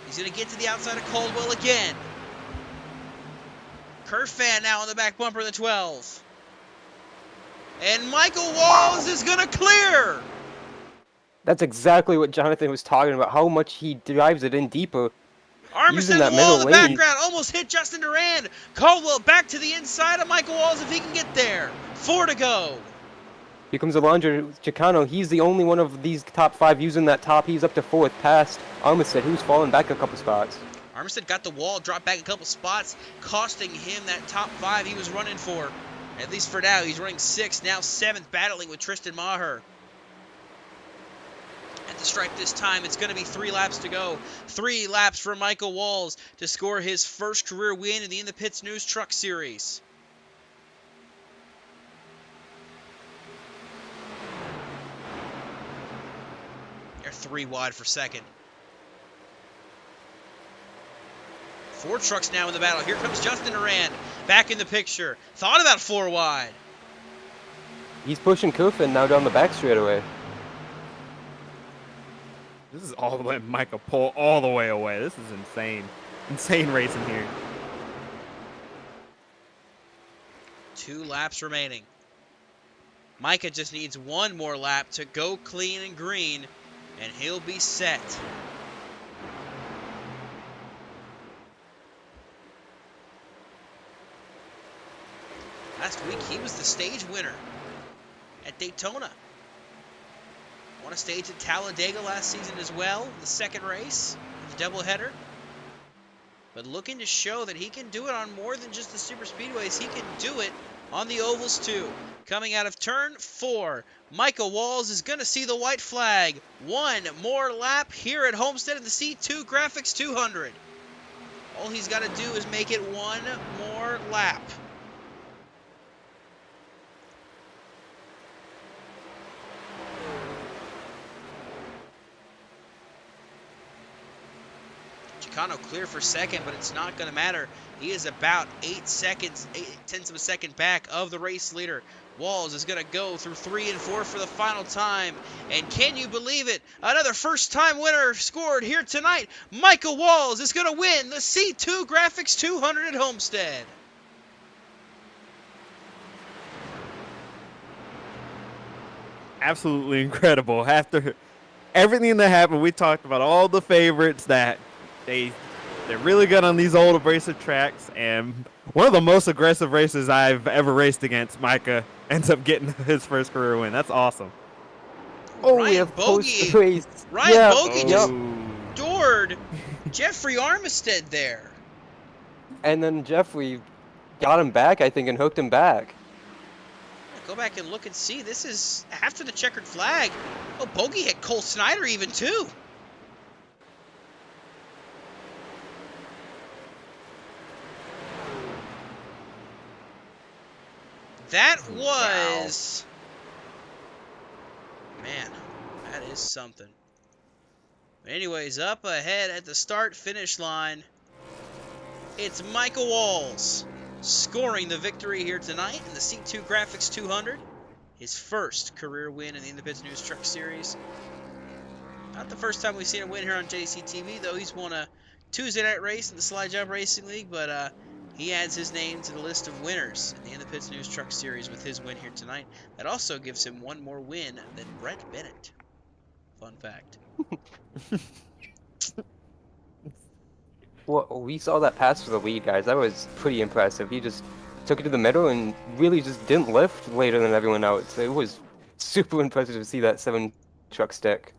He's going to get to the outside of Caldwell again. Kerfan now on the back bumper of the 12. And Michael Walls is going to clear. That's exactly what Jonathan was talking about, how much he drives it in deeper. Armistead that wall in the middle lane. background, almost hit Justin Duran. Caldwell back to the inside of Michael Walls if he can get there. 4 to go. Here comes Alondra Chicano. He's the only one of these top 5 using that top. He's up to 4th past Armistead, who's fallen back a couple spots. Armistead got the wall, dropped back a couple spots, costing him that top 5 he was running for. At least for now, he's running 6th, now 7th, battling with Tristan Maher. At the stripe this time, it's going to be 3 laps to go. 3 laps for Michael Walls to score his first career win in the InThePitsNews Truck Series. They're 3 wide for second. 4 trucks now in the battle. Here comes Justin Duran back in the picture. Thought about 4 wide. He's pushing Kerfan now down the back straightaway. This is all the way, Michael pull all the way away. This is insane. Insane racing here. 2 laps remaining. Micah just needs 1 more lap to go clean and green, and he'll be set. Last week, he was the stage winner at Daytona. Won a stage at Talladega last season as well, the second race, the doubleheader. But looking to show that he can do it on more than just the super speedways. He can do it on the ovals too. Coming out of turn 4, Michael Walls is going to see the white flag. 1 more lap here at Homestead in the C2 Graphics 200. All he's got to do is make it 1 more lap. Chicano clear for second, but it's not going to matter. He is about 8/10 of a second back of the race leader. Walls is going to go through 3 and 4 for the final time. And can you believe it? Another first-time winner scored here tonight. Michael Walls is going to win the C2 Graphics 200 at Homestead. Absolutely incredible. After everything that happened, we talked about all the favorites that they're really good on these old abrasive tracks, and one of the most aggressive races I've ever raced against, Micah ends up getting his first career win. That's awesome. Oh, Ryan we have Bogey. post-race. Ryan Bogey just doored Jeffrey Armistead there. And then Jeffrey got him back, I think, and hooked him back. Go back and look and see. This is after the checkered flag. Oh, Bogey hit Cole Snyder even too. That was... Man, that is something. But anyways, up ahead at the start-finish line, it's Michael Walls scoring the victory here tonight in the C2 Graphics 200. His first career win in the InThePitsNews Truck Series. Not the first time we've seen him win here on JCTV, though. He's won a Tuesday night race in the Slide Job Racing League, but he adds his name to the list of winners in the InThePitsNews Truck Series with his win here tonight. That also gives him one more win than Brett Bennett. Fun fact. Well, we saw that pass for the lead, guys. That was pretty impressive. He just took it to the middle and really just didn't lift later than everyone else. It was super impressive to see that 7-truck stick.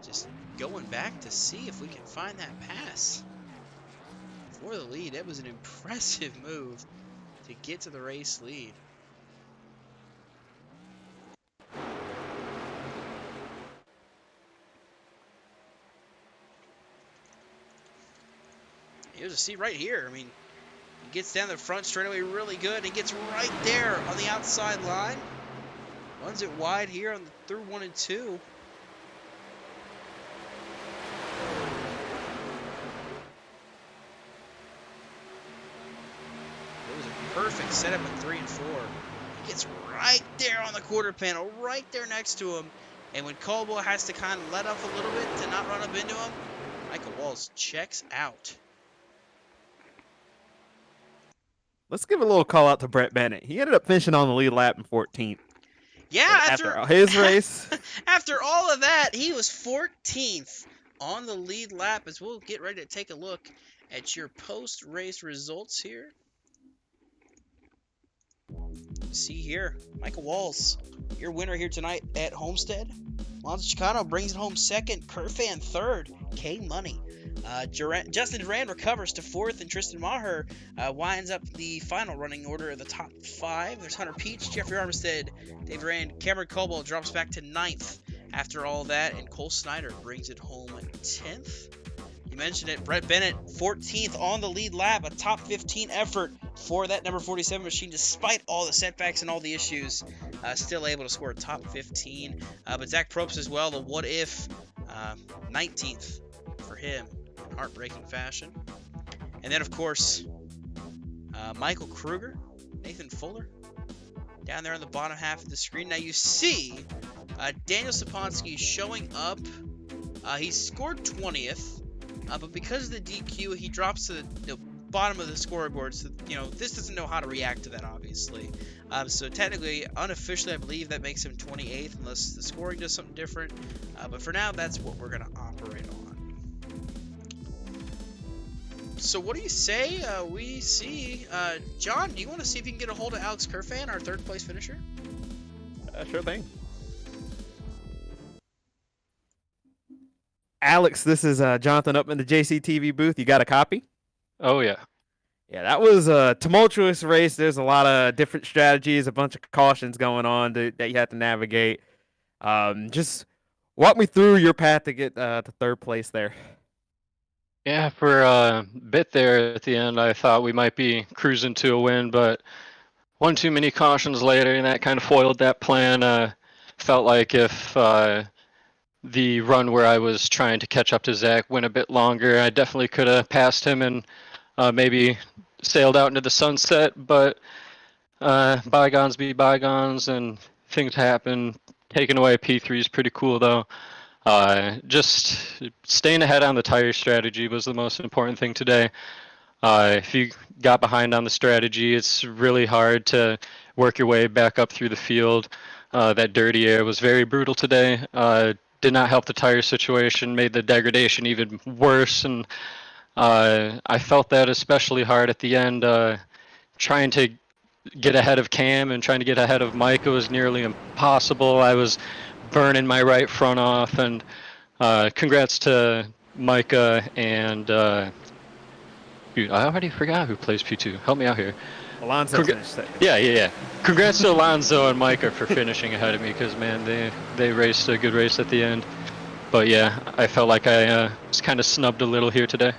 Just going back to see if we can find that pass for the lead. That was an impressive move to get to the race lead. Here's a seat right here. I mean, he gets down the front straightaway really good. He gets right there on the outside line. Runs it wide here on the through 1 and 2. It was a perfect setup in 3 and 4. He gets right there on the quarter panel, right there next to him. And when Caldwell has to kind of let up a little bit to not run up into him, Michael Walls checks out. Let's give a little call out to Brett Bennett. He ended up finishing on the lead lap in 14th. Yeah, after his race. After all of that, he was 14th on the lead lap, as we'll get ready to take a look at your post-race results here. See here, Michael Walls, your winner here tonight at Homestead. Alonzo Chicano brings it home second, Kerfan third, K Money. Justin Duran recovers to 4th, and Tristan Maher winds up the final running order of the top 5. There's Hunter Peach, Jeffrey Armistead, Dave Duran, Cameron Caldwell drops back to 9th after all that, and Cole Snyder brings it home 10th. You mentioned it, Brett Bennett, 14th on the lead lap, a top 15 effort for that number 47 machine, despite all the setbacks and all the issues, still able to score a top 15. But Zach Probst as well, the what if, 19th for him in heartbreaking fashion. And then, of course, Michael Krueger, Nathan Fuller, down there on the bottom half of the screen. Now you see Daniel Saponsky showing up. He scored 20th. But because of the DQ, he drops to the bottom of the scoreboard. So, this doesn't know how to react to that, obviously. So technically, unofficially, I believe that makes him 28th, unless the scoring does something different. But for now, that's what we're going to operate on. So what do you say we see? John, do you want to see if you can get a hold of Alex Kerfan, our 3rd place finisher? Sure thing. Alex, this is Jonathan up in the JCTV booth. You got a copy? Oh, yeah. Yeah, that was a tumultuous race. There's a lot of different strategies, a bunch of cautions going on that you have to navigate. Just walk me through your path to get to 3rd place there. Yeah, for a bit there at the end, I thought we might be cruising to a win, but one too many cautions later, and that kind of foiled that plan. felt like if the run where I was trying to catch up to Zach went a bit longer, I definitely could have passed him and maybe sailed out into the sunset. But bygones be bygones, and things happen. Taking away P3 is pretty cool, though. Just staying ahead on the tire strategy was the most important thing today. If you got behind on the strategy, it's really hard to work your way back up through the field. That dirty air was very brutal today. Did not help the tire situation, made the degradation even worse, and I felt that especially hard at the end. Trying to get ahead of Cam and trying to get ahead of Micah was nearly impossible. I was burning my right front off, and congrats to Micah and dude, I already forgot who plays P2. Help me out here. Alonso finished second. Yeah. Congrats to Alonso and Micah for finishing ahead of me, because man, they raced a good race at the end. But yeah, I felt like I was kind of snubbed a little here today.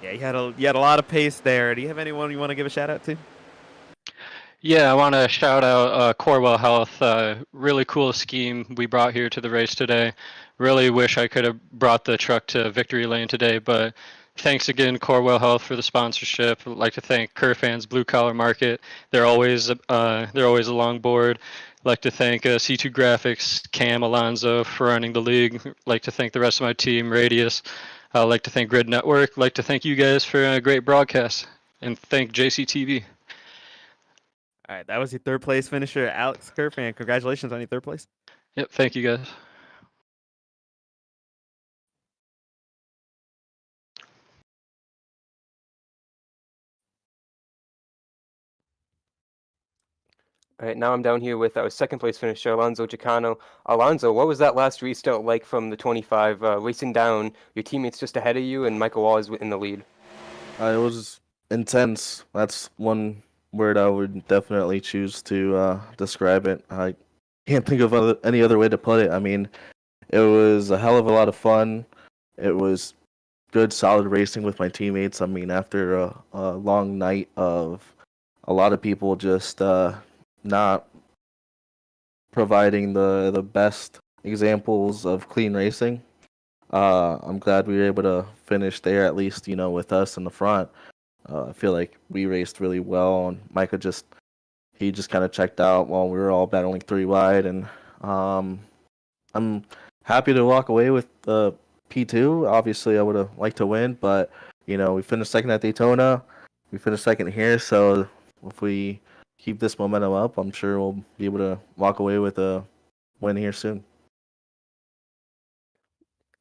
Yeah, you had a lot of pace there. Do you have anyone you want to give a shout out to? Yeah, I want to shout out Corwell Health. Really cool scheme we brought here to the race today. Really wish I could have brought the truck to Victory Lane today, but thanks again, Corwell Health, for the sponsorship. I'd like to thank Kerfan's Blue Collar Market. They're always along board. I'd like to thank C2 Graphics, Cam, Alonzo for running the league. I'd like to thank the rest of my team, Radius. I'd like to thank Grid Network. I'd like to thank you guys for a great broadcast, and thank JCTV. All right, that was your third place finisher, Alex Kerfan. Congratulations on your third place. Yep, thank you guys. All right, now I'm down here with our second place finisher, Alonzo Chicano. Alonzo, what was that last restart like from the 25, racing down, your teammates just ahead of you, and Michael Wall is in the lead? It was intense. That's one word I would definitely choose to describe it. I can't think of any other way to put it. I mean, it was a hell of a lot of fun. It was good, solid racing with my teammates. I mean, after a long night of a lot of people just not providing the best examples of clean racing, I'm glad we were able to finish there, at least, with us in the front. I feel like we raced really well, and Micah just kind of checked out while we were all battling three wide, and I'm happy to walk away with P2. Obviously, I would have liked to win, but we finished second at Daytona, we finished second here, so if we keep this momentum up, I'm sure we'll be able to walk away with a win here soon.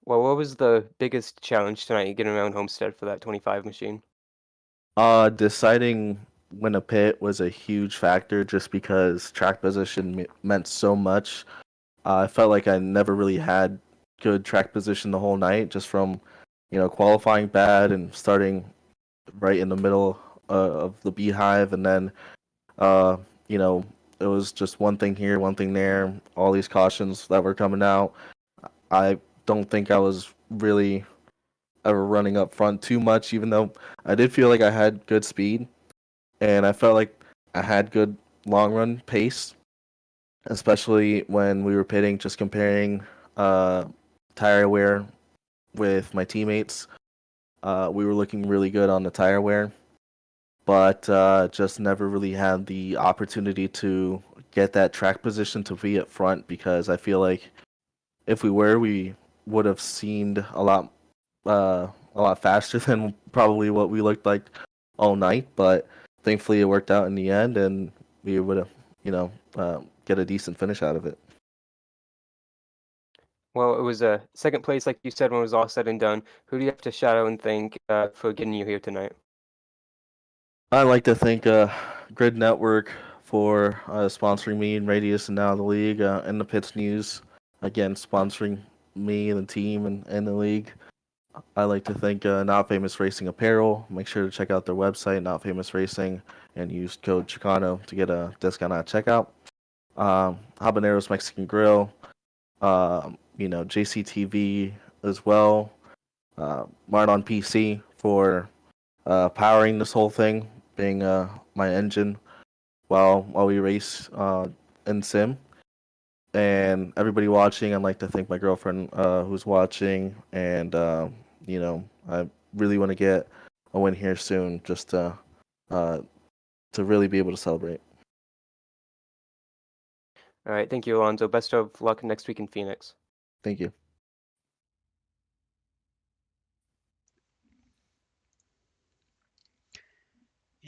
Well, what was the biggest challenge tonight getting around Homestead for that 25 machine? Deciding when to pit was a huge factor, just because track position meant so much. I felt like I never really had good track position the whole night, just from qualifying bad and starting right in the middle of the beehive, and then it was just one thing here, one thing there, all these cautions that were coming out. I don't think I was really ever running up front too much, even though I did feel like I had good speed, and I felt like I had good long run pace, especially when we were pitting, just comparing tire wear with my teammates. We were looking really good on the tire wear, but just never really had the opportunity to get that track position to be at front, because I feel like if we would have seemed a lot faster than probably what we looked like all night. But thankfully it worked out in the end, and we would have get a decent finish out of it. Well, it was a second place, like you said, when it was all said and done. Who do you have to shout out and thank for getting you here tonight? I'd like to thank Grid Network for sponsoring me and Radius, and now the league, and the Pits News, again, sponsoring me and the team and the league. I'd like to thank Not Famous Racing Apparel. Make sure to check out their website, Not Famous Racing, and use code Chicano to get a discount at checkout. Habaneros Mexican Grill, JCTV as well. Martin PC for powering this whole thing, being my engine while we race in sim. and everybody watching. I'd like to thank my girlfriend who's watching, and I really want to get a win here soon, just to really be able to celebrate. All right, thank you, Alonso. Best of luck next week in Phoenix. Thank you.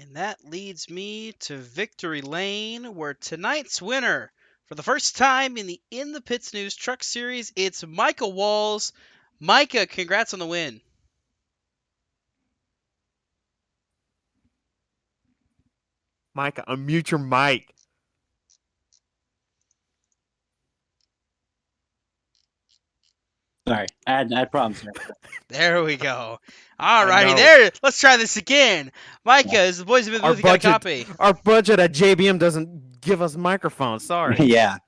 And that leads me to victory lane, where tonight's winner, for the first time in the Pits News Truck Series, it's Micah Walls. Micah, congrats on the win. Micah, unmute your mic. Sorry, I had problems here. There we go. All righty, there. Let's try this again. Micah, as the boys have been moving, got a copy. Our budget at JBM doesn't give us microphones. Sorry. Yeah.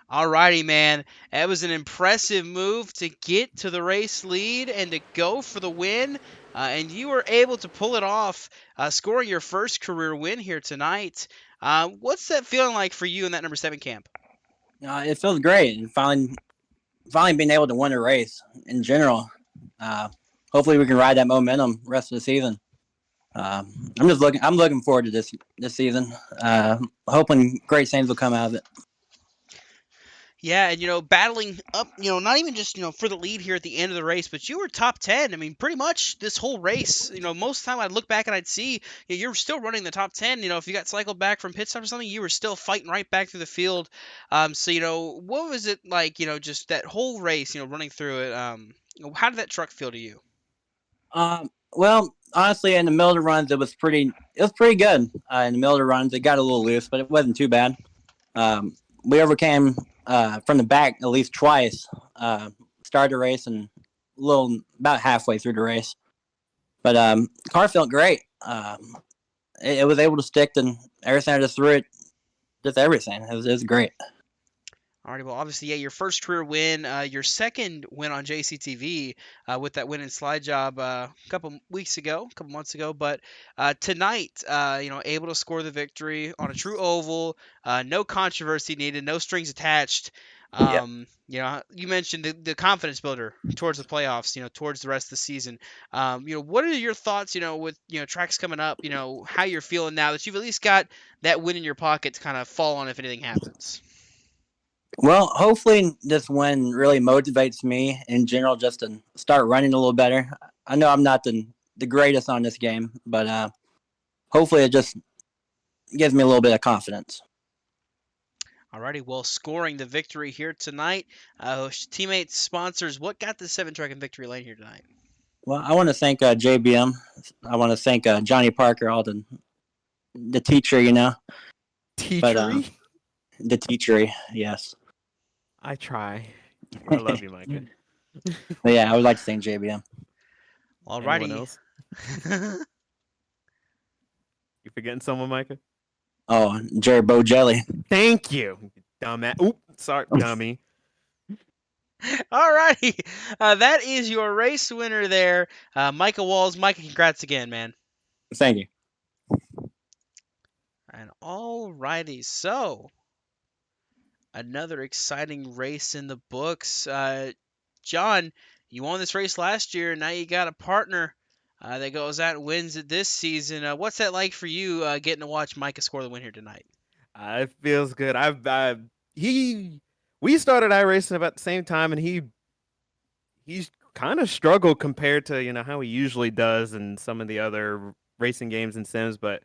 All righty, man. That was an impressive move to get to the race lead and to go for the win. And you were able to pull it off, scoring your first career win here tonight. What's that feeling like for you in that number 7 camp? It feels great. And finally being able to win a race in general. Hopefully we can ride that momentum rest of the season. I'm looking forward to this season. Hoping great things will come out of it. Yeah, and battling up, not even just for the lead here at the end of the race, but you were top 10. I mean, pretty much this whole race. Most of the time I'd look back and I'd see you're still running the top 10. If you got cycled back from pit stop or something, you were still fighting right back through the field. So what was it like? Just that whole race, running through it. How did that truck feel to you? Well, honestly, in the middle of the runs, it was pretty good. In the middle of the runs, it got a little loose, but it wasn't too bad. We overcame from the back at least twice. Started the race and about halfway through the race, but car felt great. It was able to stick to everything I just threw it, just everything. It was great. Alrighty, well, obviously, yeah, your first career win, your second win on JCTV with that win in slide job a couple months ago, but tonight, able to score the victory on a true oval, no controversy needed, no strings attached. You mentioned the confidence builder towards the playoffs, towards the rest of the season. What are your thoughts, with tracks coming up, how you're feeling now that you've at least got that win in your pocket to kind of fall on if anything happens? Well, hopefully this win really motivates me in general just to start running a little better. I know I'm not the greatest on this game, but hopefully it just gives me a little bit of confidence. Alrighty, well, scoring the victory here tonight. Teammates, sponsors, what got the 7 truck in victory lane here tonight? Well, I want to thank JBM. I want to thank Johnny Parker, all the teacher, Teachery? The teachery, yes. I try. I love you, Micah. But yeah, I would like to thank JBM. Alrighty. Anyone else? You forgetting someone, Micah? Oh, Jerry Bojelli. Thank you, dumbass. Oop, sorry, dummy. Alrighty, that is your race winner there, Micah Walls. Micah, congrats again, man. Thank you. And alrighty, so another exciting race in the books. John, you won this race last year, and now you got a partner that goes out and wins it this season. What's that like for you, getting to watch Micah score the win here tonight? It feels good. We started iRacing about the same time, and he's kind of struggled compared to how he usually does in some of the other racing games and sims, but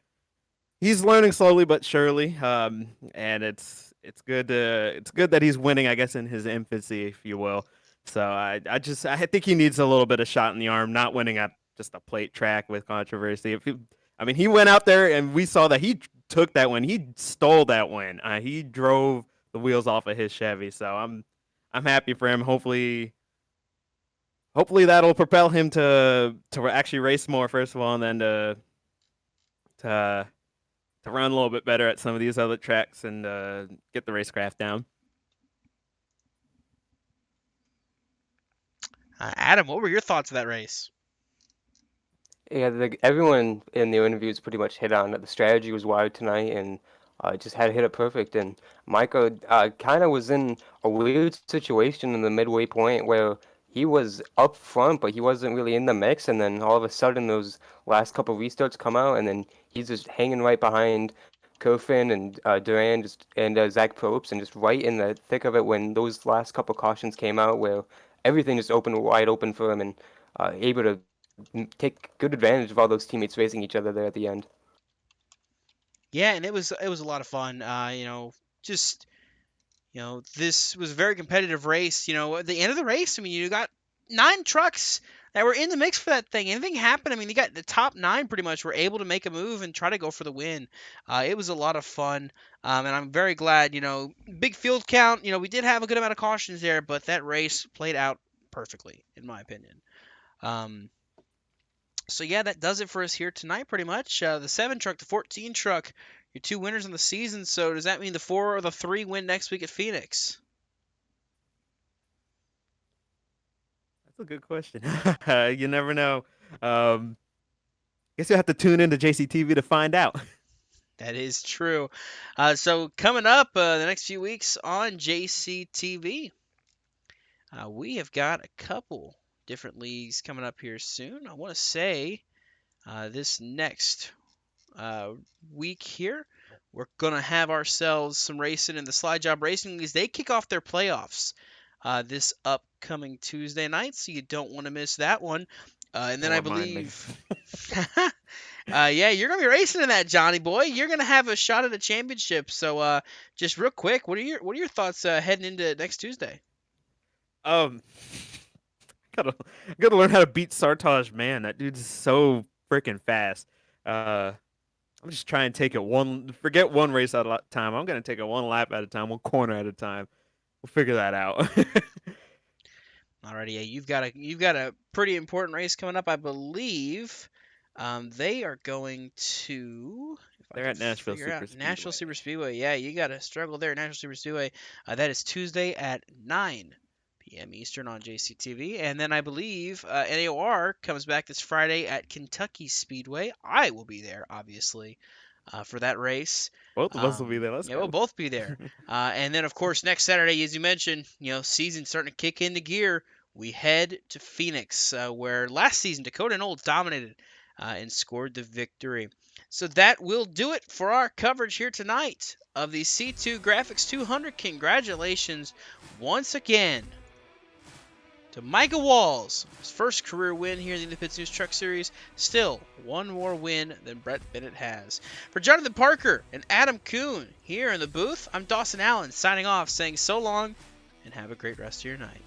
he's learning slowly but surely. And it's good that he's winning, I guess, in his infancy, if you will. So I think he needs a little bit of shot in the arm, not winning at just a plate track with controversy. He went out there and we saw that he took that win. He stole that win. He drove the wheels off of his Chevy. So I'm happy for him. Hopefully that'll propel him to actually race more, first of all, and then to run a little bit better at some of these other tracks and get the racecraft down. Adam, what were your thoughts of that race? Yeah, everyone in the interviews pretty much hit on it. The strategy was wild tonight, and just had hit it perfect. And Micah kind of was in a weird situation in the midway point where he was up front, but he wasn't really in the mix. And then all of a sudden, those last couple restarts come out, and then he's just hanging right behind Kofin and Duran and Zach Probst, and just right in the thick of it when those last couple cautions came out, where everything just opened wide open for him, and able to take good advantage of all those teammates racing each other there at the end. Yeah, and it was a lot of fun. This was a very competitive race. At the end of the race, I mean, you got 9 trucks that were in the mix for that thing. Anything happened, I mean, you got the top 9 pretty much were able to make a move and try to go for the win. It was a lot of fun, and I'm very glad. Big field count. We did have a good amount of cautions there, but that race played out perfectly, in my opinion. So yeah, that does it for us here tonight, pretty much. The 7 truck, the 14 truck, your 2 winners in the season. So does that mean the 4 or the 3 win next week at Phoenix? That's a good question. You never know. Guess you'll have to tune into JCTV to find out. That is true. So coming up the next few weeks on JCTV, we have got a couple different leagues coming up here soon. I want to say this next week here, we're going to have ourselves some racing in the Slide Job Racing Leagues. They kick off their playoffs this upcoming Tuesday night, so you don't want to miss that one. And then I believe, yeah, you're going to be racing in that, Johnny boy. You're going to have a shot at a championship. So just real quick, what are your thoughts heading into next Tuesday? Gotta learn how to beat Sartaj, man. That dude's so freaking fast. I'm just trying to take it forget one race at a time. I'm gonna take it 1 lap at a time, 1 corner at a time. We'll figure that out. Alrighty, yeah, you've got a pretty important race coming up, I believe. They are going to. They're at Nashville Super Speedway. Nashville Super Speedway. Yeah, you got to struggle there at Nashville Super Speedway. That is Tuesday at 9 p.m. Eastern on JCTV. And then I believe NAOR comes back this Friday at Kentucky Speedway. I will be there, obviously, for that race. Both of us will be there. Let's go. We'll both be there. And then, of course, next Saturday, as you mentioned, season starting to kick into gear. We head to Phoenix, where last season Dakota Knowles dominated and scored the victory. So that will do it for our coverage here tonight of the C2 Graphics 200. Congratulations once again to Micah Walls, his first career win here in the InThePitsNews Truck Series. Still one more win than Brett Bennett has. For Jonathan Parker and Adam Kuhn here in the booth, I'm Dawson Allen signing off, saying so long and have a great rest of your night.